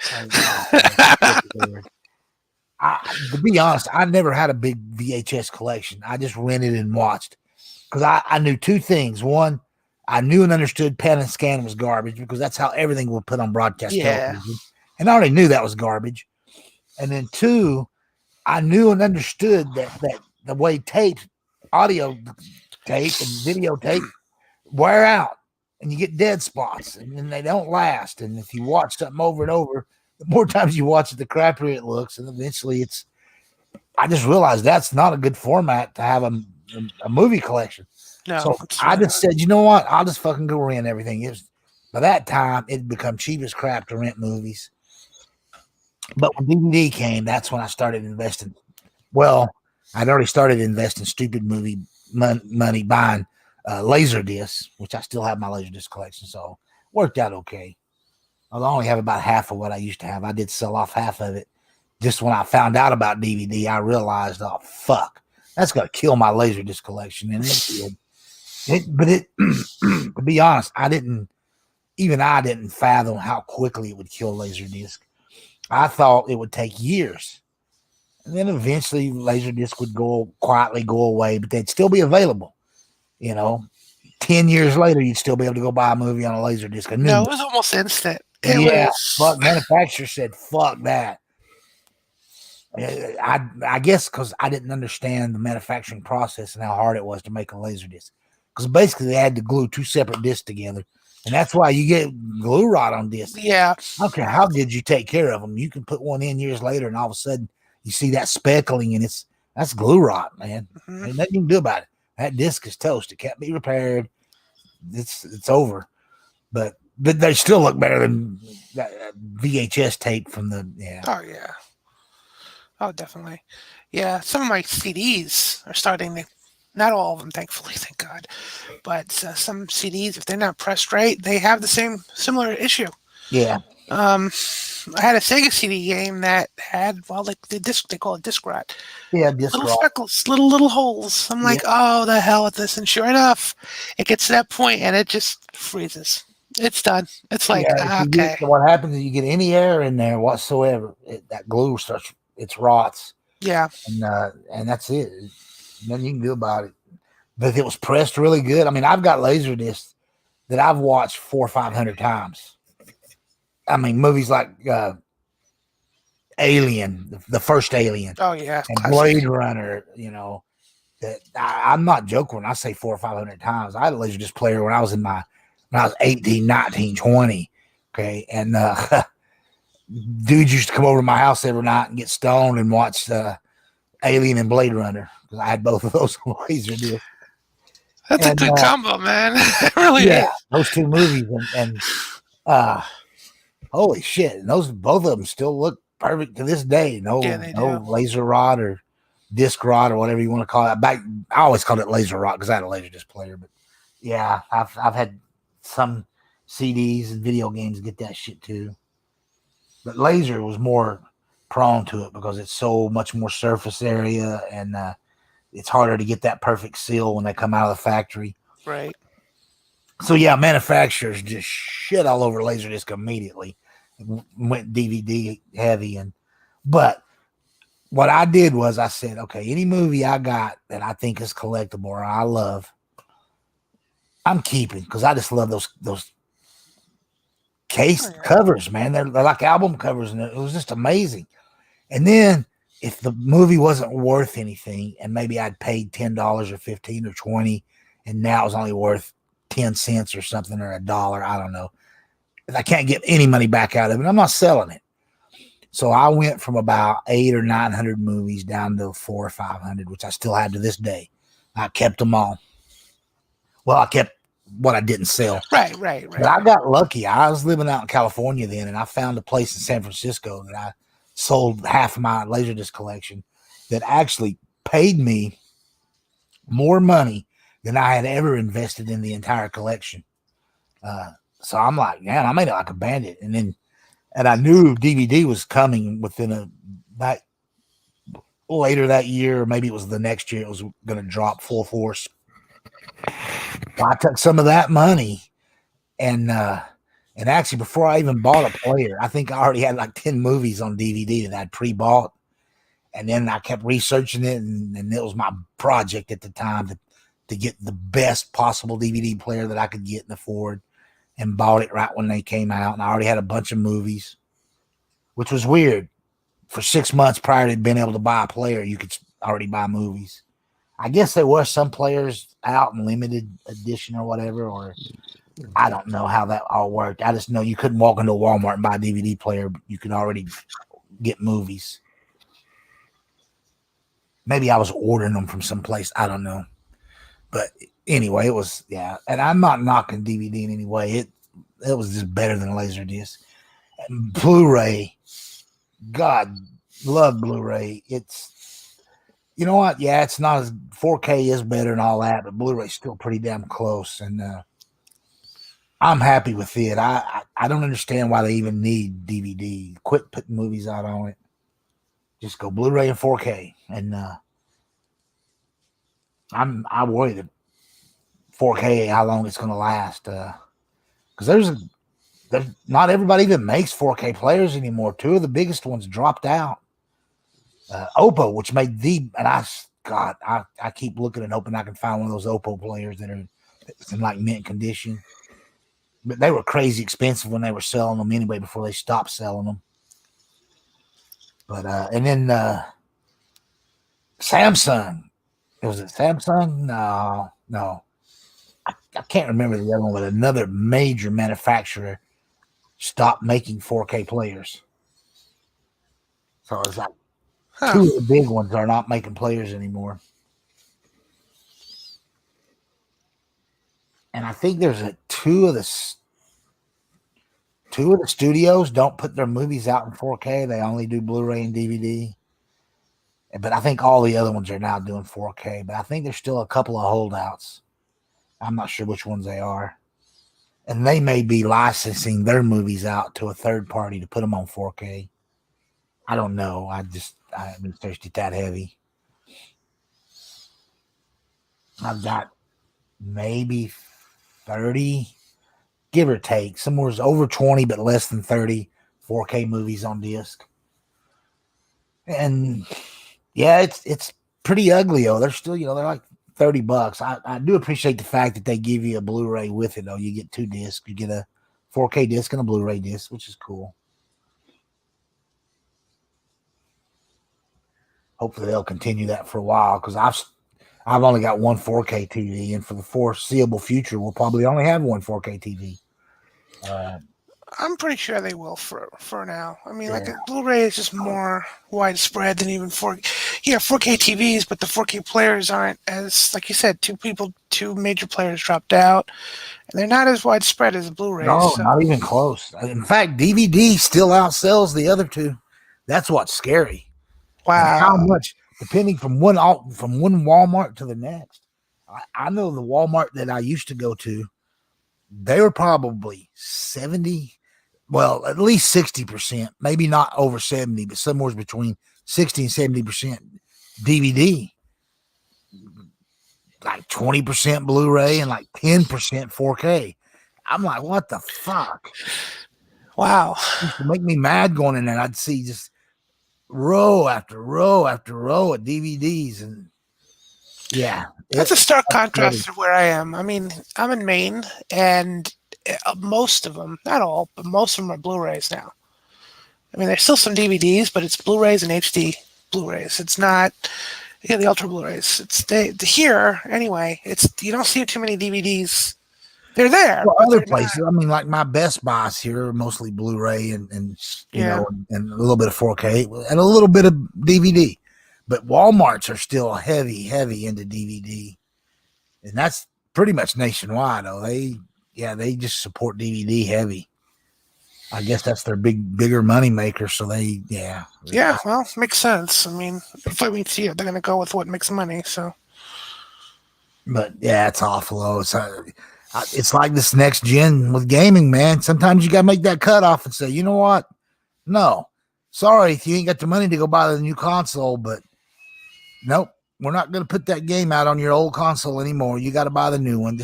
To be honest, I never had a big VHS collection. I just rented and watched because I knew two things. One, I knew and understood pan and scan was garbage because that's how everything was put on broadcast television. And I already knew that was garbage. And then two, I knew and understood that the way audio tape and videotape wear out and you get dead spots and then they don't last. And if you watch something over and over, the more times you watch it, the crappier it looks. And eventually I just realized that's not a good format to have a movie collection. No, so I just said, you know what? I'll just fucking go rent everything. By that time, it'd become cheap as crap to rent movies. But when DVD came, that's when I started investing. Well, I'd already started investing stupid movie money buying laser discs, which I still have my laser disc collection, so worked out okay. I only have about half of what I used to have. I did sell off half of it. Just when I found out about DVD, I realized, oh fuck, that's gonna kill my laser disc collection, and it did. But to be honest, I didn't even I didn't fathom how quickly it would kill Laserdisc. I thought it would take years. And then eventually Laserdisc would quietly go away, but they'd still be available. You know, 10 years later, you'd still be able to go buy a movie on a Laserdisc. A new No, movie. it was almost instant. It Yeah, was. fuck. Manufacturer said, fuck that. I guess because I didn't understand the manufacturing process and how hard it was to make a laser disc. Because basically they had to glue two separate discs together, and that's why you get glue rot on discs. Yeah. I don't care how good you take care of them. You can put one in years later, and all of a sudden you see that speckling, and that's glue rot, man. Mhm. Ain't nothing you can do about it. That disc is toast. It can't be repaired. It's over. But they still look better than that VHS tape from the Oh yeah. Oh, definitely. Yeah, some of my CDs are starting to. Not all of them, thankfully, thank God. But some CDs, if they're not pressed right, they have the same similar issue. yeah Um, I had a Sega CD game that had, well, like the disc, they call it disc rot, disc little rot. speckles, little holes. I'm Yeah. like, oh, the hell with this. And sure enough, it gets to that point and it just freezes. It's done. It's like, Yeah, if you okay, get what happens is you get any air in there whatsoever, that glue starts it's rots, yeah. and that's it. Nothing you can do about it. But if it was pressed really good, I mean, I've got laser discs that I've watched 400 or 500 times. I mean, movies like Alien, the first Alien, Oh, yeah, and classic. Blade Runner. That I'm not joking when I say 400 or 500 times. I had a laser disc player when I was 18, 19, 20. Okay, and dudes used to come over to my house every night and get stoned and watch Alien and Blade Runner because I had both of those on laser disc. That's a And good combo, man. It really yeah, is. those two movies and uh, holy shit, and those both of them still look perfect to this day. Yeah, No, they do. no laser rod or disc rod or whatever you want to call it. I always called it laser rod because I had a laser disc player. But yeah, I've had some CDs and video games get that shit too. But laser was more prone to it because it's so much more surface area and it's harder to get that perfect seal when they come out of the factory. Right. So yeah, manufacturers just shit all over Laserdisc immediately. Went DVD heavy, but what I did was I said, okay, any movie I got that I think is collectible or I love, I'm keeping because I just love those case Oh, yeah. covers, man. They're like album covers, and it was just amazing. And then if the movie wasn't worth anything, and maybe I'd paid $10 or 15 or 20, and now it's only worth 10 cents or something or $1, I don't know. If I can't get any money back out of it, I'm not selling it. So I went from about 800 or 900 movies down to 400 or 500, which I still have to this day. I kept them all. Well, I kept what I didn't sell. Right. But I got lucky. I was living out in California then, and I found a place in San Francisco that I sold half of my Laserdisc collection that actually paid me more money than I had ever invested in the entire collection. So I'm like, man, I made it like a bandit. And I knew DVD was coming within that later that year, or maybe it was the next year, it was going to drop full force. Well, I took some of that money and actually before I even bought a player, I think I already had like 10 movies on DVD that I'd pre-bought. And then I kept researching it, and it was my project at the time to get the best possible DVD player that I could get and afford, and bought it right when they came out. And I already had a bunch of movies, which was weird. For 6 months prior to being able to buy a player, you could already buy movies. I guess there were some players out in limited edition or whatever, or I don't know how that all worked. I just know you couldn't walk into a Walmart and buy a DVD player. You could already get movies. Maybe I was ordering them from someplace. I don't know. But anyway, it was, yeah. And I'm not knocking DVD in any way. It was just better than Laserdisc. And Blu-ray, God, love Blu-ray. It's, you know what? Yeah, it's not as 4K is better and all that, but Blu-ray's still pretty damn close. And I'm happy with it. I don't understand why they even need DVD. Quit putting movies out on it. Just go Blu-ray and 4K. And I worry that 4K how long it's going to last. Because there's not everybody even makes 4K players anymore. Two of the biggest ones dropped out. Oppo, which made I keep looking and hoping I can find one of those Oppo players that are in like mint condition. But they were crazy expensive when they were selling them anyway before they stopped selling them. But and then Samsung. Was it Samsung? No. I can't remember the other one, but another major manufacturer stopped making 4K players. So it's like two of the big ones are not making players anymore. And I think there's two of the studios don't put their movies out in 4K. They only do Blu-ray and DVD. But I think all the other ones are now doing 4K. But I think there's still a couple of holdouts. I'm not sure which ones they are. And they may be licensing their movies out to a third party to put them on 4K. I don't know. I haven't searched it that heavy. I've got maybe 30, give or take, somewhere's over 20, but less than 30 4K movies on disc. And yeah, it's pretty ugly though. They're still, they're like $30. I do appreciate the fact that they give you a Blu-ray with it though. You get two discs. You get a 4K disc and a Blu-ray disc, which is cool. Hopefully they'll continue that for a while because I've only got one 4K TV, and for the foreseeable future, we'll probably only have one 4K TV. I'm pretty sure they will for now. I mean, like Blu-ray is just more widespread than even 4K TVs, but the 4K players aren't as, like you said, two major players dropped out, and they're not as widespread as Blu-rays. No, not even close. In fact, DVD still outsells the other two. That's what's scary. Wow! And how much, depending from one Walmart to the next. I know the Walmart that I used to go to, they were probably 70, well, at least 60%, maybe not over 70, but somewhere between 60 and 70% DVD. Like 20% Blu-ray and like 10% 4K. I'm like, what the fuck? Wow. It used to make me mad going in there. I'd see just row after row after row of DVDs, and yeah, that's a stark contrast to where I am. I mean, I'm in Maine, and most of them, not all, but most of them are Blu-rays now. I mean, there's still some DVDs, but it's Blu-rays and HD Blu-rays. It's not the Ultra Blu-rays. It's here anyway. You don't see too many DVDs. They're there. Well, other places, I mean, like my Best Buys here are mostly Blu-ray and a little bit of 4K and a little bit of DVD. But Walmarts are still heavy into DVD, and that's pretty much nationwide. Though they just support DVD heavy. I guess that's their bigger money maker. So well, makes sense. I mean, they're going to go with what makes money. So, but yeah, it's awful though. It's like this next gen with gaming, man. Sometimes you got to make that cutoff and say, you know what? No, sorry if you ain't got the money to go buy the new console, but nope, we're not going to put that game out on your old console anymore. You got to buy the new one.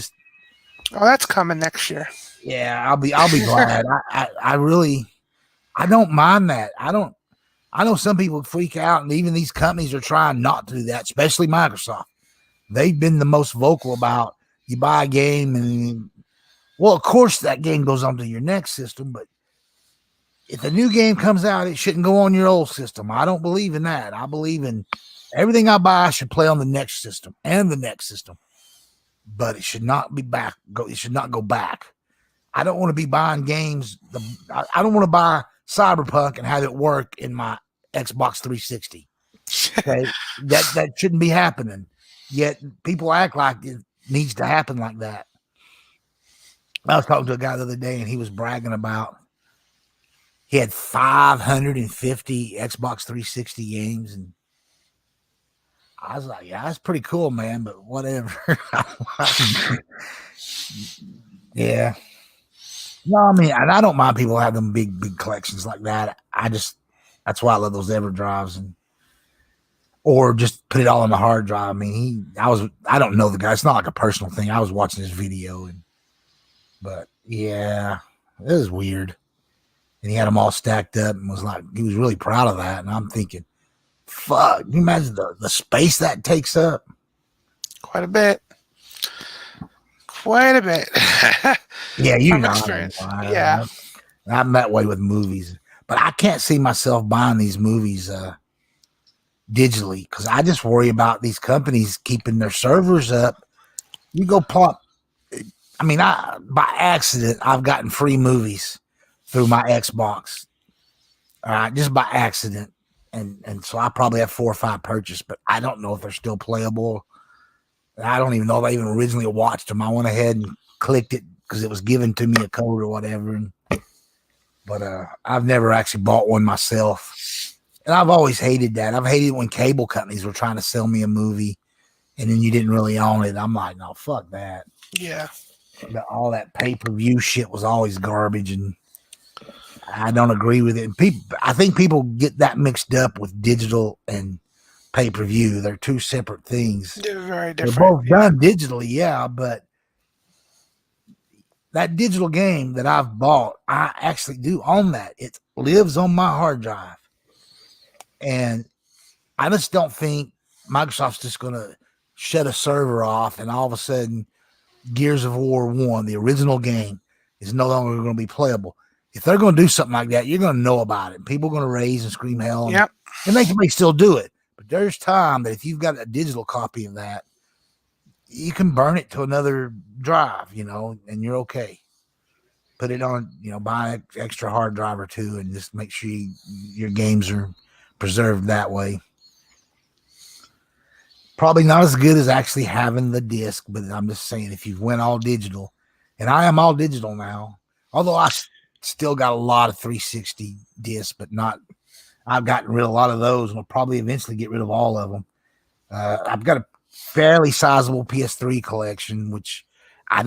That's coming next year. Yeah, I'll be glad. I don't mind that. I know some people freak out, and even these companies are trying not to do that, especially Microsoft. They've been the most vocal about you buy a game and, well, of course that game goes onto your next system, but if a new game comes out, it shouldn't go on your old system. I don't believe in that. I believe in everything I buy should play on the next system and the next system, but it should not be back. It should not go back. I don't want to be buying games. I don't want to buy Cyberpunk and have it work in my Xbox 360. Okay, that shouldn't be happening. Yet people act like it needs to happen like that. I was talking to a guy the other day, and he was bragging about he had 550 Xbox 360 games, and I was like, yeah, that's pretty cool, man, but whatever. Yeah. No, I mean, and I don't mind people having big collections like that. That's why I love those EverDrives, or just put it all on the hard drive. I mean, I don't know the guy. It's not like a personal thing. I was watching his video, but yeah, It was weird. And he had them all stacked up and was like, he was really proud of that. And I'm thinking, fuck, can you imagine the space that takes up? Quite a bit. Quite a bit. Yeah, you From know, experience. Yeah. I'm that way with movies, but I can't see myself buying these movies digitally because I just worry about these companies keeping their servers up. You go plop. I mean, I by accident I've gotten free movies through my Xbox. All right, just by accident, and so I probably have 4 or 5 purchased, but I don't know if they're still playable. I don't even know if I even originally watched them. I went ahead and clicked it because it was given to me a code or whatever. But I've never actually bought one myself. And I've always hated that. I've hated when cable companies were trying to sell me a movie and then you didn't really own it. I'm like, no, fuck that. Yeah. All that pay-per-view shit was always garbage, and I don't agree with it. And I think people get that mixed up with digital and pay-per-view. They're two separate things. They're very They're different. both done digitally, yeah, but that digital game that I've bought, I actually do own that. It lives on my hard drive. And I just don't think Microsoft's just going to shut a server off and all of a sudden Gears of War 1, the original game, is no longer going to be playable. If they're going to do something like that, you're going to know about it. People are going to raise and scream hell. Yep. And they may still do it. But there's time that if you've got a digital copy of that, you can burn it to another drive, and you're okay. Put it on, buy an extra hard drive or two and just make sure your games are preserved that way. Probably not as good as actually having the disc, but I'm just saying if you went all digital, and I am all digital now, although I still got a lot of 360 discs, but I've gotten rid of a lot of those and will probably eventually get rid of all of them. I've got a fairly sizable PS3 collection, which I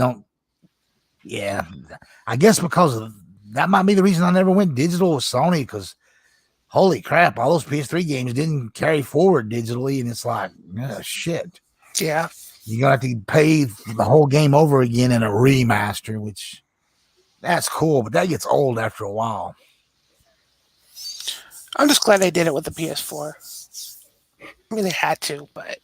guess because of that might be the reason I never went digital with Sony, because holy crap, all those PS3 games didn't carry forward digitally, and it's like, shit. Yeah. You're going to have to pay the whole game over again in a remaster, which that's cool, but that gets old after a while. I'm just glad they did it with the PS4. I mean, they had to, but...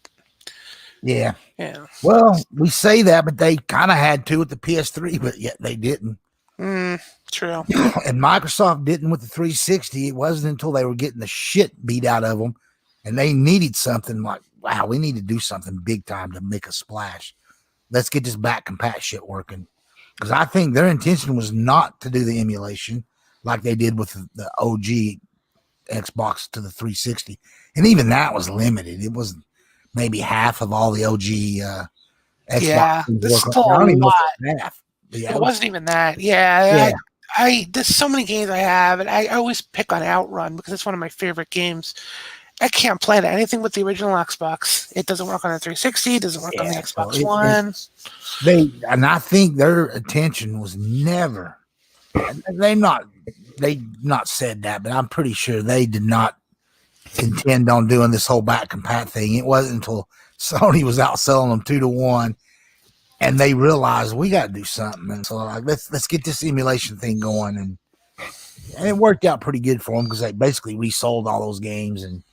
Yeah. Yeah. Well, we say that, but they kind of had to with the PS3, but yet they didn't. True. And Microsoft didn't with the 360. It wasn't until they were getting the shit beat out of them and they needed something like, wow, we need to do something big time to make a splash. Let's get this back compat shit working. Because I think their intention was not to do the emulation like they did with the OG Xbox to the 360. And even that was limited. It was maybe half of all the OG Xbox. Yeah, this is still a lot. Yeah, it wasn't even that. Yeah. There's so many games I have, and I always pick on Outrun because it's one of my favorite games. I can't play anything with the original Xbox. It doesn't work on the 360. It doesn't work on the Xbox One. I think their attention was never. They not said that, but I'm pretty sure they did not intend on doing this whole back compat thing. It wasn't until Sony was out selling them 2-to-1, and they realized we got to do something. And so like, let's get this emulation thing going, and it worked out pretty good for them because they basically resold all those games. And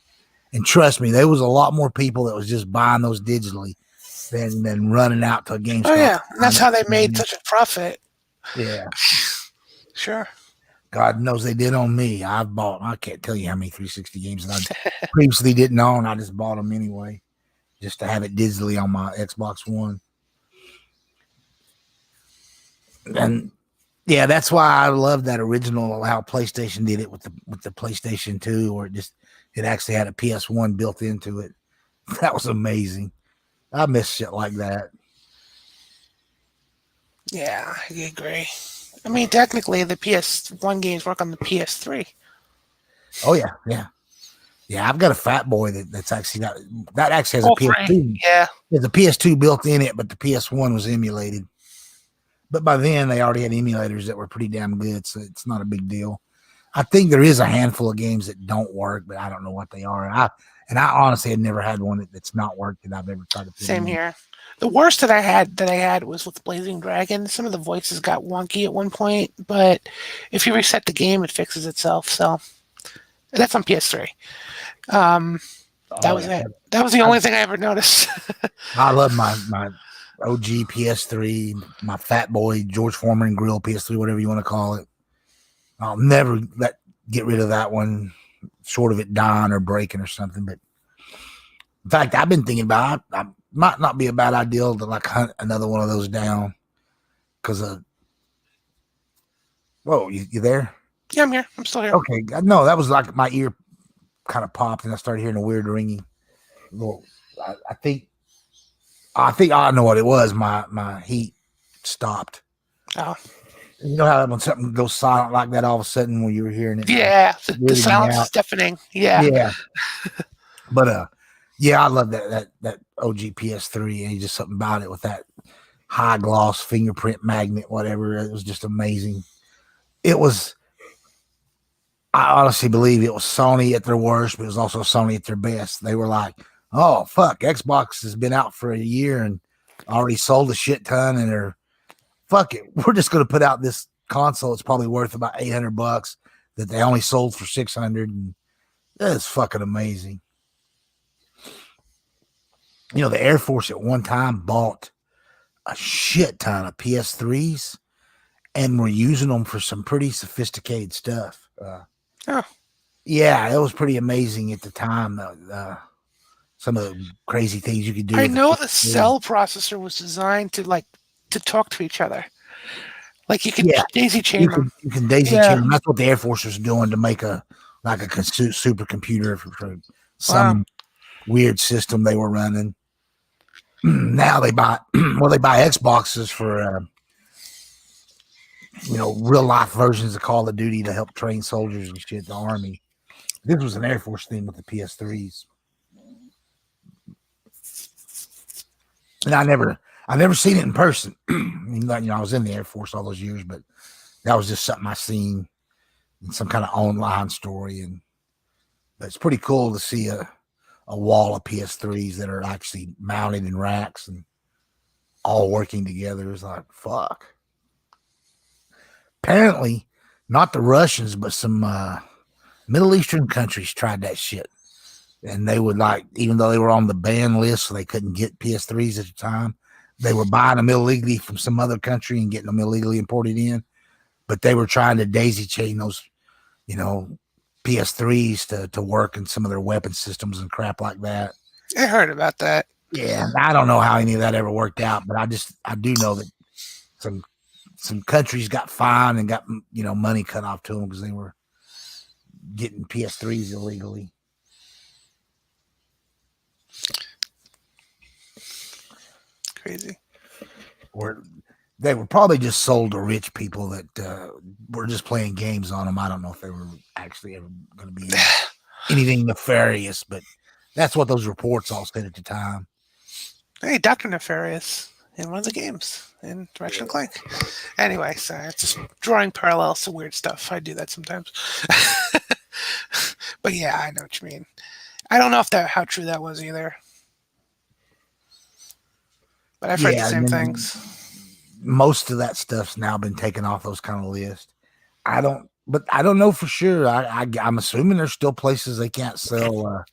trust me, there was a lot more people that was just buying those digitally than running out to a GameStop. Oh yeah, and that's how they made such a profit. Yeah, sure. God knows they did on me. I can't tell you how many 360 games that I previously didn't own. I just bought them anyway, just to have it digitally on my Xbox One. And yeah, that's why I love that original how PlayStation did it with the PlayStation 2, or it actually had a PS1 built into it. That was amazing. I miss shit like that. Yeah, I agree. I mean, technically, the PS1 games work on the PS3. Oh yeah. I've got a Fat Boy that's actually that actually has a PS2. Yeah, there's a PS2 built in it, but the PS1 was emulated. But by then, they already had emulators that were pretty damn good, so it's not a big deal. I think there is a handful of games that don't work, but I don't know what they are. And I honestly had never had one that's not worked that I've ever tried to put Same in. here. The worst that I had was with Blazing Dragon. Some of the voices got wonky at one point, but if you reset the game, it fixes itself. So that's on PS3. Um, that Oh was yeah, it. That was the I, only thing I ever noticed. I love my OG PS3, my Fat Boy George Foreman grill PS3, whatever you want to call it. I'll never get rid of that one, short of it dying or breaking or something. But in fact, I've been thinking about I might not be a bad idea to like hunt another one of those down because whoa, you there? Yeah, I'm here. I'm still here. Okay, no, that was like my ear kind of popped and I started hearing a weird ringing. Well, I think I know what it was. My heat stopped. Oh, You know how when something goes silent like that, all of a sudden when you were hearing it, yeah. The weirding me silence out. is deafening. Yeah. Yeah, but yeah, I love that OG PS3. And just something about it with that high gloss fingerprint magnet, whatever. It was just amazing. It was. I honestly believe it was Sony at their worst, but it was also Sony at their best. They were like, "Oh fuck, Xbox has been out for a year and already sold a shit ton, and they're fuck it, we're just going to put out this console. It's probably worth about $800 that they only sold for 600, and that's fucking amazing." You know, the Air Force at one time bought a shit ton of PS3s and were using them for some pretty sophisticated stuff. Oh, Yeah, it was pretty amazing at the time. Some of the crazy things you could do I with know it. the cell processor was designed to talk to each other. Like you could Yeah, daisy chain them. you can daisy Yeah. chain. That's what the Air Force was doing to make a supercomputer for Wow. some weird system they were running. Now they buy they buy Xboxes for real life versions of Call of Duty to help train soldiers and shit. The Army. This was an Air Force thing with the PS3s, and I never seen it in person. I was in the Air Force all those years, but that was just something I seen in some kind of online story, and it's pretty cool to see a wall of PS3s that are actually mounted in racks and all working together. It's like fuck. Apparently, not the Russians, but some Middle Eastern countries tried that shit. And they would even though they were on the ban list, so they couldn't get PS3s at the time, they were buying them illegally from some other country and getting them illegally imported in. But they were trying to daisy chain those, PS3s to work in some of their weapon systems and crap like that. I heard about that. Yeah, I don't know how any of that ever worked out, but I do know that some countries got fined and got money cut off to them because they were getting PS3s illegally. Crazy. Or they were probably just sold to rich people that were just playing games on them. I don't know if they were actually ever going to be anything nefarious, but that's what those reports all said at the time. Hey, Dr. Nefarious in one of the games in Direction of Clank. Anyway, so it's just drawing parallels to weird stuff. I do that sometimes. But yeah, I know what you mean. I don't know how true that was either. But I've heard the same things. Most of that stuff's now been taken off those kind of lists. I don't know for sure. I'm assuming there's still places they can't sell.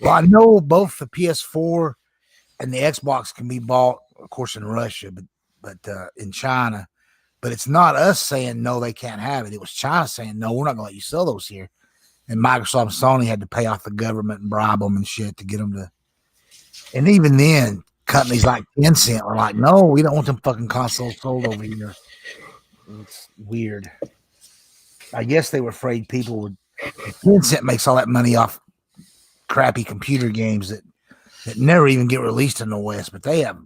Well, I know both the PS4 and the Xbox can be bought, of course, in Russia, but in China. But it's not us saying no, they can't have it. It was China saying no, we're not going to let you sell those here. And Microsoft and Sony had to pay off the government and bribe them and shit to get them to. And even then, companies like Tencent were like, no, we don't want them fucking consoles sold over here. It's weird. I guess they were afraid people would. Tencent makes all that money off crappy computer games that never even get released in the West, but they have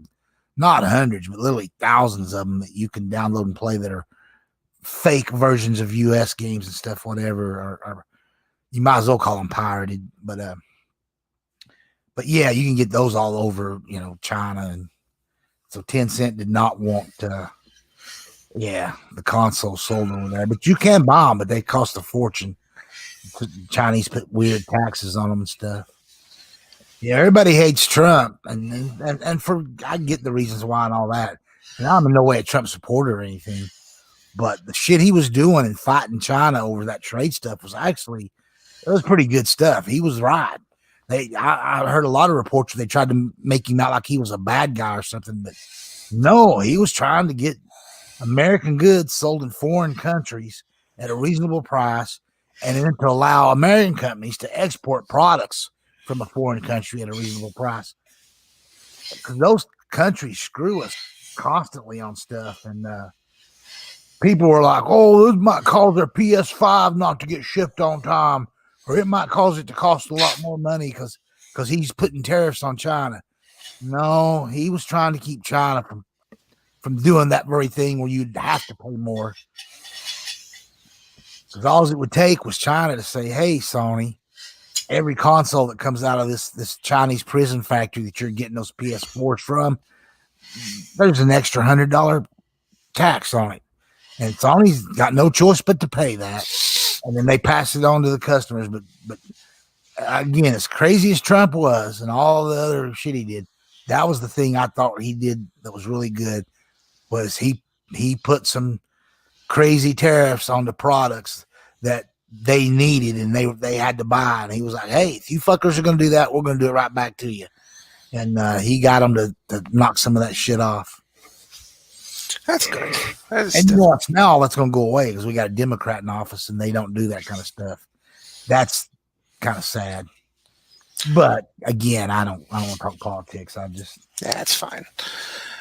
not hundreds, but literally thousands of them that you can download and play that are fake versions of US games and stuff, whatever, or you might as well call them pirated. But yeah, you can get those all over, China. And so Tencent did not want the console sold over there, but you can buy them, but they cost a fortune. The Chinese put weird taxes on them and stuff. Yeah, everybody hates Trump, and for I get the reasons why and all that. And I'm in no way a Trump supporter or anything, but the shit he was doing and fighting China over that trade stuff was actually it was pretty good stuff. He was right. I heard a lot of reports where they tried to make him out like he was a bad guy or something, but no, he was trying to get American goods sold in foreign countries at a reasonable price, and then to allow American companies to export products from a foreign country at a reasonable price. Because those countries screw us constantly on stuff, and people were like, "Oh, this might cause their PS5 not to get shipped on time, or it might cause it to cost a lot more money because he's putting tariffs on China." No, he was trying to keep China from doing that very thing where you'd have to pay more. Because all it would take was China to say, "Hey, Sony, every console that comes out of this Chinese prison factory that you're getting those PS4s from, there's an extra $100 tax on it." And Sony's got no choice but to pay that. And then they pass it on to the customers. But again, as crazy as Trump was and all the other shit he did, that was the thing I thought he did that was really good was he put some crazy tariffs on the products that they needed and they had to buy. And he was like, "Hey, if you fuckers are going to do that, we're going to do it right back to you." And he got them to knock some of that shit off. That's good. And you watch now, that's going to go away because we got a Democrat in office and they don't do that kind of stuff. That's kind of sad. But again, I don't want to talk politics. I just that's fine.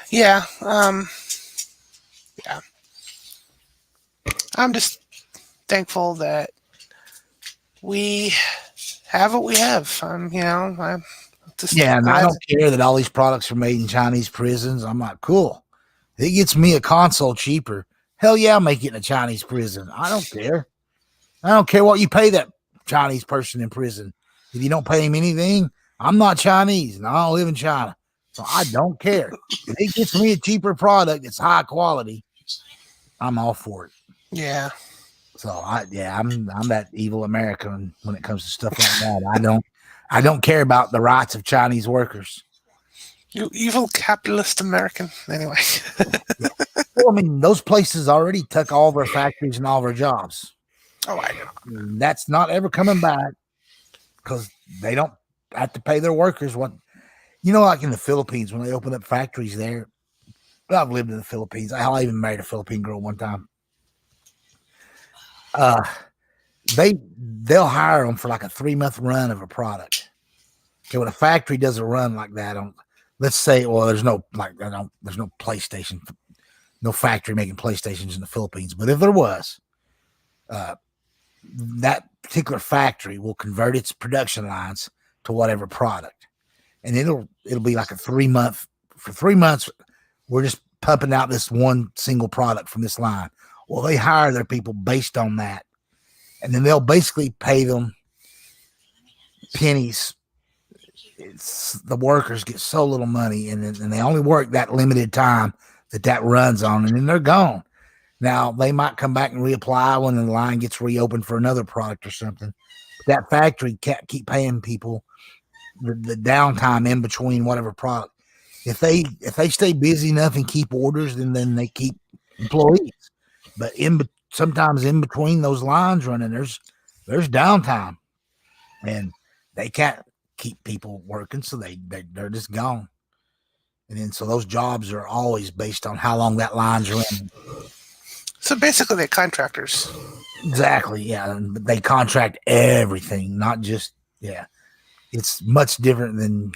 Yeah. Yeah. I'm just thankful that we have what we have. I'm just and I don't care that all these products are made in Chinese prisons. I'm like, cool. It gets me a console cheaper. Hell yeah, I'll make it in a Chinese prison. I don't care. I don't care what you pay that Chinese person in prison. If you don't pay him anything, I'm not Chinese and I don't live in China. So I don't care. If it gets me a cheaper product, it's high quality, I'm all for it. Yeah. So I'm that evil American when it comes to stuff like that. I don't care about the rights of Chinese workers. You evil capitalist American. Anyway. Yeah. Well, I mean, those places already took all their factories and all their jobs. Oh, I know. That's not ever coming back because they don't have to pay their workers what, like in the Philippines when they open up factories there. I've lived in the Philippines. I even married a Philippine girl one time. They'll hire them for like a 3-month run of a product. Okay, when a factory does a run like that, let's say, well, there's no PlayStation, no factory making PlayStations in the Philippines. But if there was, that particular factory will convert its production lines to whatever product, and it'll be like a 3-month. For 3 months, we're just pumping out this one single product from this line. Well, they hire their people based on that, and then they'll basically pay them pennies. The workers get so little money, and they only work that limited time that runs on, and then they're gone. Now, they might come back and reapply when the line gets reopened for another product or something. But that factory can't keep paying people the downtime in between whatever product. If they stay busy enough and keep orders, then they keep employees. But sometimes in between those lines running, there's downtime, and they can't keep people working, so they're just gone. And then so those jobs are always based on how long that line's running. So basically, they're contractors. Exactly, yeah. But they contract everything, not just It's much different than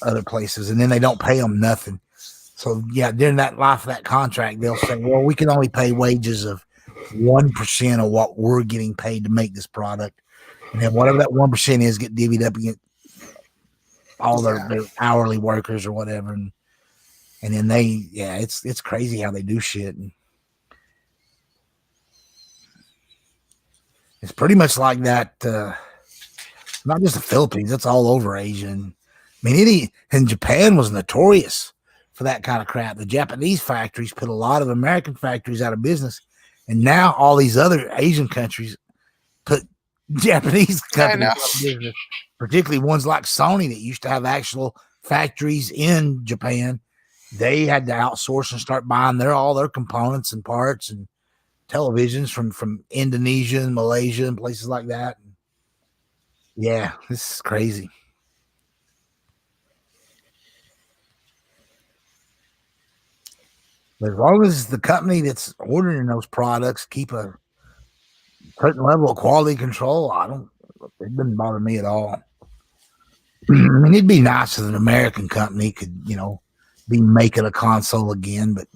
other places, and then they don't pay them nothing. So during that life of that contract, they'll say, "Well, we can only pay wages of 1% of what we're getting paid to make this product." And then whatever that 1% is, get divvied up against all their hourly workers or whatever. And then it's crazy how they do shit. And it's pretty much like that. Not just the Philippines, that's all over Asia. And, and Japan was notorious for that kind of crap. The Japanese factories put a lot of American factories out of business. And now all these other Asian countries put Japanese I companies know. out of business, particularly ones like Sony that used to have actual factories in Japan. They had to outsource and start buying all their components and parts and televisions from Indonesia and Malaysia and places like that. Yeah, this is crazy. But as long as the company that's ordering those products keep a certain level of quality control, I don't. It doesn't bother me at all. I mean, it'd be nice if an American company could, be making a console again, but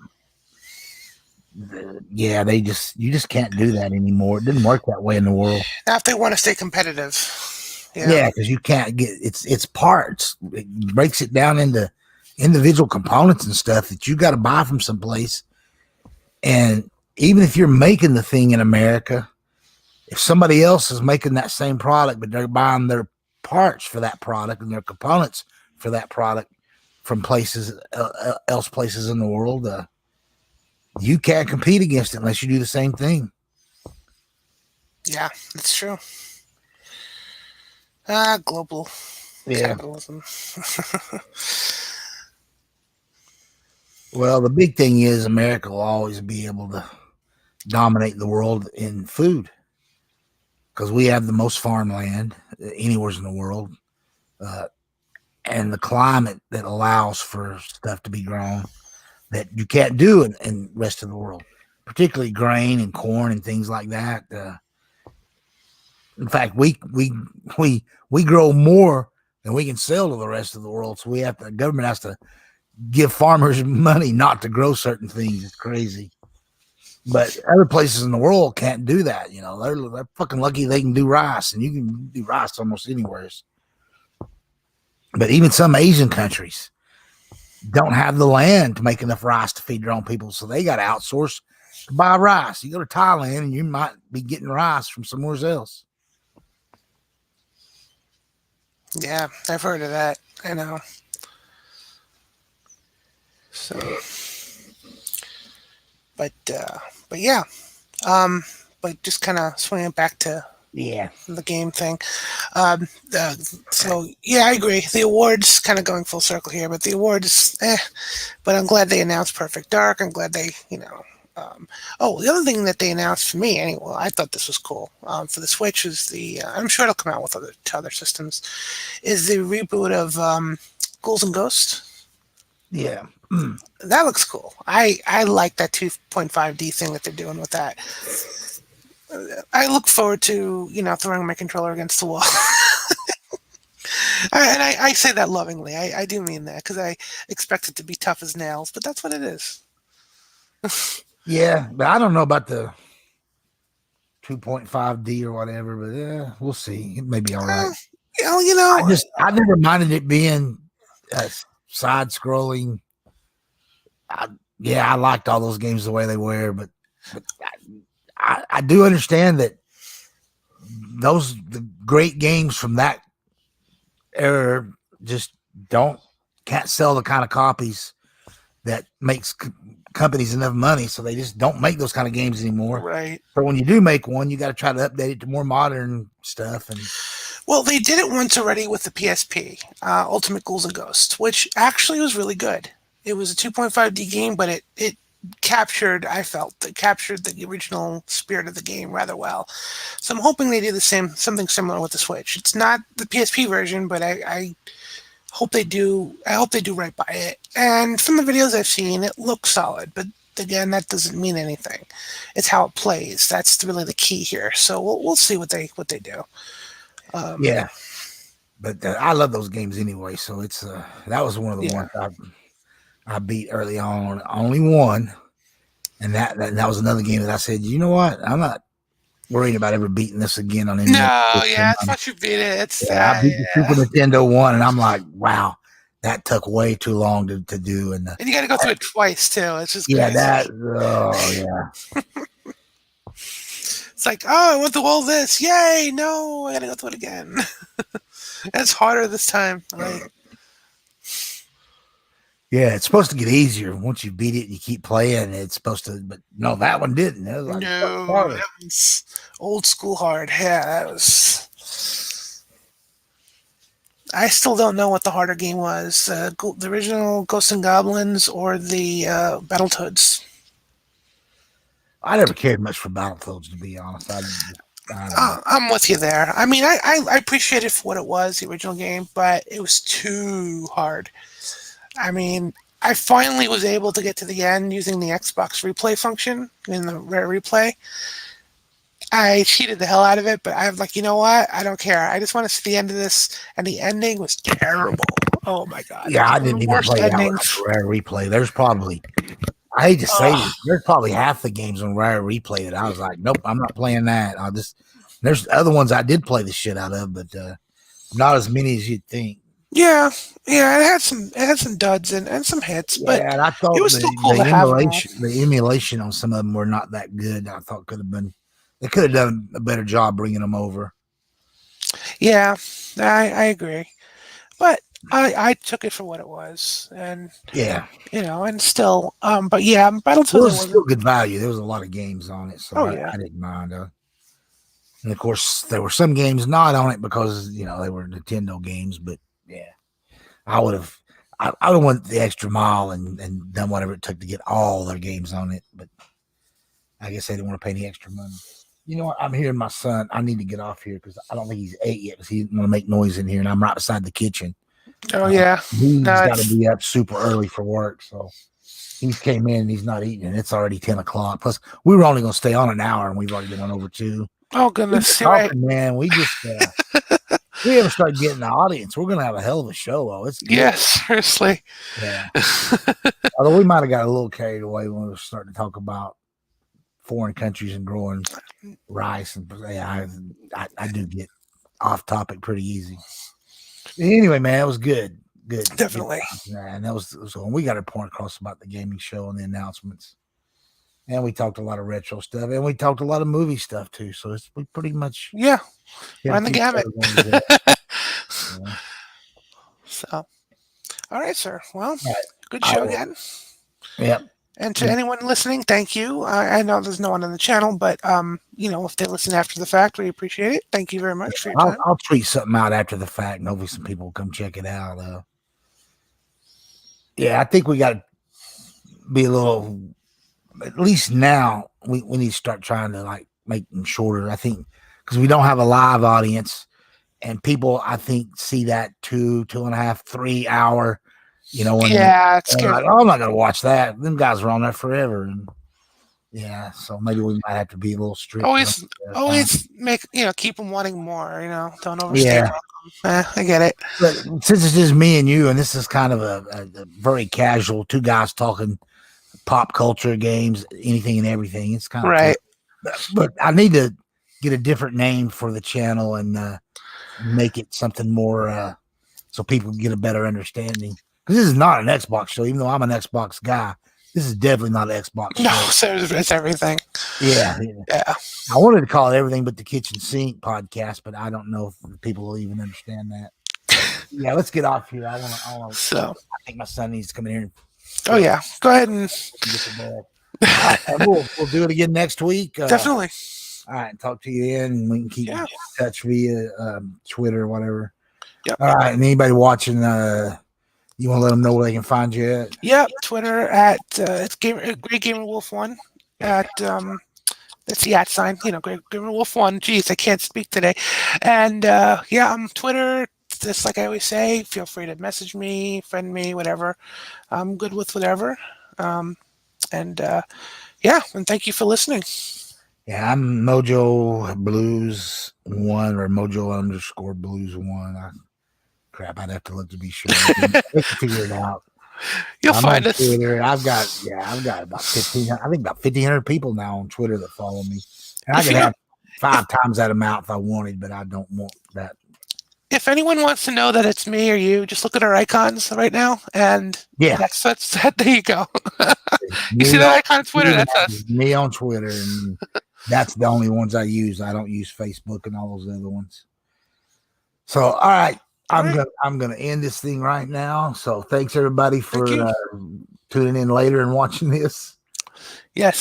yeah, you just can't do that anymore. It didn't work that way in the world. Now, if they want to stay competitive, yeah, Yeah, because you can't get it's parts. It breaks it down into individual components and stuff that you got to buy from someplace. And even if you're making the thing in America, if somebody else is making that same product, but they're buying their parts for that product and their components for that product from places else places in the world, you can't compete against it unless you do the same thing. yeah, it's true. Global Yeah. capitalism. Well, the big thing is America will always be able to dominate the world in food because we have the most farmland anywhere in the world, uh, and the climate that allows for stuff to be grown that you can't do in the rest of the world, particularly grain and corn and things like that. In fact, we grow more than we can sell to the rest of the world, so the government has to give farmers money not to grow certain things. It's crazy. But other places in the world can't do that. They're fucking lucky they can do rice, and you can do rice almost anywhere. But even some Asian countries don't have the land to make enough rice to feed their own people, so they got to outsource to buy rice. You go to Thailand, and you might be getting rice from somewhere else. Yeah, I've heard of that. I know. So, but but yeah, um, but just kind of swinging back to Yeah, the game thing. So yeah, I agree. The awards kind of going full circle here, but the awards, But I'm glad they announced Perfect Dark. I'm glad they, oh, the other thing that they announced for me, anyway, I thought this was cool. For the Switch is I'm sure it'll come out with other systems. Is the reboot of Ghouls and Ghosts? yeah. That looks cool. I like that 2.5D thing that they're doing with that. I look forward to throwing my controller against the wall. I say that lovingly. I do mean that because I expect it to be tough as nails, but that's what it is. Yeah, but I don't know about the 2.5D or whatever, but yeah, we'll see. It may be all right. You know, I never minded it being side scrolling. Yeah, I liked all those games the way they were, but I do understand that the great games from that era just can't sell the kind of copies that makes companies enough money, so they just don't make those kind of games anymore. right. So when you do make one, you got to try to update it to more modern stuff. And Well, they did it once already with the PSP, Ultimate Ghouls and Ghosts, which actually was really good. It was a 2.5D game, but it captured the original spirit of the game rather well. So I'm hoping they do something similar with the Switch. It's not the PSP version, but I hope they do. I hope they do right by it. And from the videos I've seen, it looks solid, but again, that doesn't mean anything. It's how it plays. That's really the key here. So we'll see what they do. yeah, but I love those games anyway. So it's that was one of the Yeah. ones I beat early on. Only one, and that was another game that I said, you know what, I'm not worrying about ever beating this again on any other No, yeah, system. it's once you beat it, it's Yeah, I beat the Super yeah. Nintendo one, and I'm like, wow, that took way too long to do. And And you got to go through it twice too. It's just yeah, crazy. oh yeah, It's like, oh, I went through all this. Yay! No, I got to go through it again. It's harder this time. Yeah, it's supposed to get easier once you beat it and you keep playing. It's supposed to, but no, that one didn't. It was like No, harder. that was old school hard. Yeah, that was. I still don't know what the harder game was. The original Ghosts and Goblins or the Battletoads. I never cared much for Battlefields, to be honest. I don't know. I'm with you there. I mean, I appreciate it for what it was, the original game, but it was too hard. I mean, I finally was able to get to the end using the Xbox replay function in the rare replay. I cheated the hell out of it, but I'm like, you know what? I don't care. I just want to see the end of this. And the ending was terrible. Oh my god, it Yeah, was I one of didn't the even worst play that one on endings. the rare replay. There's probably, I hate to say this, Ugh. there's probably half the games on rare replay that I was like, nope, I'm not playing that. I'll just, there's other ones I did play the shit out of, but not as many as you'd think. Yeah, yeah, it had some duds and some hits, but Yeah, and I it thought was still cool to have them all. the emulation on some of them were not that good. I thought could have been, they could have done a better job bringing them over. Yeah, I agree, but I took it for what it was, and Yeah, and still, but yeah, it Battletoads, it was still wasn't. good value. There was a lot of games on it, so Oh I yeah, didn't mind. And of course, there were some games not on it because they were Nintendo games. But yeah, I would have, I would have went the extra mile and done whatever it took to get all their games on it. But I guess they didn't want to pay any extra money. You know what? I'm hearing my son. I need to get off here because I don't think he's 8 yet because he didn't want to make noise in here, and I'm right beside the kitchen. oh Uh, yeah. he's No, got to it's be up super early for work, so he's came in and he's not eating, and it's already 10 o'clock. Plus, we were only going to stay on an hour, and we've already been on over 2. oh We just goodness, you're right. talking, man. We just we haven't started getting the audience. We're gonna have a hell of a show. Oh, it's good. Yeah, seriously. Yeah. Although we might have got a little carried away when we were starting to talk about foreign countries and growing rice, and yeah, I do get off topic pretty easy. Anyway, man, it was good. Good Definitely. times, man. That was so. We got our point across about the gaming show and the announcements, and we talked a lot of retro stuff, and we talked a lot of movie stuff too. So we pretty much Yeah, hit a run the few gamut. categories there. Yeah. So, all right, sir. Well, All right. good I show will. again. Yep. And to anyone listening, thank you. I know there's no one on the channel, but if they listen after the fact, we appreciate it. Thank you very much for your time. I'll tweet something out after the fact, and hopefully some people will come check it out. Yeah, I think we got to be a little. At least now, we need to start trying to like make them shorter. I think because we don't have a live audience, and people I think see that 2.5, 3 hour. And Yeah, it they're scares like, me. "Oh, I'm not gonna watch that." Them guys are on there forever, and yeah, so maybe we might have to be a little strict on Always, time. always keep them wanting more. Don't overstay Yeah. welcome. I get it. But since it's just me and you, and this is kind of a very casual, two guys talking pop culture, games, anything and everything, it's kind of fun. Right. But I need to get a different name for the channel and make it something more so people can get a better understanding. Because this is not an Xbox show, even though I'm an Xbox guy. This is definitely not an Xbox No, show. so it's everything. Yeah. Yeah. I wanted to call it Everything But the Kitchen Sink podcast, but I don't know if people will even understand that. Yeah, let's get off here. I So, think my son needs to come in here and oh yeah, go ahead and get the ball. All right, and we'll do it again next week. definitely. All right, talk to you then. We can keep in Yeah. touch via Twitter or whatever. Yep. All right, and anybody watching, you want to let them know where they can find you at? Yep. Twitter at it's Great Gamer Wolf One at that's the at sign. Great Gamer Wolf One. Jeez, I can't speak today. And yeah, I'm Twitter. Just like I always say, feel free to message me, friend me, whatever. I'm good with whatever. And yeah, and thank you for listening. Yeah, I'm Mojo Blues One or Mojo underscore Blues One. Crap, I'd have to look to be sure. I can figure it out. You'll I'm find on us. Twitter. I've got about 15. I think about 1,500 people now on Twitter that follow me, and I If could you have 5 times that amount if I wanted, but I don't want that. if anyone wants to know that it's me or you, just look at our icons right now, and Yeah, that's there you go. You see me that on icon on Twitter? That's us. me on Twitter, and that's the only ones I use. I don't use Facebook and all those other ones. So, all right, All right. I'm gonna end this thing right now. So thanks everybody Thank for you. tuning in later and watching this. Yes.